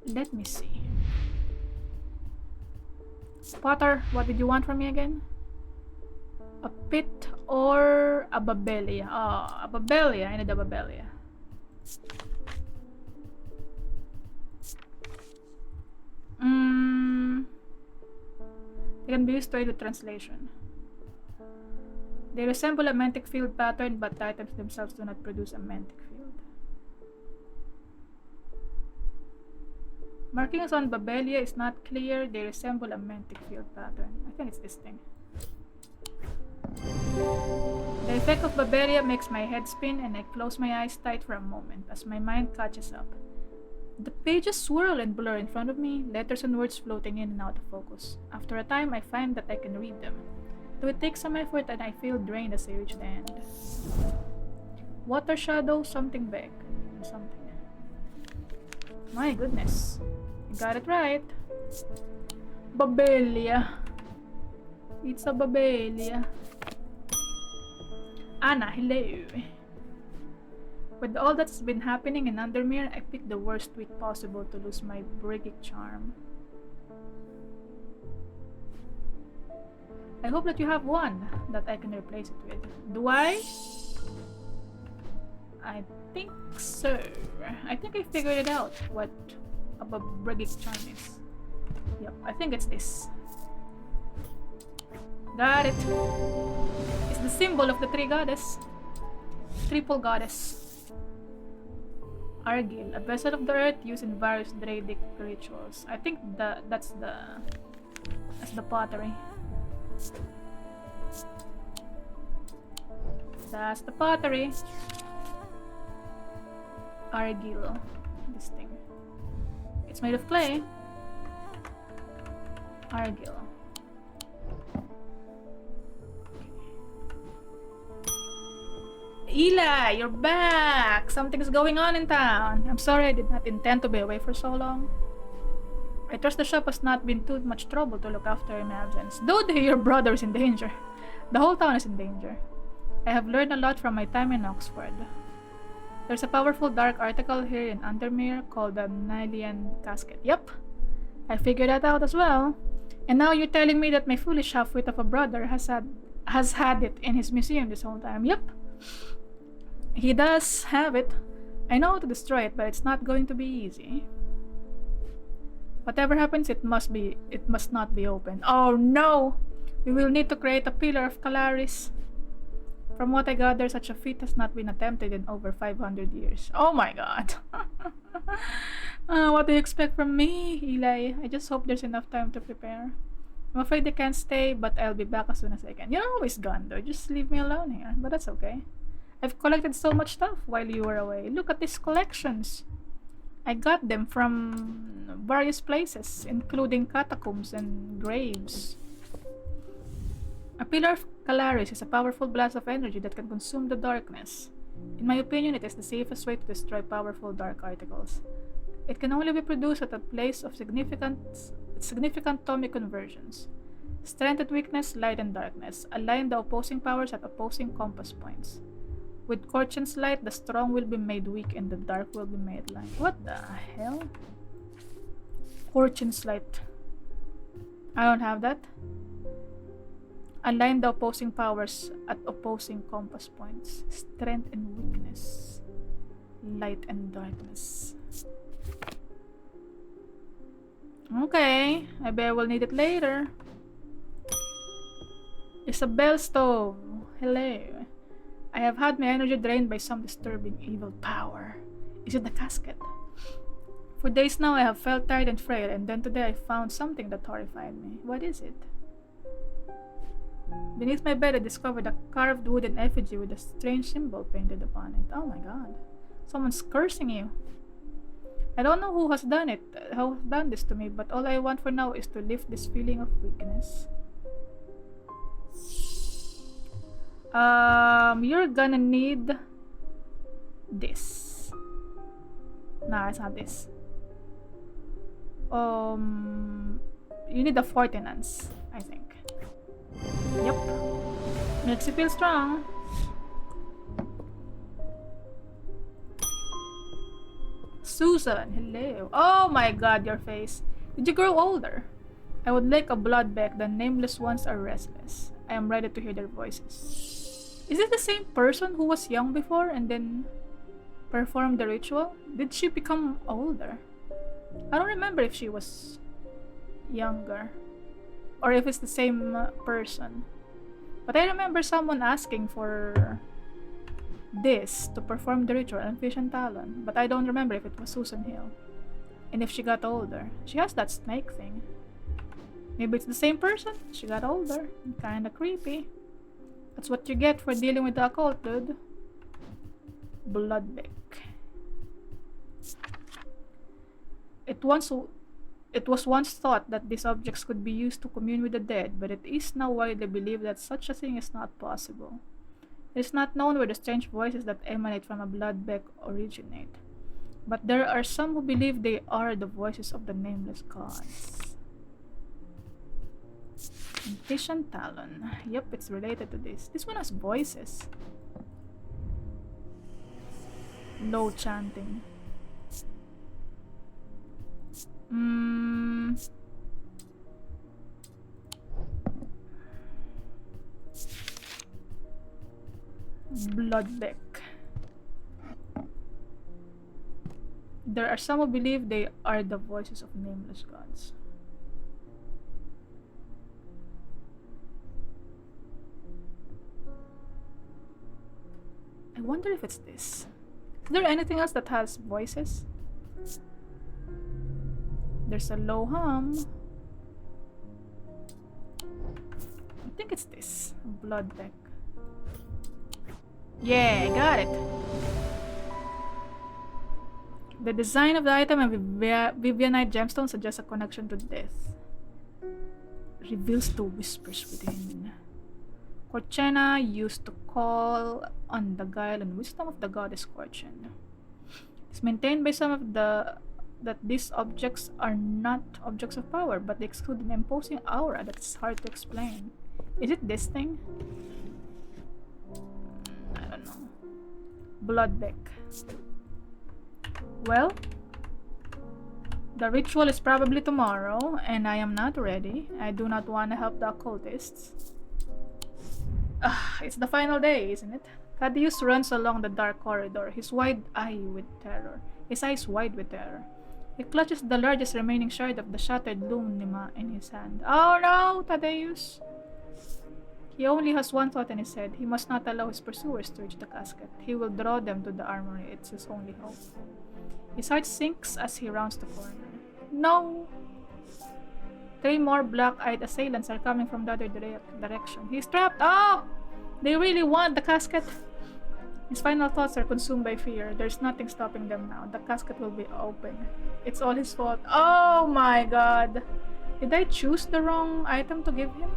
Let me see. Potter, what did you want from me again? A pit or a babelia? Oh, a babelia. I need a babelia. They can be used to aid with translation. They resemble a mantic field pattern, but the items themselves do not produce a mantic field. Markings on babelia is not clear. They resemble a mantic field pattern. I think it's this thing. The effect of babelia makes my head spin, and I close my eyes tight for a moment as my mind catches up. The pages swirl and blur in front of me, letters and words floating in and out of focus. After a time, I find that I can read them. Though it takes some effort and I feel drained as I reach the end. Water shadow, something big. Something. My goodness. I got it right. Babelia. It's a babelia. Anna, hello. With all that's been happening in Undermere, I picked the worst week possible to lose my Brigic charm. I hope that you have one that I can replace it with. Do I? I think so. I think I figured it out what a Babrigic charm is. Yep, I think it's this. Got it. It's the symbol of the three goddess. Triple goddess. Argil, a vessel of the earth used in various Dradic rituals. I think that's the pottery. That's the pottery. Argil. This thing. It's made of clay. Argil. Eli, you're back! Something's going on in town. I'm sorry I did not intend to be away for so long. I trust the shop has not been too much trouble to look after in my absence. Dude, your brother is in danger. The whole town is in danger. I have learned a lot from my time in Oxford. There's a powerful dark article here in Undermere called the Nylian Casket. Yep, I figured that out as well. And now you're telling me that my foolish half-wit of a brother has had it in his museum this whole time. Yep. He does have it. I know how to destroy it, but it's not going to be easy. Whatever happens, it must not be open. Oh no! We will need to create a pillar of Calaris. From what I gather, such a feat has not been attempted in over 500 years. Oh my god. What do you expect from me, Eli? I just hope there's enough time to prepare. I'm afraid I can't stay, but I'll be back as soon as I can. You're always gone though, just leave me alone here. But that's okay. I've collected so much stuff while you were away. Look at these collections. I got them from various places, including catacombs and graves. A pillar of Calaris is a powerful blast of energy that can consume the darkness. In my opinion, it is the safest way to destroy powerful dark articles. It can only be produced at a place of significant atomic conversions. Strength and weakness, light and darkness. Align the opposing powers at opposing compass points. With Korchen's light, the strong will be made weak and the dark will be made light. What the hell? Korchen's light. I don't have that. Align the opposing powers at opposing compass points. Strength and weakness. Light and darkness. Okay, I bet I will need it later. Isabel stove. Hello. I have had my energy drained by some disturbing evil power. Is it the casket? For days now I have felt tired and frail, and then today I found something that horrified me. What is it? Beneath my bed I discovered a carved wooden effigy with a strange symbol painted upon it. Oh my god. Someone's cursing you. I don't know who has done this to me, but all I want for now is to lift this feeling of weakness. You're gonna need this. Nah, it's not this. You need the Fortinance, I think. Yep. Makes you feel strong. Susan, hello. Oh my god, your face. Did you grow older? I would like a blood beck. The nameless ones are restless. I am ready to hear their voices. Is it the same person who was young before and then performed the ritual? Did she become older? I don't remember if she was younger or if it's the same person. But I remember someone asking for this to perform the ritual on Fish and Talon, but I don't remember if it was Susan Hill. And if she got older. She has that snake thing. Maybe it's the same person. She got older. Kinda creepy. That's what you get for dealing with the occult, dude. Bloodbeck. It was once thought that these objects could be used to commune with the dead, but it is now widely believed that such a thing is not possible. It is not known where the strange voices that emanate from a bloodbeck originate, but there are some who believe they are the voices of the nameless gods. Fish and Talon. Yep, it's related to this. This one has voices. Low chanting. Bloodbeck. There are some who believe they are the voices of nameless gods. I wonder if it's this. Is there anything else that has voices? There's a low hum. I think it's this. Blood deck. Yeah, I got it. The design of the item and Vivianite gemstone suggests a connection to death. Reveals the whispers within. Corchena used to call on the guile and wisdom of the goddess Corchen. It's maintained by some of the that these objects are not objects of power, but they exude an imposing aura that's hard to explain. Is it this thing? I don't know. Blood deck. Well, the ritual is probably tomorrow, and I am not ready. I do not want to help the occultists. It's the final day, isn't it? Thaddeus runs along the dark corridor, his eyes wide with terror. He clutches the largest remaining shard of the shattered Lumnima in his hand. Oh no, Thaddeus! He only has one thought in his head. He must not allow his pursuers to reach the casket. He will draw them to the armory. It's his only hope. His heart sinks as he rounds the corner. No! 3 more black-eyed assailants are coming from the other direction. He's trapped! Oh! They really want the casket! His final thoughts are consumed by fear. There's nothing stopping them now. The casket will be open. It's all his fault. Oh my god! Did I choose the wrong item to give him?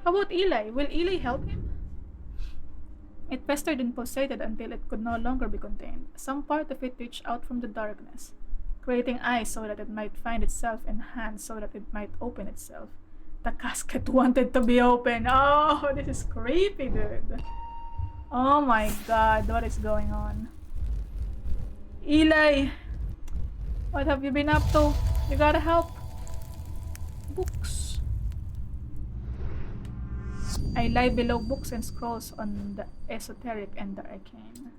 How about Eli? Will Eli help him? It festered and pulsated until it could no longer be contained. Some part of it reached out from the darkness, creating eyes so that it might find itself and hands so that it might open itself. The casket wanted to be open. Oh, this is creepy, dude. Oh my god, what is going on? Eli! What have you been up to? You gotta help. Books. I lie below books and scrolls on the esoteric and the arcane.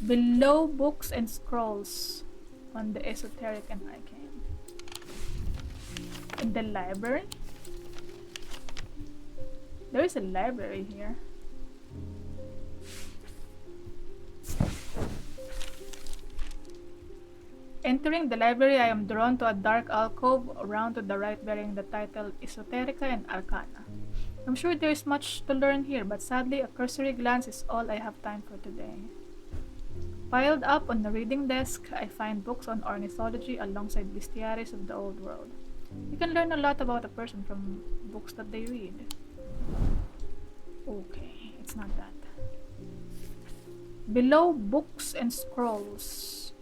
Below books and scrolls on the esoteric and arcane. In the library? There is a library here. Entering the library, I am drawn to a dark alcove around to the right bearing the title Esoterica and Arcana. I'm sure there is much to learn here, but sadly a cursory glance is all I have time for today. Piled up on the reading desk, I find books on ornithology alongside bestiaries of the old world. You can learn a lot about a person from books that they read. Okay, it's not that. Below books and scrolls.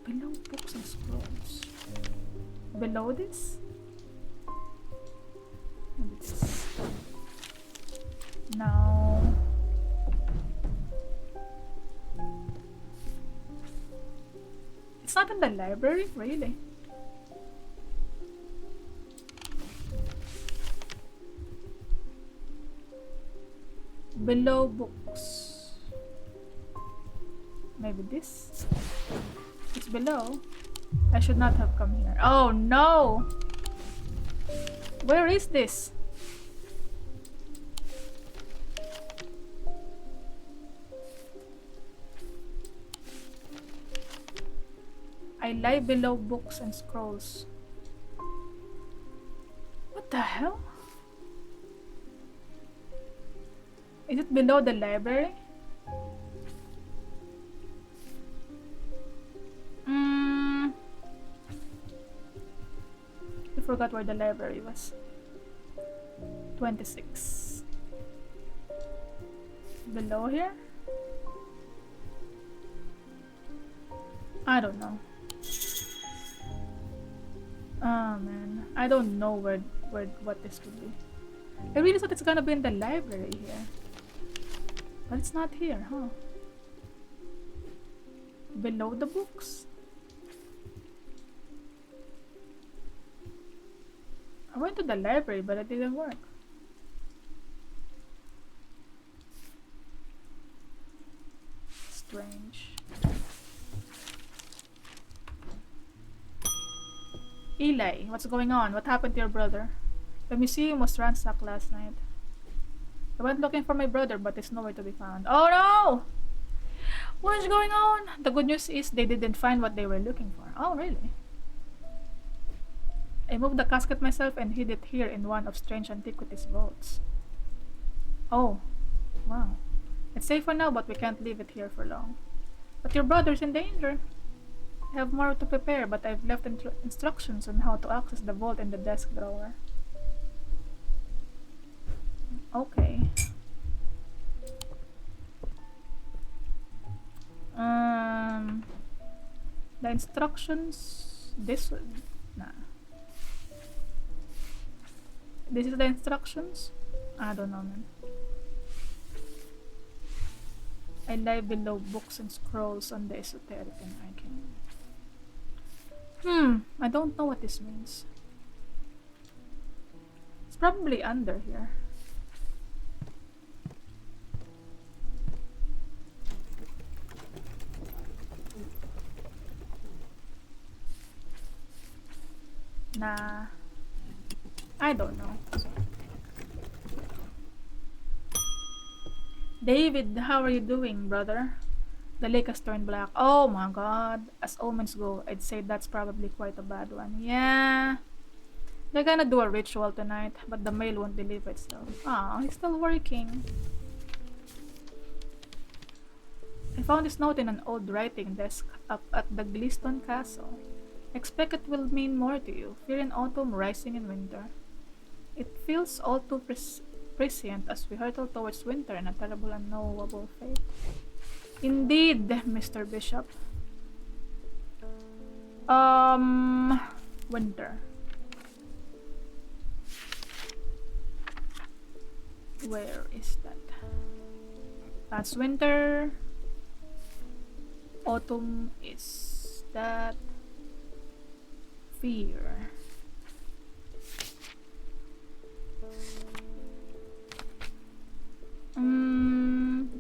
Below books and scrolls. Below this? Maybe this. No. It's not in the library, really. Below books. Maybe this? It's below. I should not have come here. Oh no! Where is this? I lie below books and scrolls. What the hell? Is it below the library? I forgot where the library was. 26. Below here? I don't know. Oh man, I don't know what this could be. I really thought it's gonna be in the library here. But it's not here, huh? Below the books? I went to the library, but it didn't work. Eli, what's going on? What happened to your brother? The museum was ransacked last night. I went looking for my brother, but he's nowhere to be found. Oh no! What is going on? The good news is they didn't find what they were looking for. Oh, really? I moved the casket myself and hid it here in one of Strange Antiquities vaults. Oh, wow. It's safe for now, but we can't leave it here for long. But your brother's in danger. I have more to prepare, but I've left instructions on how to access the vault in the desk drawer. Okay. The instructions. This one. Nah. This is the instructions? I don't know, man. I lie below books and scrolls on the esoteric and arcane. I don't know what this means. It's probably under here. Nah. I don't know. David, how are you doing, brother? The lake has turned black. Oh my god. As omens go, I'd say that's probably quite a bad one. Yeah. They're gonna do a ritual tonight, but the mail won't deliver itself. Ah, he's still working. I found this note in an old writing desk up at the Gliston Castle. Expect it will mean more to you. Fear in autumn, rising in winter. It feels all too prescient as we hurtle towards winter and a terrible unknowable fate. Indeed, Mr. Bishop. Winter. Where is that? That's winter. Autumn is that. Fear.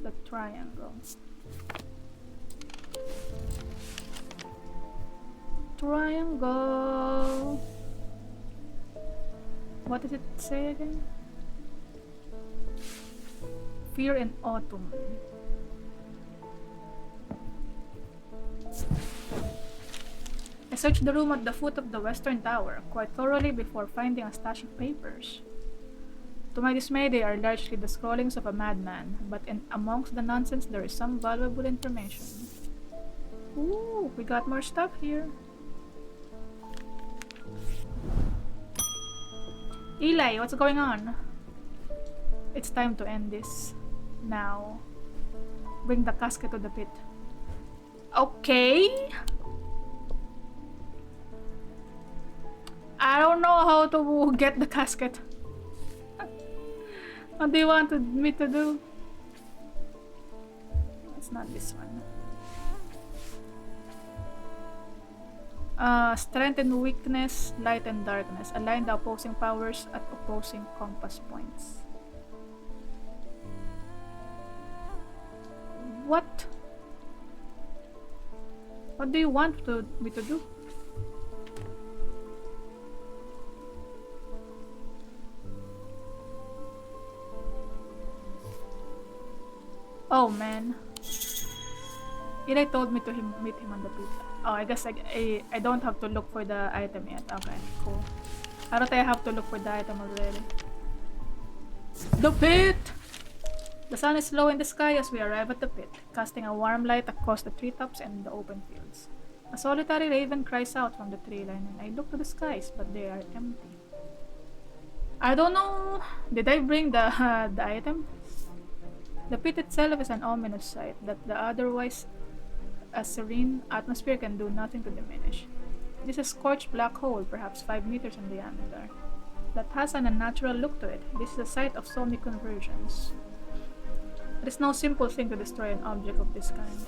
The triangle. Triangle. What does it say again? Fear in autumn. I searched the room at the foot of the western tower quite thoroughly before finding a stash of papers. To my dismay, they are largely the scrawlings of a madman, but amongst the nonsense there is some valuable information. Ooh, we got more stuff here. Eli, what's going on? It's time to end this. Now. Bring the casket to the pit. Okay. I don't know how to get the casket. What do you want me to do? It's not this one. Strength and weakness, light and darkness. Align the opposing powers at opposing compass points. What? What do you want me to do? Oh man. Eli told me to meet him on the pit. Oh, I guess I don't have to look for the item yet. Okay, cool. I thought I have to look for the item already. The pit! The sun is low in the sky as we arrive at the pit, casting a warm light across the treetops and the open fields. A solitary raven cries out from the tree line, and I look to the skies, but they are empty. I don't know. Did I bring the the item? The pit itself is an ominous sight that the otherwise a serene atmosphere can do nothing to diminish. It is a scorched black hole, perhaps 5 meters in diameter, that has an unnatural look to it. This is a site of so many conversions. It is no simple thing to destroy an object of this kind.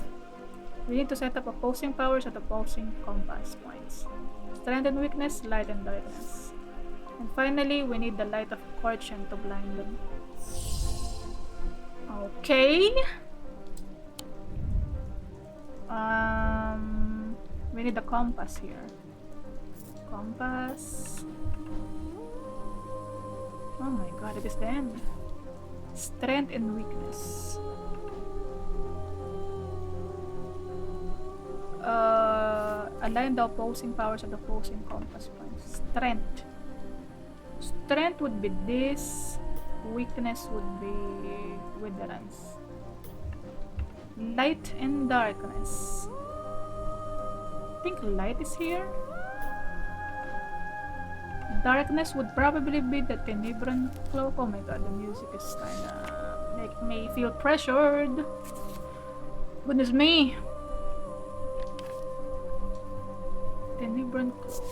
We need to set up opposing powers at opposing compass points. Strength and weakness, light and darkness. And finally, we need the light of Korchen to blind them. Okay. We need a compass here. Compass. Oh my god, it is the end. Strength and weakness. Align the opposing powers of the opposing compass points. Strength. Strength would be this. Weakness would be witherance. Light and darkness. I think light is here. Darkness would probably be the Tenebran cloak. Oh my god, the music is kinda make me feel pressured. Goodness me. Tenebran cloak.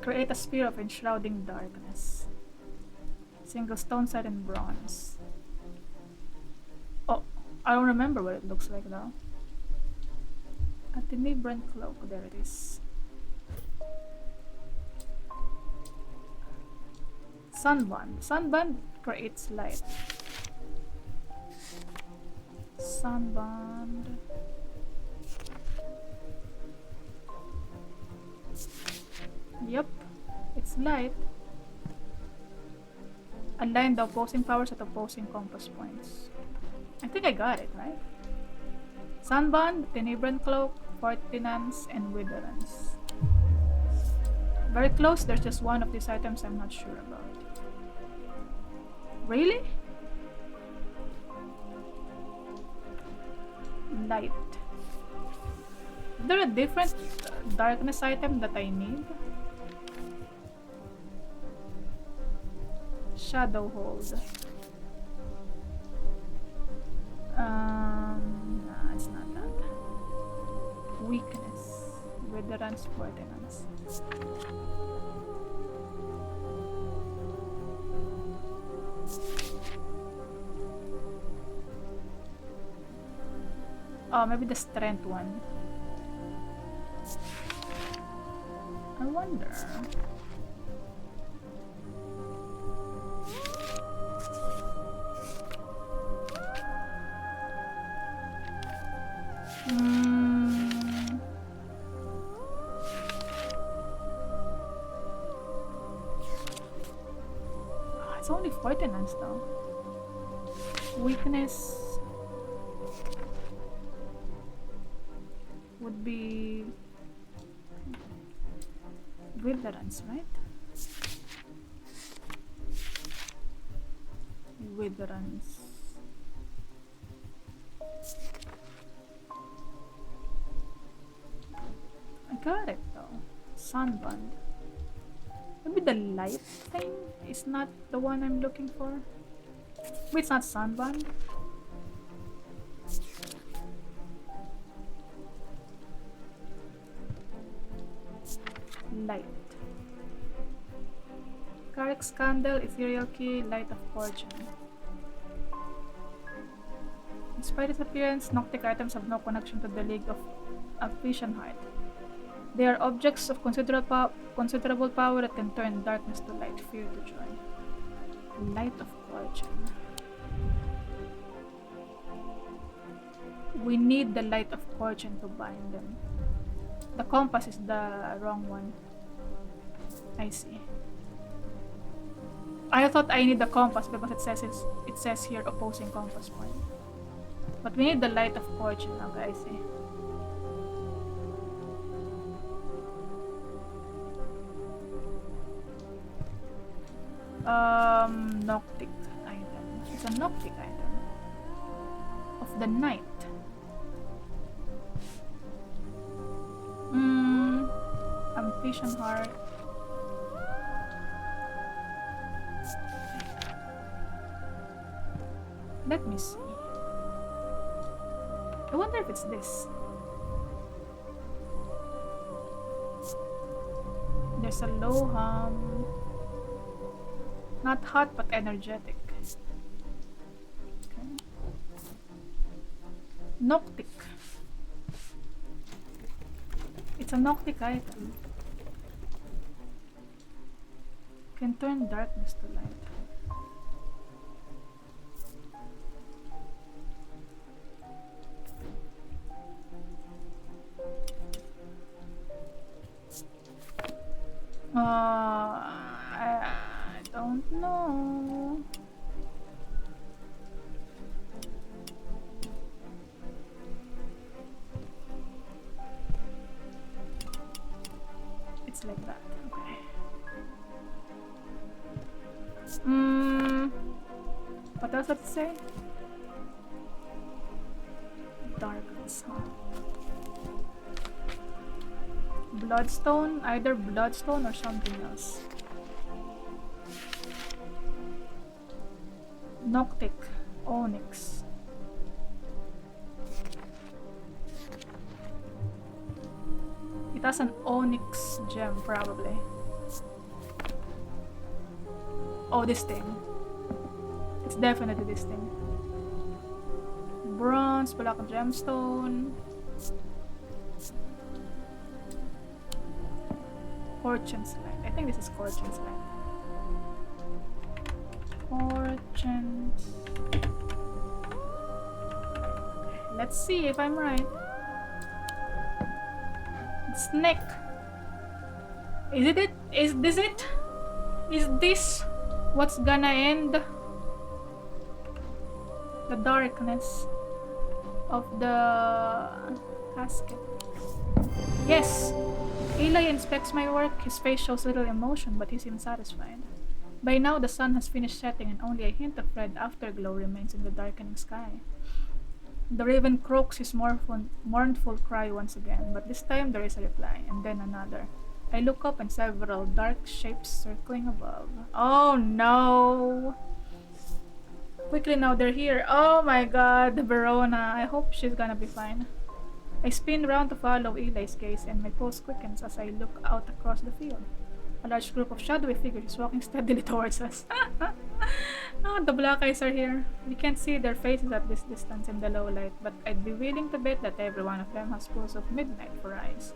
Create a sphere of enshrouding darkness. Single stone set in bronze. Oh, I don't remember what it looks like though. A Tenebran cloak, there it is. Sunbond. Sunbond creates light. Sunbond. Yep, it's light. Align the opposing powers at opposing compass points. I think I got it, right? Sunbond, Tenebran Cloak, Fortinance, and Witherance. Very close, there's just one of these items I'm not sure about. Really? Light. Is there a different darkness item that I need? Shadow Hold. Nah, it's not that. Weakness. Witherance, Fortinance. Oh, maybe the strength one. I wonder. It's only Fortinance though. Weakness would be Witherance, right? Witherance. I got it though. Sunbond. Maybe the light thing is not the one I'm looking for. Wait, it's not Sunbond. Light. Carrick's Candle, Ethereal Key, Light of Fortune. Despite its appearance, Noctic items have no connection to the League of Vision Heart. They are objects of considerable power that can turn darkness to light, fear to joy. Light of Fortune. We need the Light of Fortune to bind them. The compass is the wrong one. I see. I thought I need the compass because it says here opposing compass point. But we need the Light of Fortune now, guys. Noctic item. It's a Noctic item. Of the night. Vision Heart. Let me see. I wonder if it's this. There's a low hum. Not hot but energetic. Okay. Noctic. It's a Noctic item. Can turn darkness to light. I don't know. It's like that. Okay. What else did it say? Darkness, huh? Bloodstone? Either bloodstone or something else. Noctic. Onyx. It has an onyx gem, probably. Oh, this thing. It's definitely this thing. Bronze, black gemstone. Fortune's light. I think this is Fortune's light. Fortune's. Let's see if I'm right. Snake. Is it? Is this it? Is this what's gonna end the darkness of the casket? Yes! Eli inspects my work. His face shows little emotion, but he seems satisfied. By now, the sun has finished setting and only a hint of red afterglow remains in the darkening sky. The raven croaks his mournful cry once again, but this time there is a reply, and then another. I look up and several dark shapes circling above. Oh no! Quickly now, they're here. Oh my god, Verona. I hope she's gonna be fine. I spin round to follow Eli's gaze, and my pulse quickens as I look out across the field. A large group of shadowy figures is walking steadily towards us. Oh, the black eyes are here. We can't see their faces at this distance in the low light, but I'd be willing to bet that every one of them has pools of midnight for eyes.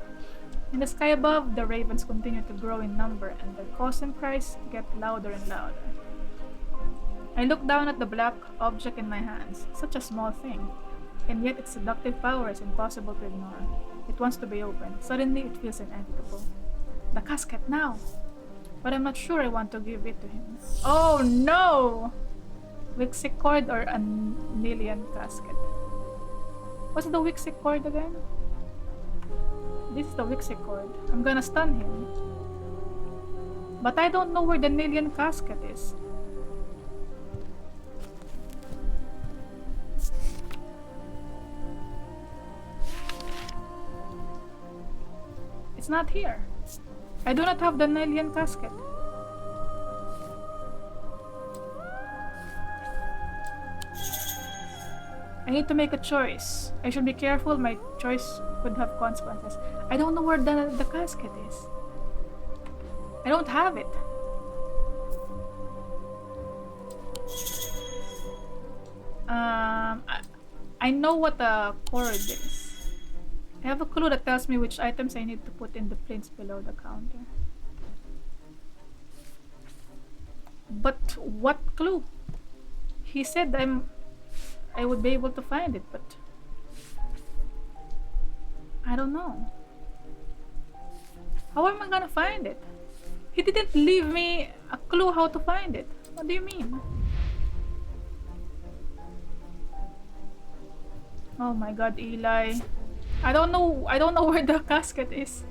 In the sky above, the ravens continue to grow in number, and their calls and cries get louder and louder. I look down at the black object in my hands. Such a small thing, and yet its seductive power is impossible to ignore. It wants to be opened. Suddenly, it feels inevitable. The casket now! But I'm not sure I want to give it to him. Oh no! Wixic cord or a Nilian casket? What's the Wixic cord again? This is the Wixic cord. I'm gonna stun him. But I don't know where the Nilian casket is. It's not here. I do not have the Nilian casket. I need to make a choice. I should be careful, my choice could have consequences. I don't know where the casket is. I don't have it. I know what the cord is. I have a clue that tells me which items I need to put in the prints below the counter. But what clue? He said I would be able to find it, but I don't know. How am I gonna find it? He didn't leave me a clue how to find it. What do you mean? Oh my god, Eli. I don't know where the casket is.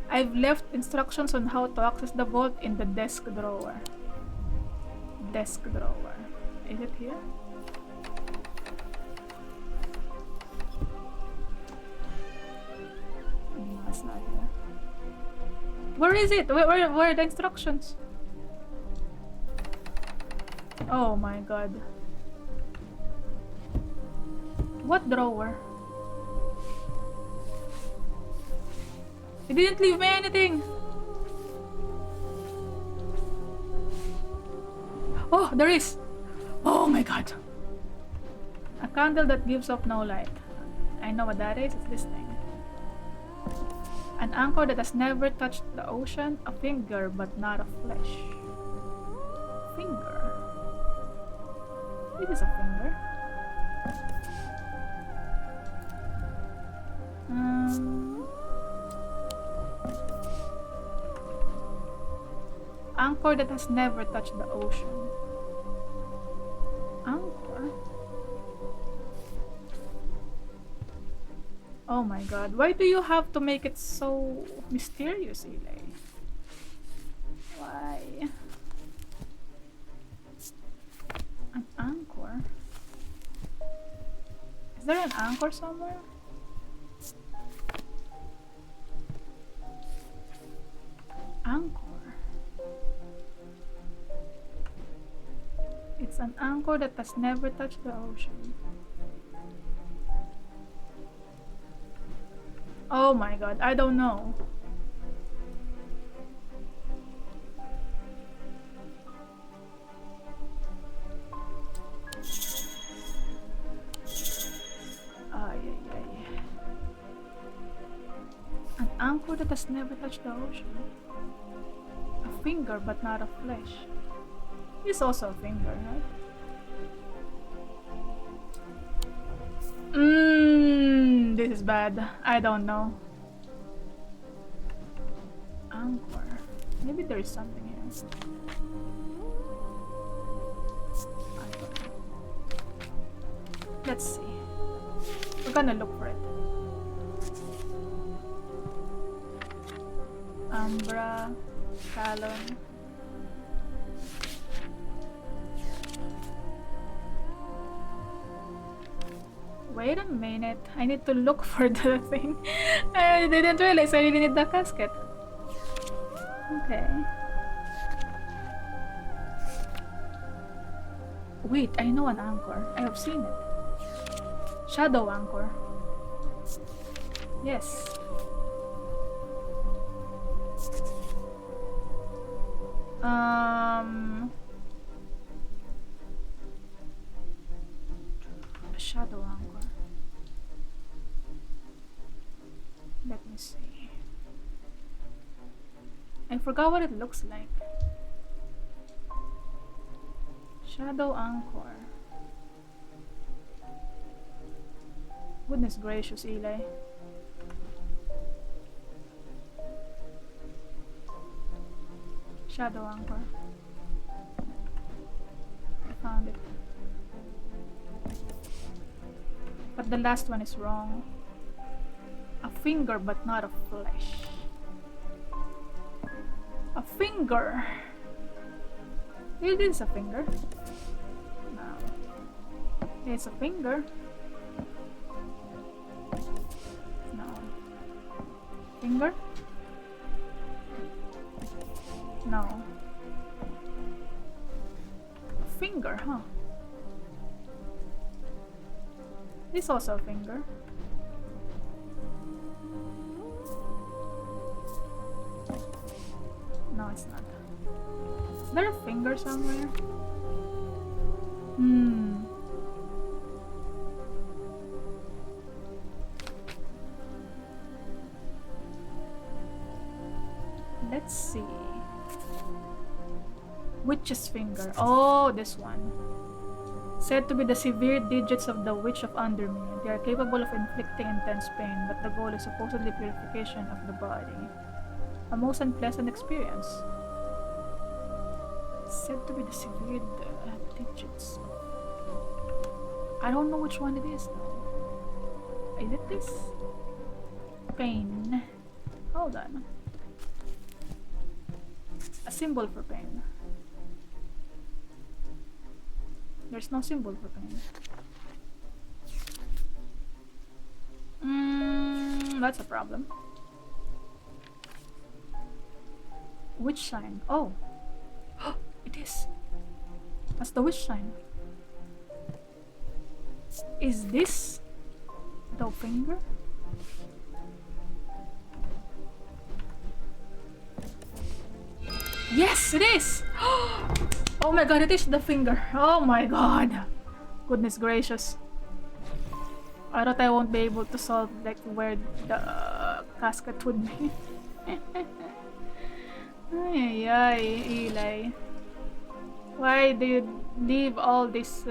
I've left instructions on how to access the vault in the desk drawer. Desk drawer. Is it here? No, it's not here. Where is it? Where are the instructions? Oh my god. What drawer? He didn't leave me anything! Oh, there is! Oh my god! A candle that gives off no light. I know what that is. It's this thing. An anchor that has never touched the ocean. A finger, but not of flesh. Finger? It is a finger. Anchor that has never touched the ocean. Anchor? Oh my god, why do you have to make it so mysterious, Eli? Why? An anchor? Is there an anchor somewhere? Anchor. It's an anchor that has never touched the ocean. Oh my god, I don't know. An anchor that has never touched the ocean. A finger but not a flesh. It's also a finger, right? This is bad. I don't know. Anchor. Maybe there is something here. I don't know. Let's see. We're gonna look for it. Umbra, Talon. Wait a minute. I need to look for the thing. I didn't realize I really need the casket. Okay. Wait, I know an anchor. I have seen it. Shadow anchor. Yes. A shadow anchor. Let me see. I forgot what it looks like. Shadow anchor. Goodness gracious, Eli. Shadow anchor. I found it. But the last one is wrong. A finger but not a flesh. A finger. It is a finger. No. It's a finger. No. Finger? No. A finger, huh? This also a finger. No, it's not. Is there a finger somewhere? Let's see. Witch's finger. Oh, this one. Said to be the severe digits of the Witch of Undermere. They are capable of inflicting intense pain, but the goal is supposedly purification of the body. A most unpleasant experience. Said to be the severe digits. I don't know which one it is though. Is it this? Pain. Hold on. A symbol for pain. There's no symbol for pain. That's a problem. Witch sign. Oh. It is. That's the witch sign. Is this the finger? Yes, it is! Oh my god, it is the finger. Oh my god. Goodness gracious. I thought I won't be able to solve like where the casket would be. Ay, ay, Eli. Why do you leave all this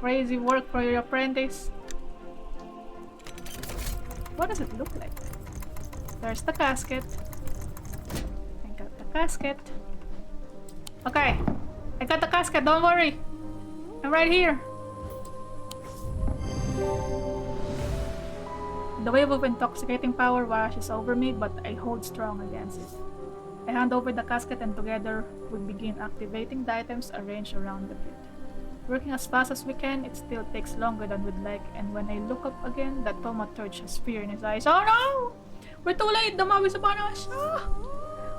crazy work for your apprentice? What does it look like? There's the casket. I got the casket. Okay. I got the casket, don't worry. I'm right here. The wave of intoxicating power washes over me, but I hold strong against it. I hand over the casket and together we begin activating the items arranged around the pit. Working as fast as we can, it still takes longer than we'd like, and when I look up again, the thaumaturge has fear in his eyes. Oh no! We're too late! Dumawi is upon us! Ah!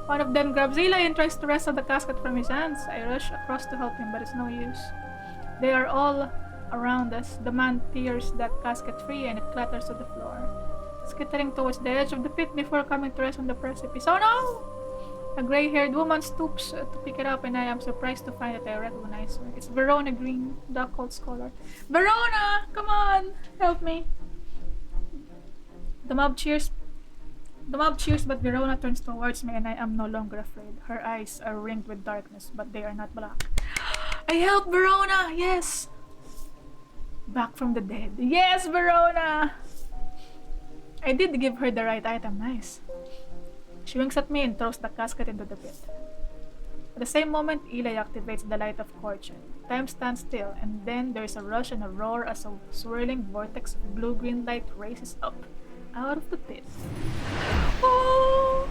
One of them grabs Eli and tries to wrestle the casket from his hands. I rush across to help him, but it's no use. They are all around us. The man tears the casket free and it clatters to the floor, skittering towards the edge of the pit before coming to rest on the precipice. Oh no! A gray-haired woman stoops to pick it up, and I am surprised to find that I recognize her. It's Verona Green, the occult scholar. Verona! Come on! Help me! The mob cheers, but Verona turns towards me, and I am no longer afraid. Her eyes are ringed with darkness, but they are not black. I help Verona! Yes! Back from the dead. Yes, Verona! I did give her the right item. Nice. She winks at me and throws the casket into the pit. At the same moment, Eli activates the light of fortune. Time stands still, and then there is a rush and a roar as a swirling vortex of blue-green light races up out of the pit. Oh!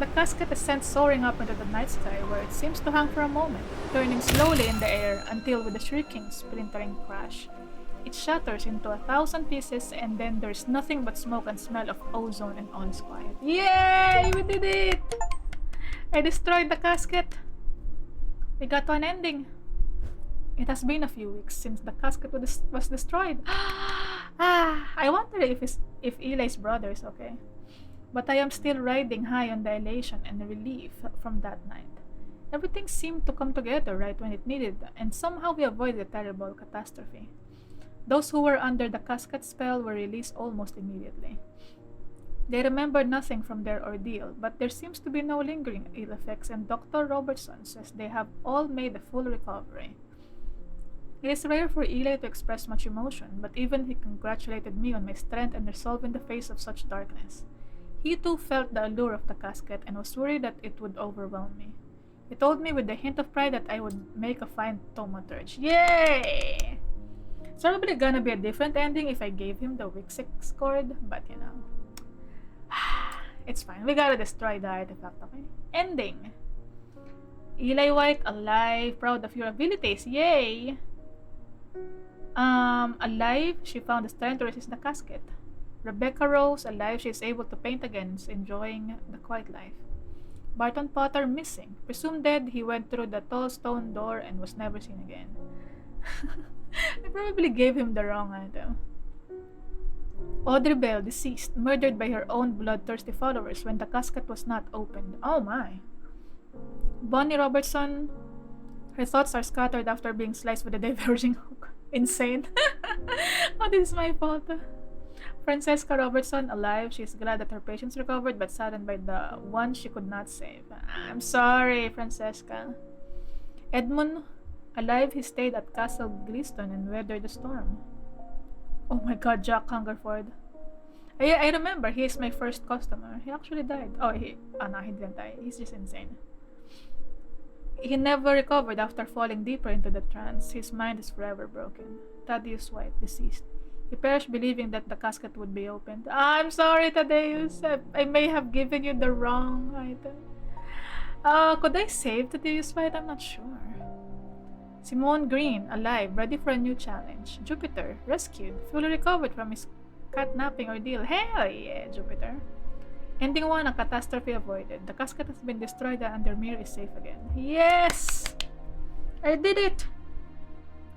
The casket is sent soaring up into the night sky, where it seems to hang for a moment, turning slowly in the air until, with a shrieking, splintering crash, it shatters into 1,000 pieces, and then there's nothing but smoke and smell of ozone, and all is quiet. Yay! We did it! I destroyed the casket. We got to an ending. It has been a few weeks since the casket was destroyed. I wonder if Eli's brother is okay. But I am still riding high on the elation and relief from that night. Everything seemed to come together right when it needed, and somehow we avoided a terrible catastrophe. Those who were under the casket spell were released almost immediately. They remembered nothing from their ordeal, but there seems to be no lingering ill effects, and Dr. Robertson says they have all made a full recovery. It is rare for Eli to express much emotion, but even he congratulated me on my strength and resolve in the face of such darkness. He too felt the allure of the casket and was worried that it would overwhelm me. He told me with a hint of pride that I would make a fine thaumaturge. Yay! It's probably gonna be a different ending if I gave him the Wixix cord, but you know. It's fine. We gotta destroy the artifact, okay? Ending. Eli White, alive, proud of your abilities. Yay! Alive, she found the strength to resist the casket. Rebecca Rose, alive, she is able to paint again, is enjoying the quiet life. Barton Potter, missing. Presumed dead, he went through the tall stone door and was never seen again. I probably gave him the wrong item. Audrey Bell, deceased, murdered by her own bloodthirsty followers when the casket was not opened. Oh my. Bonnie Robertson, her thoughts are scattered after being sliced with a diverging hook. Insane. Oh, this is my fault. Francesca Robertson, alive, she is glad that her patients recovered but saddened by the one she could not save. I'm sorry, Francesca. Edmund, alive, he stayed at Castle Gleeston and weathered the storm. Oh my god, Jack Hungerford. I remember, he is my first customer. He actually died. Oh no, he didn't die. He's just insane. He never recovered after falling deeper into the trance. His mind is forever broken. Thaddeus White, deceased. He perished believing that the casket would be opened. I'm sorry, Thaddeus. I may have given you the wrong item. Could I save Thaddeus White? I'm not sure. Simone Green, alive, ready for a new challenge. Jupiter, rescued, fully recovered from his catnapping ordeal. Hell yeah, Jupiter. Ending 1, a catastrophe avoided. The casket has been destroyed and Undermere is safe again. Yes! I did it!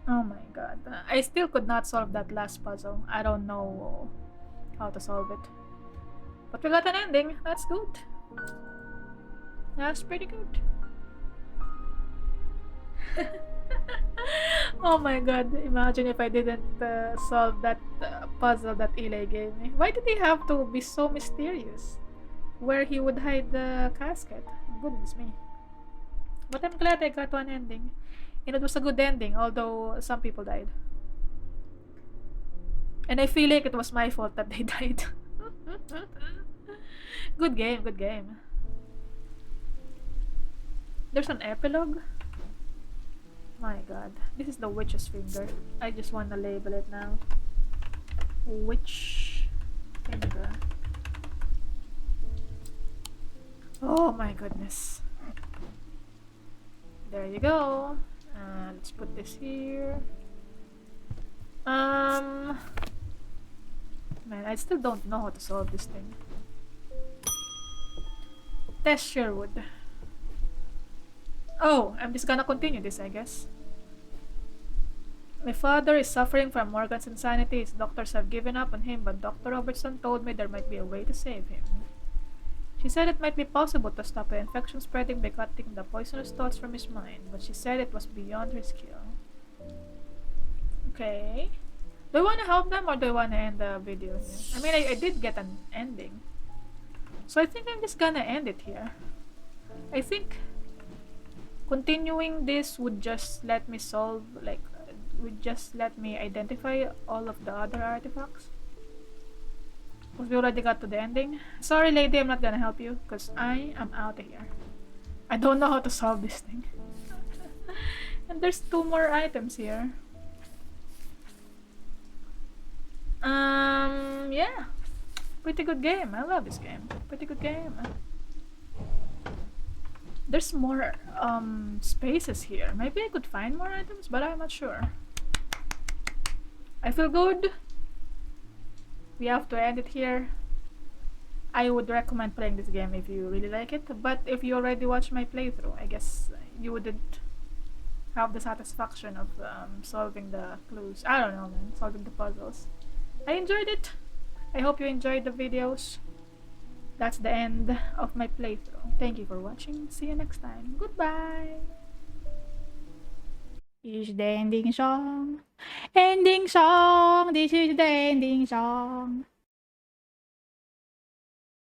Oh my god. I still could not solve that last puzzle. I don't know how to solve it. But we got an ending. That's good. That's pretty good. Oh my god. Imagine if I didn't solve that puzzle that Eli gave me. Why did he have to be so mysterious? Where he would hide the casket? Goodness me. But I'm glad I got one ending. And it was a good ending, although some people died. And I feel like it was my fault that they died. Good game, good game. There's an epilogue? My god. This is the witch's finger. I just want to label it now. Witch finger. Oh my goodness. There you go. Let's put this here. Man, I still don't know how to solve this thing. Test Sherwood. Oh, I'm just gonna continue this, I guess. My father is suffering from Morgan's insanity. His doctors have given up on him, but Dr. Robertson told me there might be a way to save him. She said it might be possible to stop the infection spreading by cutting the poisonous thoughts from his mind, but she said it was beyond her skill. Okay. Do I want to help them or do I want to end the video here? I mean, I did get an ending. So I think I'm just gonna end it here. I think continuing this would just let me solve, like, would just let me identify all of the other artifacts. Because we already got to the ending. Sorry lady, I'm not gonna help you because I am out of here. I don't know how to solve this thing. And there's 2 more items here. Yeah. Pretty good game. I love this game. Pretty good game. There's more spaces here. Maybe I could find more items, but I'm not sure. I feel good. We have to end it here. I would recommend playing this game if you really like it, but if you already watched my playthrough, I guess you wouldn't have the satisfaction of solving the clues. I don't know, man. Solving the puzzles. I enjoyed it. I hope you enjoyed the videos. That's the end of my playthrough. Thank you for watching. See you next time. Goodbye. Is the ending song. Ending song. This is the ending song.